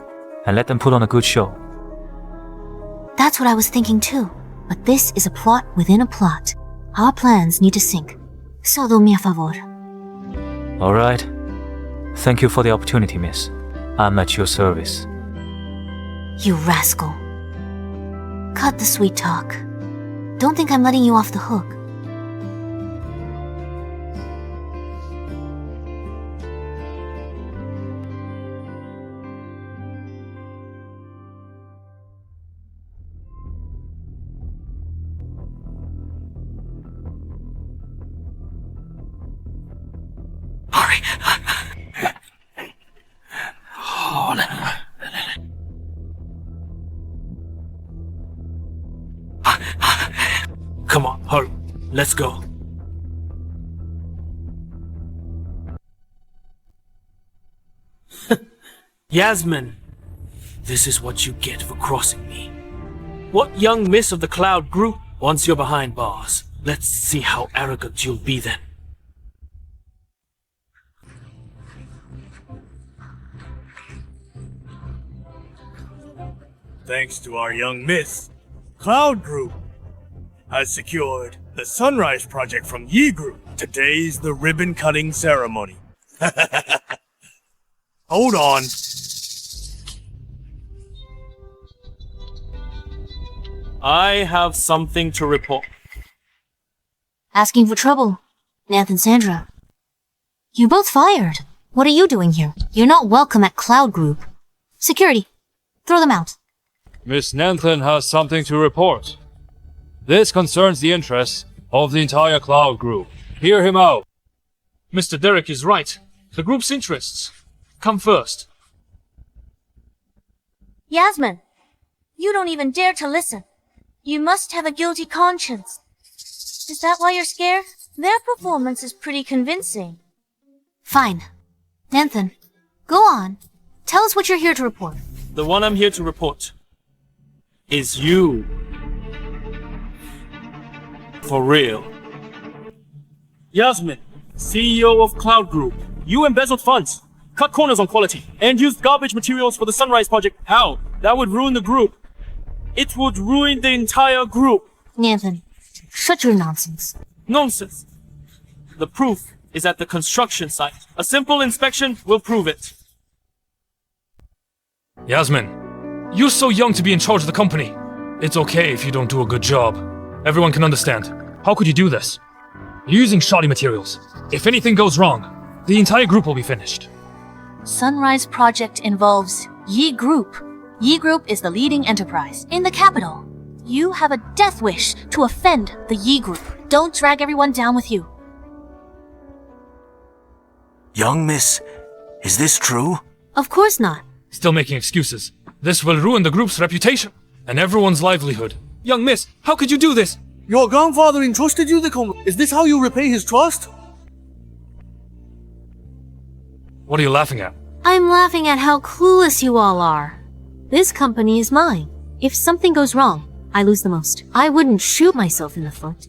and let them put on a good show. That's what I was thinking too, but this is a plot within a plot. Our plans need to sync. Solo mi a favor. Alright. Thank you for the opportunity, miss. I'm at your service. You rascal. Cut the sweet talk. Don't think I'm letting you off the hook. Come on, hurry. Let's go. Yasmin, this is what you get for crossing me. What young miss of the Cloud Group? Once you're behind bars, let's see how arrogant you'll be then. Thanks to our young miss, Cloud Group has secured the Sunrise project from Yi Group. Today's the ribbon-cutting ceremony. Hold on. I have something to report. Asking for trouble. Nath and Sandra. You both fired. What are you doing here? You're not welcome at Cloud Group. Security. Throw them out. Miss Nanthan has something to report. This concerns the interests of the entire Cloud Group. Hear him out. Mr. Derek is right. The group's interests come first. Yasmin, you don't even dare to listen. You must have a guilty conscience. Is that why you're scared? Their performance is pretty convincing. Fine. Nanthan, go on. Tell us what you're here to report. The one I'm here to report is you. For real. Yasmin, CEO of Cloud Group. You embezzled funds, cut corners on quality, and used garbage materials for the Sunrise project. How? That would ruin the group. It would ruin the entire group. Nanthan, shut your nonsense. Nonsense. The proof is at the construction site. A simple inspection will prove it. Yasmin, you're so young to be in charge of the company. It's okay if you don't do a good job. Everyone can understand. How could you do this? You're using shoddy materials. If anything goes wrong, the entire group will be finished. Sunrise Project involves Yi Group. Yi Group is the leading enterprise in the capital. You have a death wish to offend the Yi Group. Don't drag everyone down with you. Young miss, is this true? Of course not. Still making excuses. This will ruin the group's reputation and everyone's livelihood. Young miss, how could you do this? Your grandfather entrusted you the company. Is this how you repay his trust? What are you laughing at? I'm laughing at how clueless you all are. This company is mine. If something goes wrong, I lose the most. I wouldn't shoot myself in the foot.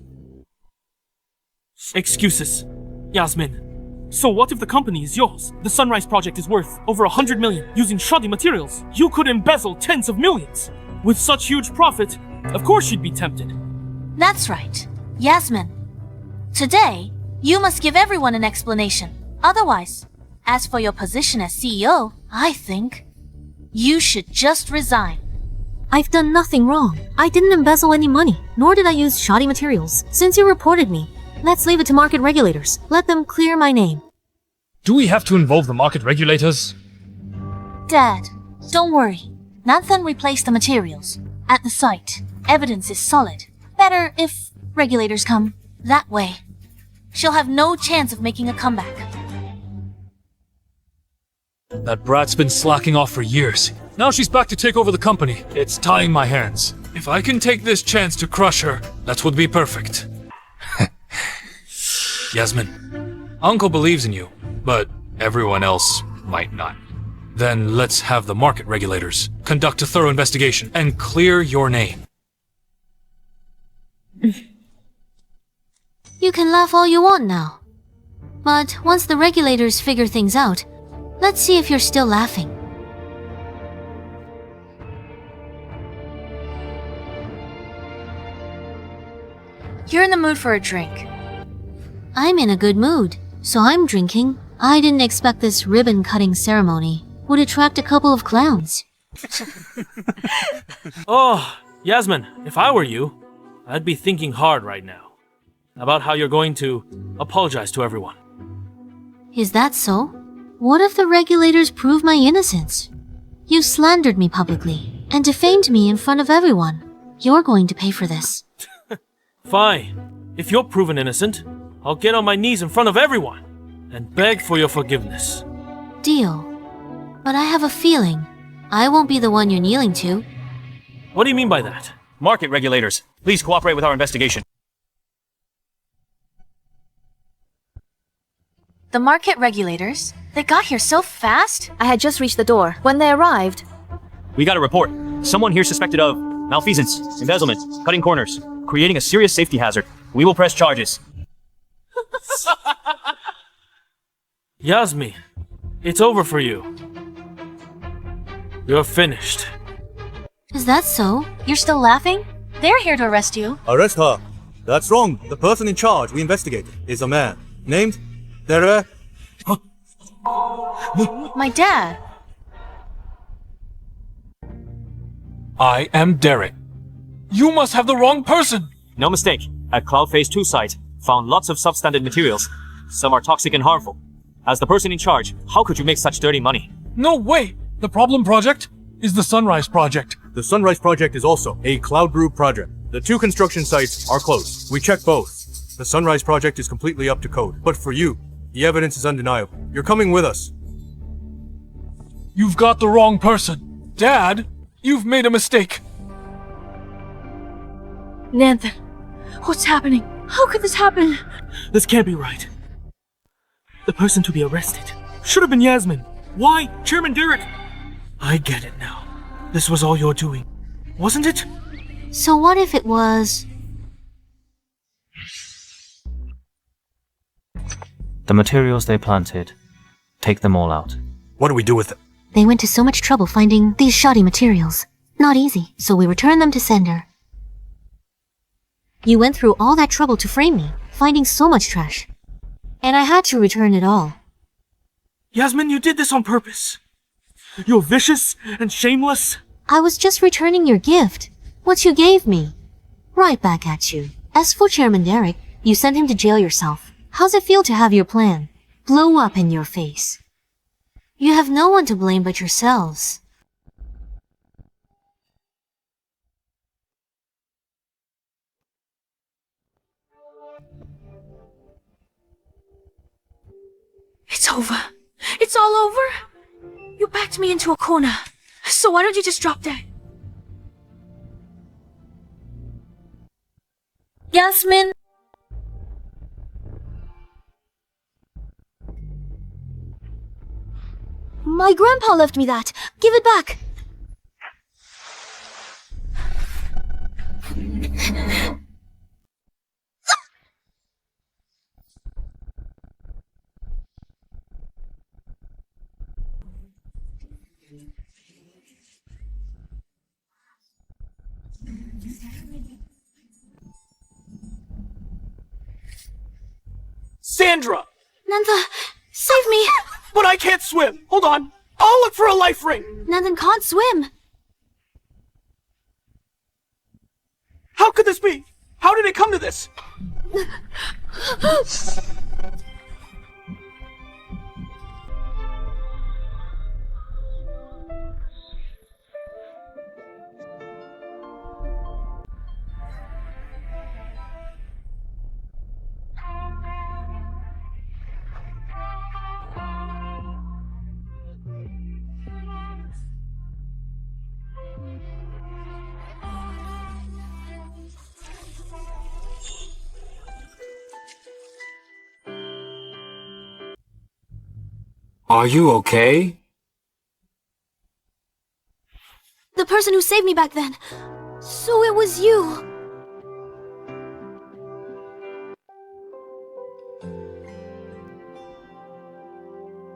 Excuses. Yasmin. So what if the company is yours? The Sunrise Project is worth over 100 million using shoddy materials. You could embezzle tens of millions. With such huge profit, of course you'd be tempted. That's right. Yasmin. Today, you must give everyone an explanation. Otherwise, as for your position as CEO, I think you should just resign. I've done nothing wrong. I didn't embezzle any money, nor did I use shoddy materials. Since you reported me, let's leave it to market regulators. Let them clear my name. Do we have to involve the market regulators? Dad, don't worry. Nathan replaced the materials. At the site, evidence is solid. Better if regulators come. That way, she'll have no chance of making a comeback. That brat's been slacking off for years. Now she's back to take over the company. It's tying my hands. If I can take this chance to crush her, that would be perfect. Yasmin, Uncle believes in you, but everyone else might not. Then let's have the market regulators conduct a thorough investigation and clear your name. You can laugh all you want now. But once the regulators figure things out, let's see if you're still laughing. You're in the mood for a drink. I'm in a good mood, so I'm drinking. I didn't expect this ribbon-cutting ceremony would attract a couple of clowns. Oh, Yasmin, if I were you, I'd be thinking hard right now about how you're going to apologize to everyone. Is that so? What if the regulators prove my innocence? You slandered me publicly and defamed me in front of everyone. You're going to pay for this. Fine. If you're proven innocent, I'll get on my knees in front of everyone and beg for your forgiveness. Deal. But I have a feeling I won't be the one you're kneeling to. What do you mean by that? Market regulators, please cooperate with our investigation. The market regulators? They got here so fast? I had just reached the door when they arrived. We got a report. Someone here suspected of malfeasance, embezzlement, cutting corners, creating a serious safety hazard. We will press charges. Yasmin, it's over for you. You're finished. Is that so? You're still laughing? They're here to arrest you. Arrest her. That's wrong. The person in charge we investigated is a man named Derek. My dad. I am Derek. You must have the wrong person. No mistake. At Cloud Phase 2 site, found lots of substandard materials. Some are toxic and harmful. As the person in charge, how could you make such dirty money? No way! The problem project is the Sunrise Project. The Sunrise Project is also a Cloud Group project. The two construction sites are closed. We checked both. The Sunrise Project is completely up to code. But for you, the evidence is undeniable. You're coming with us. You've got the wrong person. Dad, you've made a mistake. Nathan, what's happening? How could this happen? This can't be right. The person to be arrested should have been Yasmin. Why? Chairman Derek! I get it now. This was all your doing, wasn't it? So what if it was... The materials they planted, take them all out. What do we do with them? They went to so much trouble finding these shoddy materials. Not easy, so we returned them to sender. You went through all that trouble to frame me, finding so much trash. And I had to return it all. Yasmin, you did this on purpose. You're vicious and shameless. I was just returning your gift. What you gave me. Right back at you. As for Chairman Derek, you sent him to jail yourself. How's it feel to have your plan blow up in your face. You have no one to blame but yourselves. It's over. It's all over. You backed me into a corner. So why don't you just drop dead? Yasmin! My grandpa left me that. Give it back. Sandra! Nantha, save me! But I can't swim! Hold on! I'll look for a life ring! Nanthan can't swim. How could this be? How did it come to this? Are you okay? The person who saved me back then. So it was you.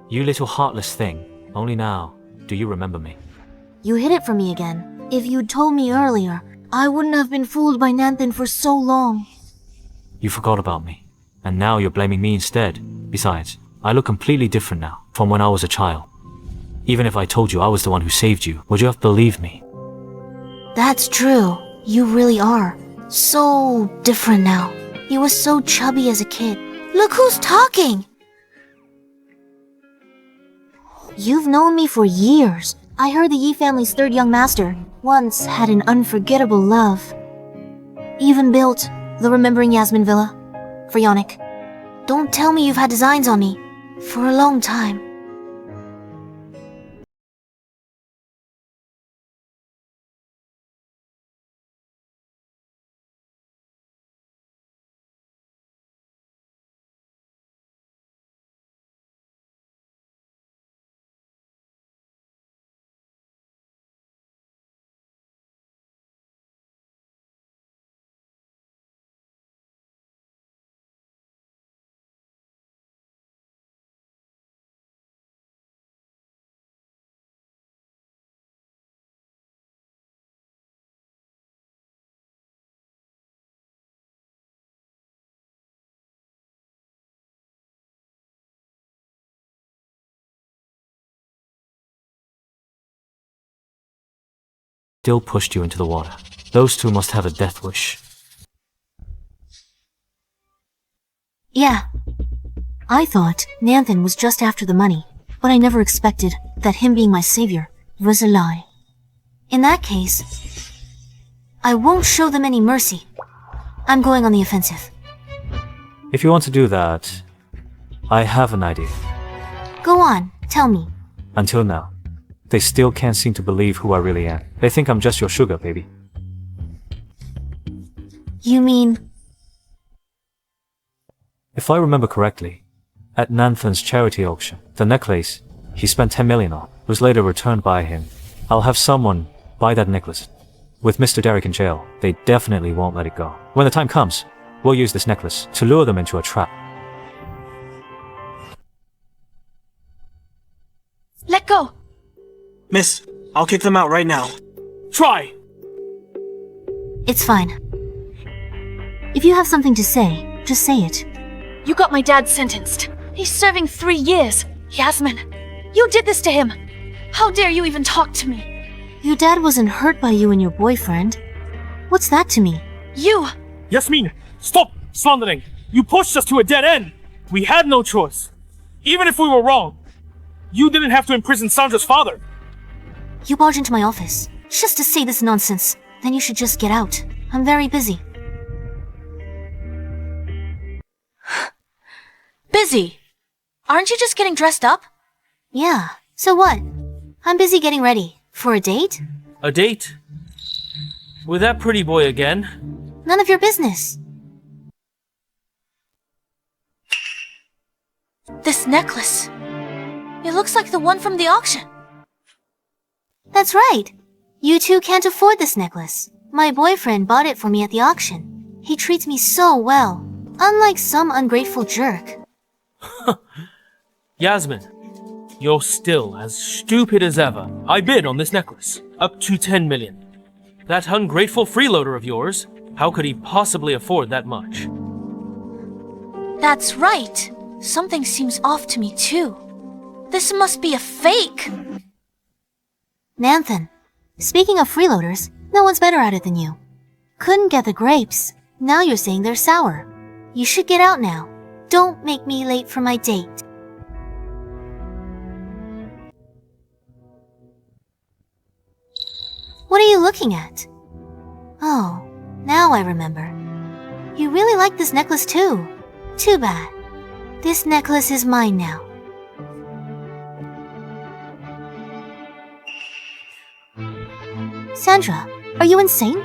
You little heartless thing. Only now do you remember me. You hid it from me again. If you'd told me earlier, I wouldn't have been fooled by Nanthan for so long. You forgot about me. And now you're blaming me instead. Besides, I look completely different now from when I was a child. Even if I told you I was the one who saved you, would you have believed me? That's true. You really are. So different now. You were so chubby as a kid. Look who's talking! You've known me for years. I heard the Yi family's third young master once had an unforgettable love. Even built the Remembering Yasmin Villa for Yannick. Don't tell me you've had designs on me for a long time. Still pushed you into the water. Those two must have a death wish. Yeah. I thought Nanthan was just after the money, but I never expected that him being my savior was a lie. In that case, I won't show them any mercy. I'm going on the offensive. If you want to do that, I have an idea. Go on, tell me. Until now, they still can't seem to believe who I really am. They think I'm just your sugar baby. You mean... If I remember correctly, at Nanthan's charity auction, the necklace he spent 10 million on was later returned by him. I'll have someone buy that necklace. With Mr. Derek in jail, they definitely won't let it go. When the time comes, we'll use this necklace to lure them into a trap. Let go! Miss, I'll kick them out right now. Try! It's fine. If you have something to say, just say it. You got my dad sentenced. He's serving 3 years. Yasmin, you did this to him. How dare you even talk to me? Your dad wasn't hurt by you and your boyfriend. What's that to me? You! Yasmin, stop slandering! You pushed us to a dead end! We had no choice. Even if we were wrong, you didn't have to imprison Sandra's father. You barge into my office just to say this nonsense. Then you should just get out. I'm very busy. Busy? Aren't you just getting dressed up? Yeah, so what? I'm busy getting ready. For a date? A date? With that pretty boy again? None of your business. This necklace. It looks like the one from the auction. That's right. You two can't afford this necklace. My boyfriend bought it for me at the auction. He treats me so well, unlike some ungrateful jerk. Yasmin, you're still as stupid as ever. I bid on this necklace, up to 10 million. That ungrateful freeloader of yours, how could he possibly afford that much? That's right. Something seems off to me too. This must be a fake. Nanthan, speaking of freeloaders, no one's better at it than you. Couldn't get the grapes. Now you're saying they're sour. You should get out now. Don't make me late for my date. What are you looking at? Oh, now I remember. You really like this necklace too. Too bad. This necklace is mine now. Sandra, are you insane?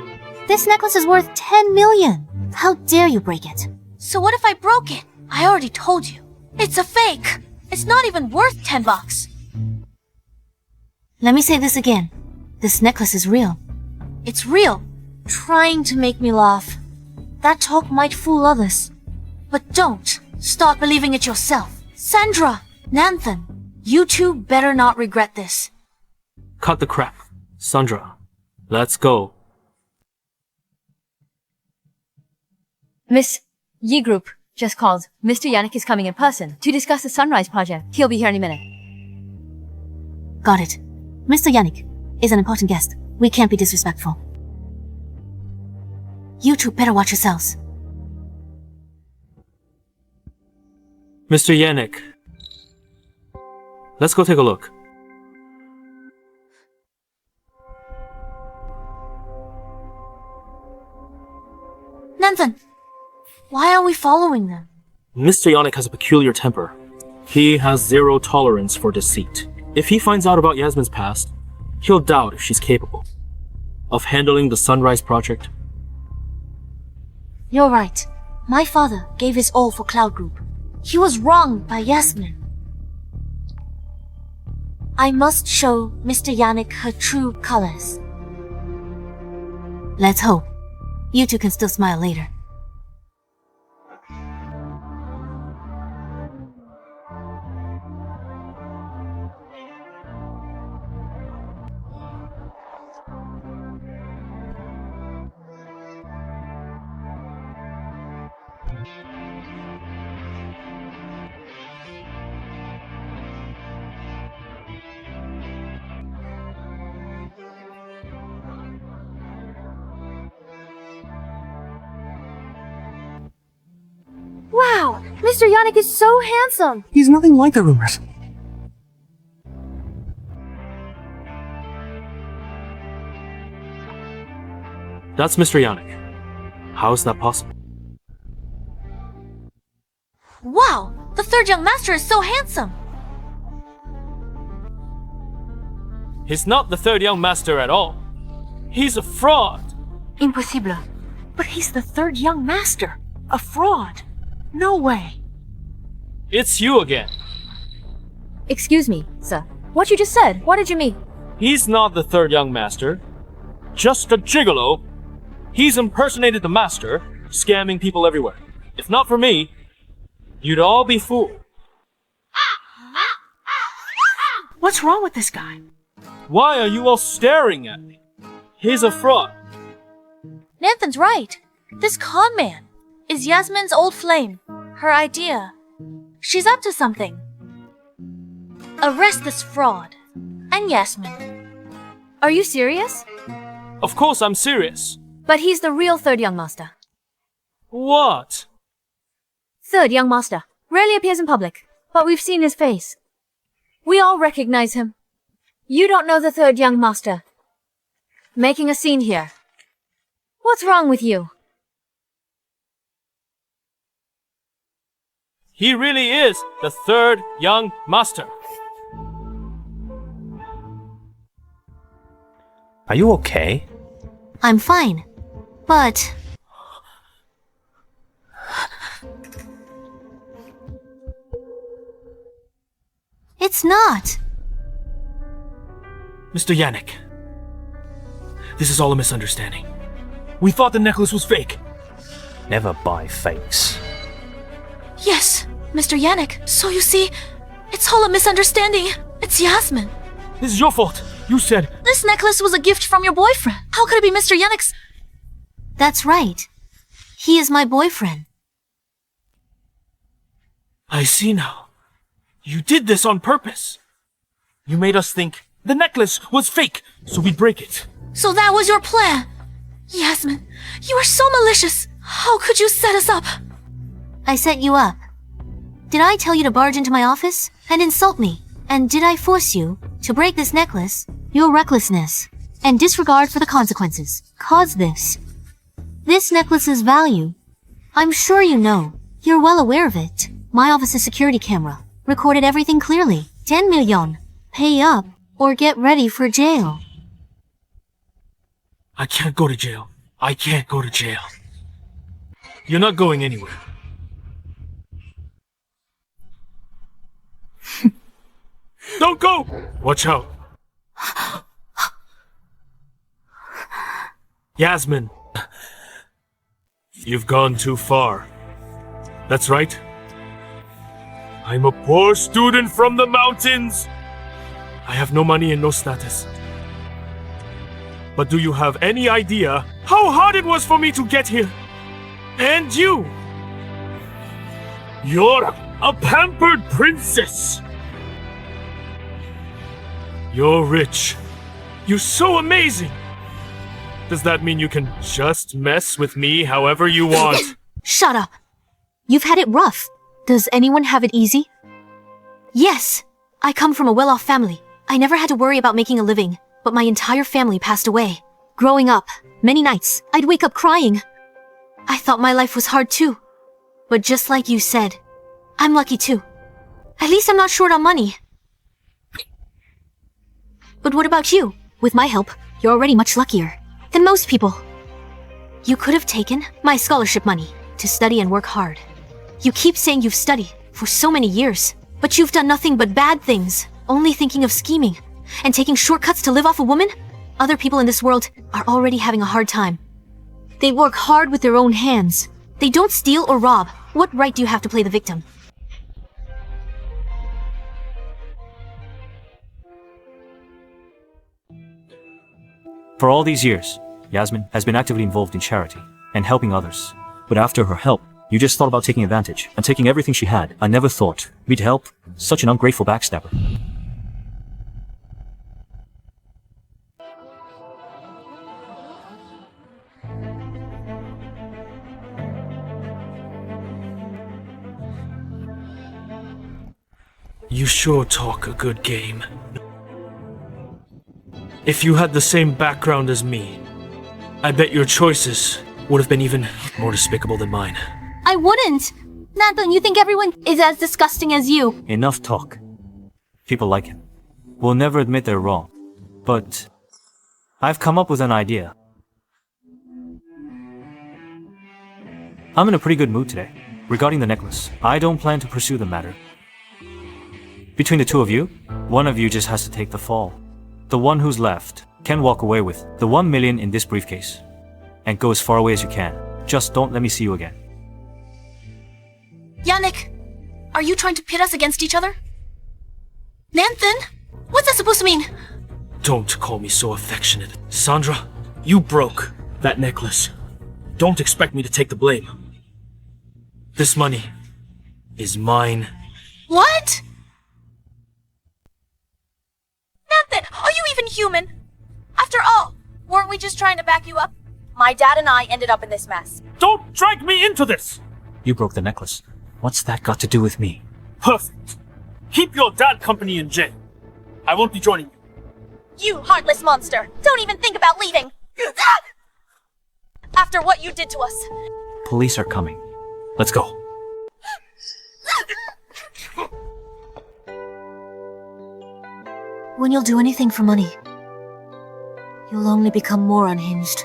This necklace is worth 10 million. How dare you break it? So what if I broke it? I already told you. It's a fake. It's not even worth 10 bucks. Let me say this again. This necklace is real. It's real. Trying to make me laugh. That talk might fool others. But don't. Start believing it yourself. Sandra, Nanthan, you two better not regret this. Cut the crap. Sandra, let's go. Miss Yi Group just called. Mr. Yannick is coming in person to discuss the Sunrise project. He'll be here any minute. Got it. Mr. Yannick is an important guest. We can't be disrespectful. You two better watch yourselves. Mr. Yannick, let's go take a look. Nanthan, why are we following them? Mr. Yannick has a peculiar temper. He has zero tolerance for deceit. If he finds out about Yasmin's past, he'll doubt if she's capable of handling the Sunrise project. You're right. My father gave his all for Cloud Group. He was wronged by Yasmin. I must show Mr. Yannick her true colors. Let's hope. You two can still smile later. Wow, Mr. Yannick is so handsome. He's nothing like the rumors. That's Mr. Yannick. How is that possible? Wow, the third young master is so handsome. He's not the third young master at all. He's a fraud. Impossible. But he's the third young master. A fraud. No way. It's you again. Excuse me, sir. What you just said, what did you mean? He's not the third young master. Just a gigolo. He's impersonated the master, scamming people everywhere. If not for me, you'd all be fooled. What's wrong with this guy? Why are you all staring at me? He's a fraud. Nanthan's right. This con man is Yasmin's old flame. Her idea. She's up to something. Arrest this fraud. And Yasmin. Are you serious? Of course I'm serious. But he's the real third young master. What? Third young master. Rarely appears in public. but we've seen his face. We all recognize him. You don't know the third young master. Making a scene here. What's wrong with you? He really is the third young master. Are you okay? I'm fine. But... it's not. Mr. Yannick, this is all a misunderstanding. We thought the necklace was fake. Never buy fakes. Yes, Mr. Yannick. So you see, it's all a misunderstanding. It's Yasmin. This is your fault. You said... This necklace was a gift from your boyfriend. How could it be Mr. Yannick's? That's right. He is my boyfriend. I see now. You did this on purpose. You made us think the necklace was fake, so we'd break it. So that was your plan. Yasmin, you are so malicious. How could you set us up? I set you up. Did I tell you to barge into my office and insult me? And did I force you to break this necklace? Your recklessness and disregard for the consequences caused this. This necklace's value, I'm sure you know. You're well aware of it. My office's security camera recorded everything clearly. 10 million. Pay up or get ready for jail. I can't go to jail. I can't go to jail. You're not going anywhere. Don't go! Watch out. Yasmin, you've gone too far. That's right. I'm a poor student from the mountains. I have no money and no status. But do you have any idea how hard it was for me to get here? And you! You're a pampered princess! You're rich. You're so amazing! Does that mean you can just mess with me however you want? Shut up. You've had it rough. Does anyone have it easy? Yes. I come from a well-off family. I never had to worry about making a living, but my entire family passed away. Growing up, many nights, I'd wake up crying. I thought my life was hard too. But just like you said, I'm lucky too. At least I'm not short on money. But what about you? With my help, you're already much luckier than most people. You could have taken my scholarship money to study and work hard. You keep saying you've studied for so many years, but you've done nothing but bad things, only thinking of scheming and taking shortcuts to live off a woman? Other people in this world are already having a hard time. They work hard with their own hands. They don't steal or rob. What right do you have to play the victim? For all these years, Yasmin has been actively involved in charity and helping others. But after her help, you just thought about taking advantage and taking everything she had. I never thought we'd help such an ungrateful backstabber. You sure talk a good game. If you had the same background as me, I bet your choices would have been even more despicable than mine. I wouldn't. Nathan, you think everyone is as disgusting as you. Enough talk. People like him will never admit they're wrong. But I've come up with an idea. I'm in a pretty good mood today. Regarding the necklace, I don't plan to pursue the matter. Between the two of you, one of you just has to take the fall. The one who's left can walk away with the 1 million in this briefcase and go as far away as you can. Just don't let me see you again. Yannick, are you trying to pit us against each other? Nathan, what's that supposed to mean? Don't call me so affectionate. Sandra, you broke that necklace. Don't expect me to take the blame. This money is mine. What? Nathan, are you even human? After all, weren't we just trying to back you up? My dad and I ended up in this mess. Don't drag me into this! You broke the necklace. What's that got to do with me? Perfect. Keep your dad company in jail. I won't be joining you. You heartless monster! Don't even think about leaving! After what you did to us. Police are coming. Let's go. When you'll do anything for money, you'll only become more unhinged.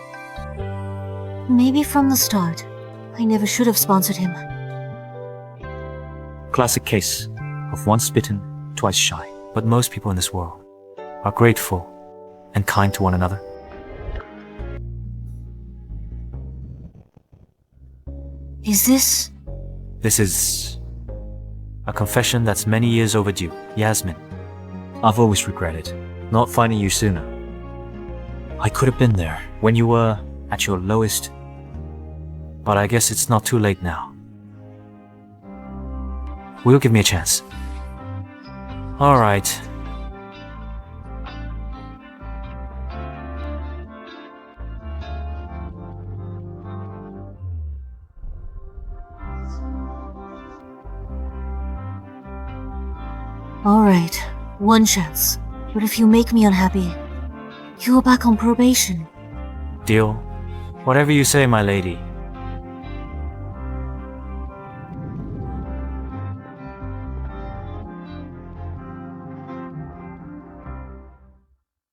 Maybe from the start, I never should have sponsored him. Classic case of once bitten, twice shy. But most people in this world are grateful and kind to one another. Is this? This is a confession that's many years overdue. Yasmin, I've always regretted not finding you sooner. I could have been there when you were at your lowest, but I guess it's not too late now. Will you give me a chance? Alright. Alright, one chance. But if you make me unhappy, you go back on probation. Deal? Whatever you say, my lady.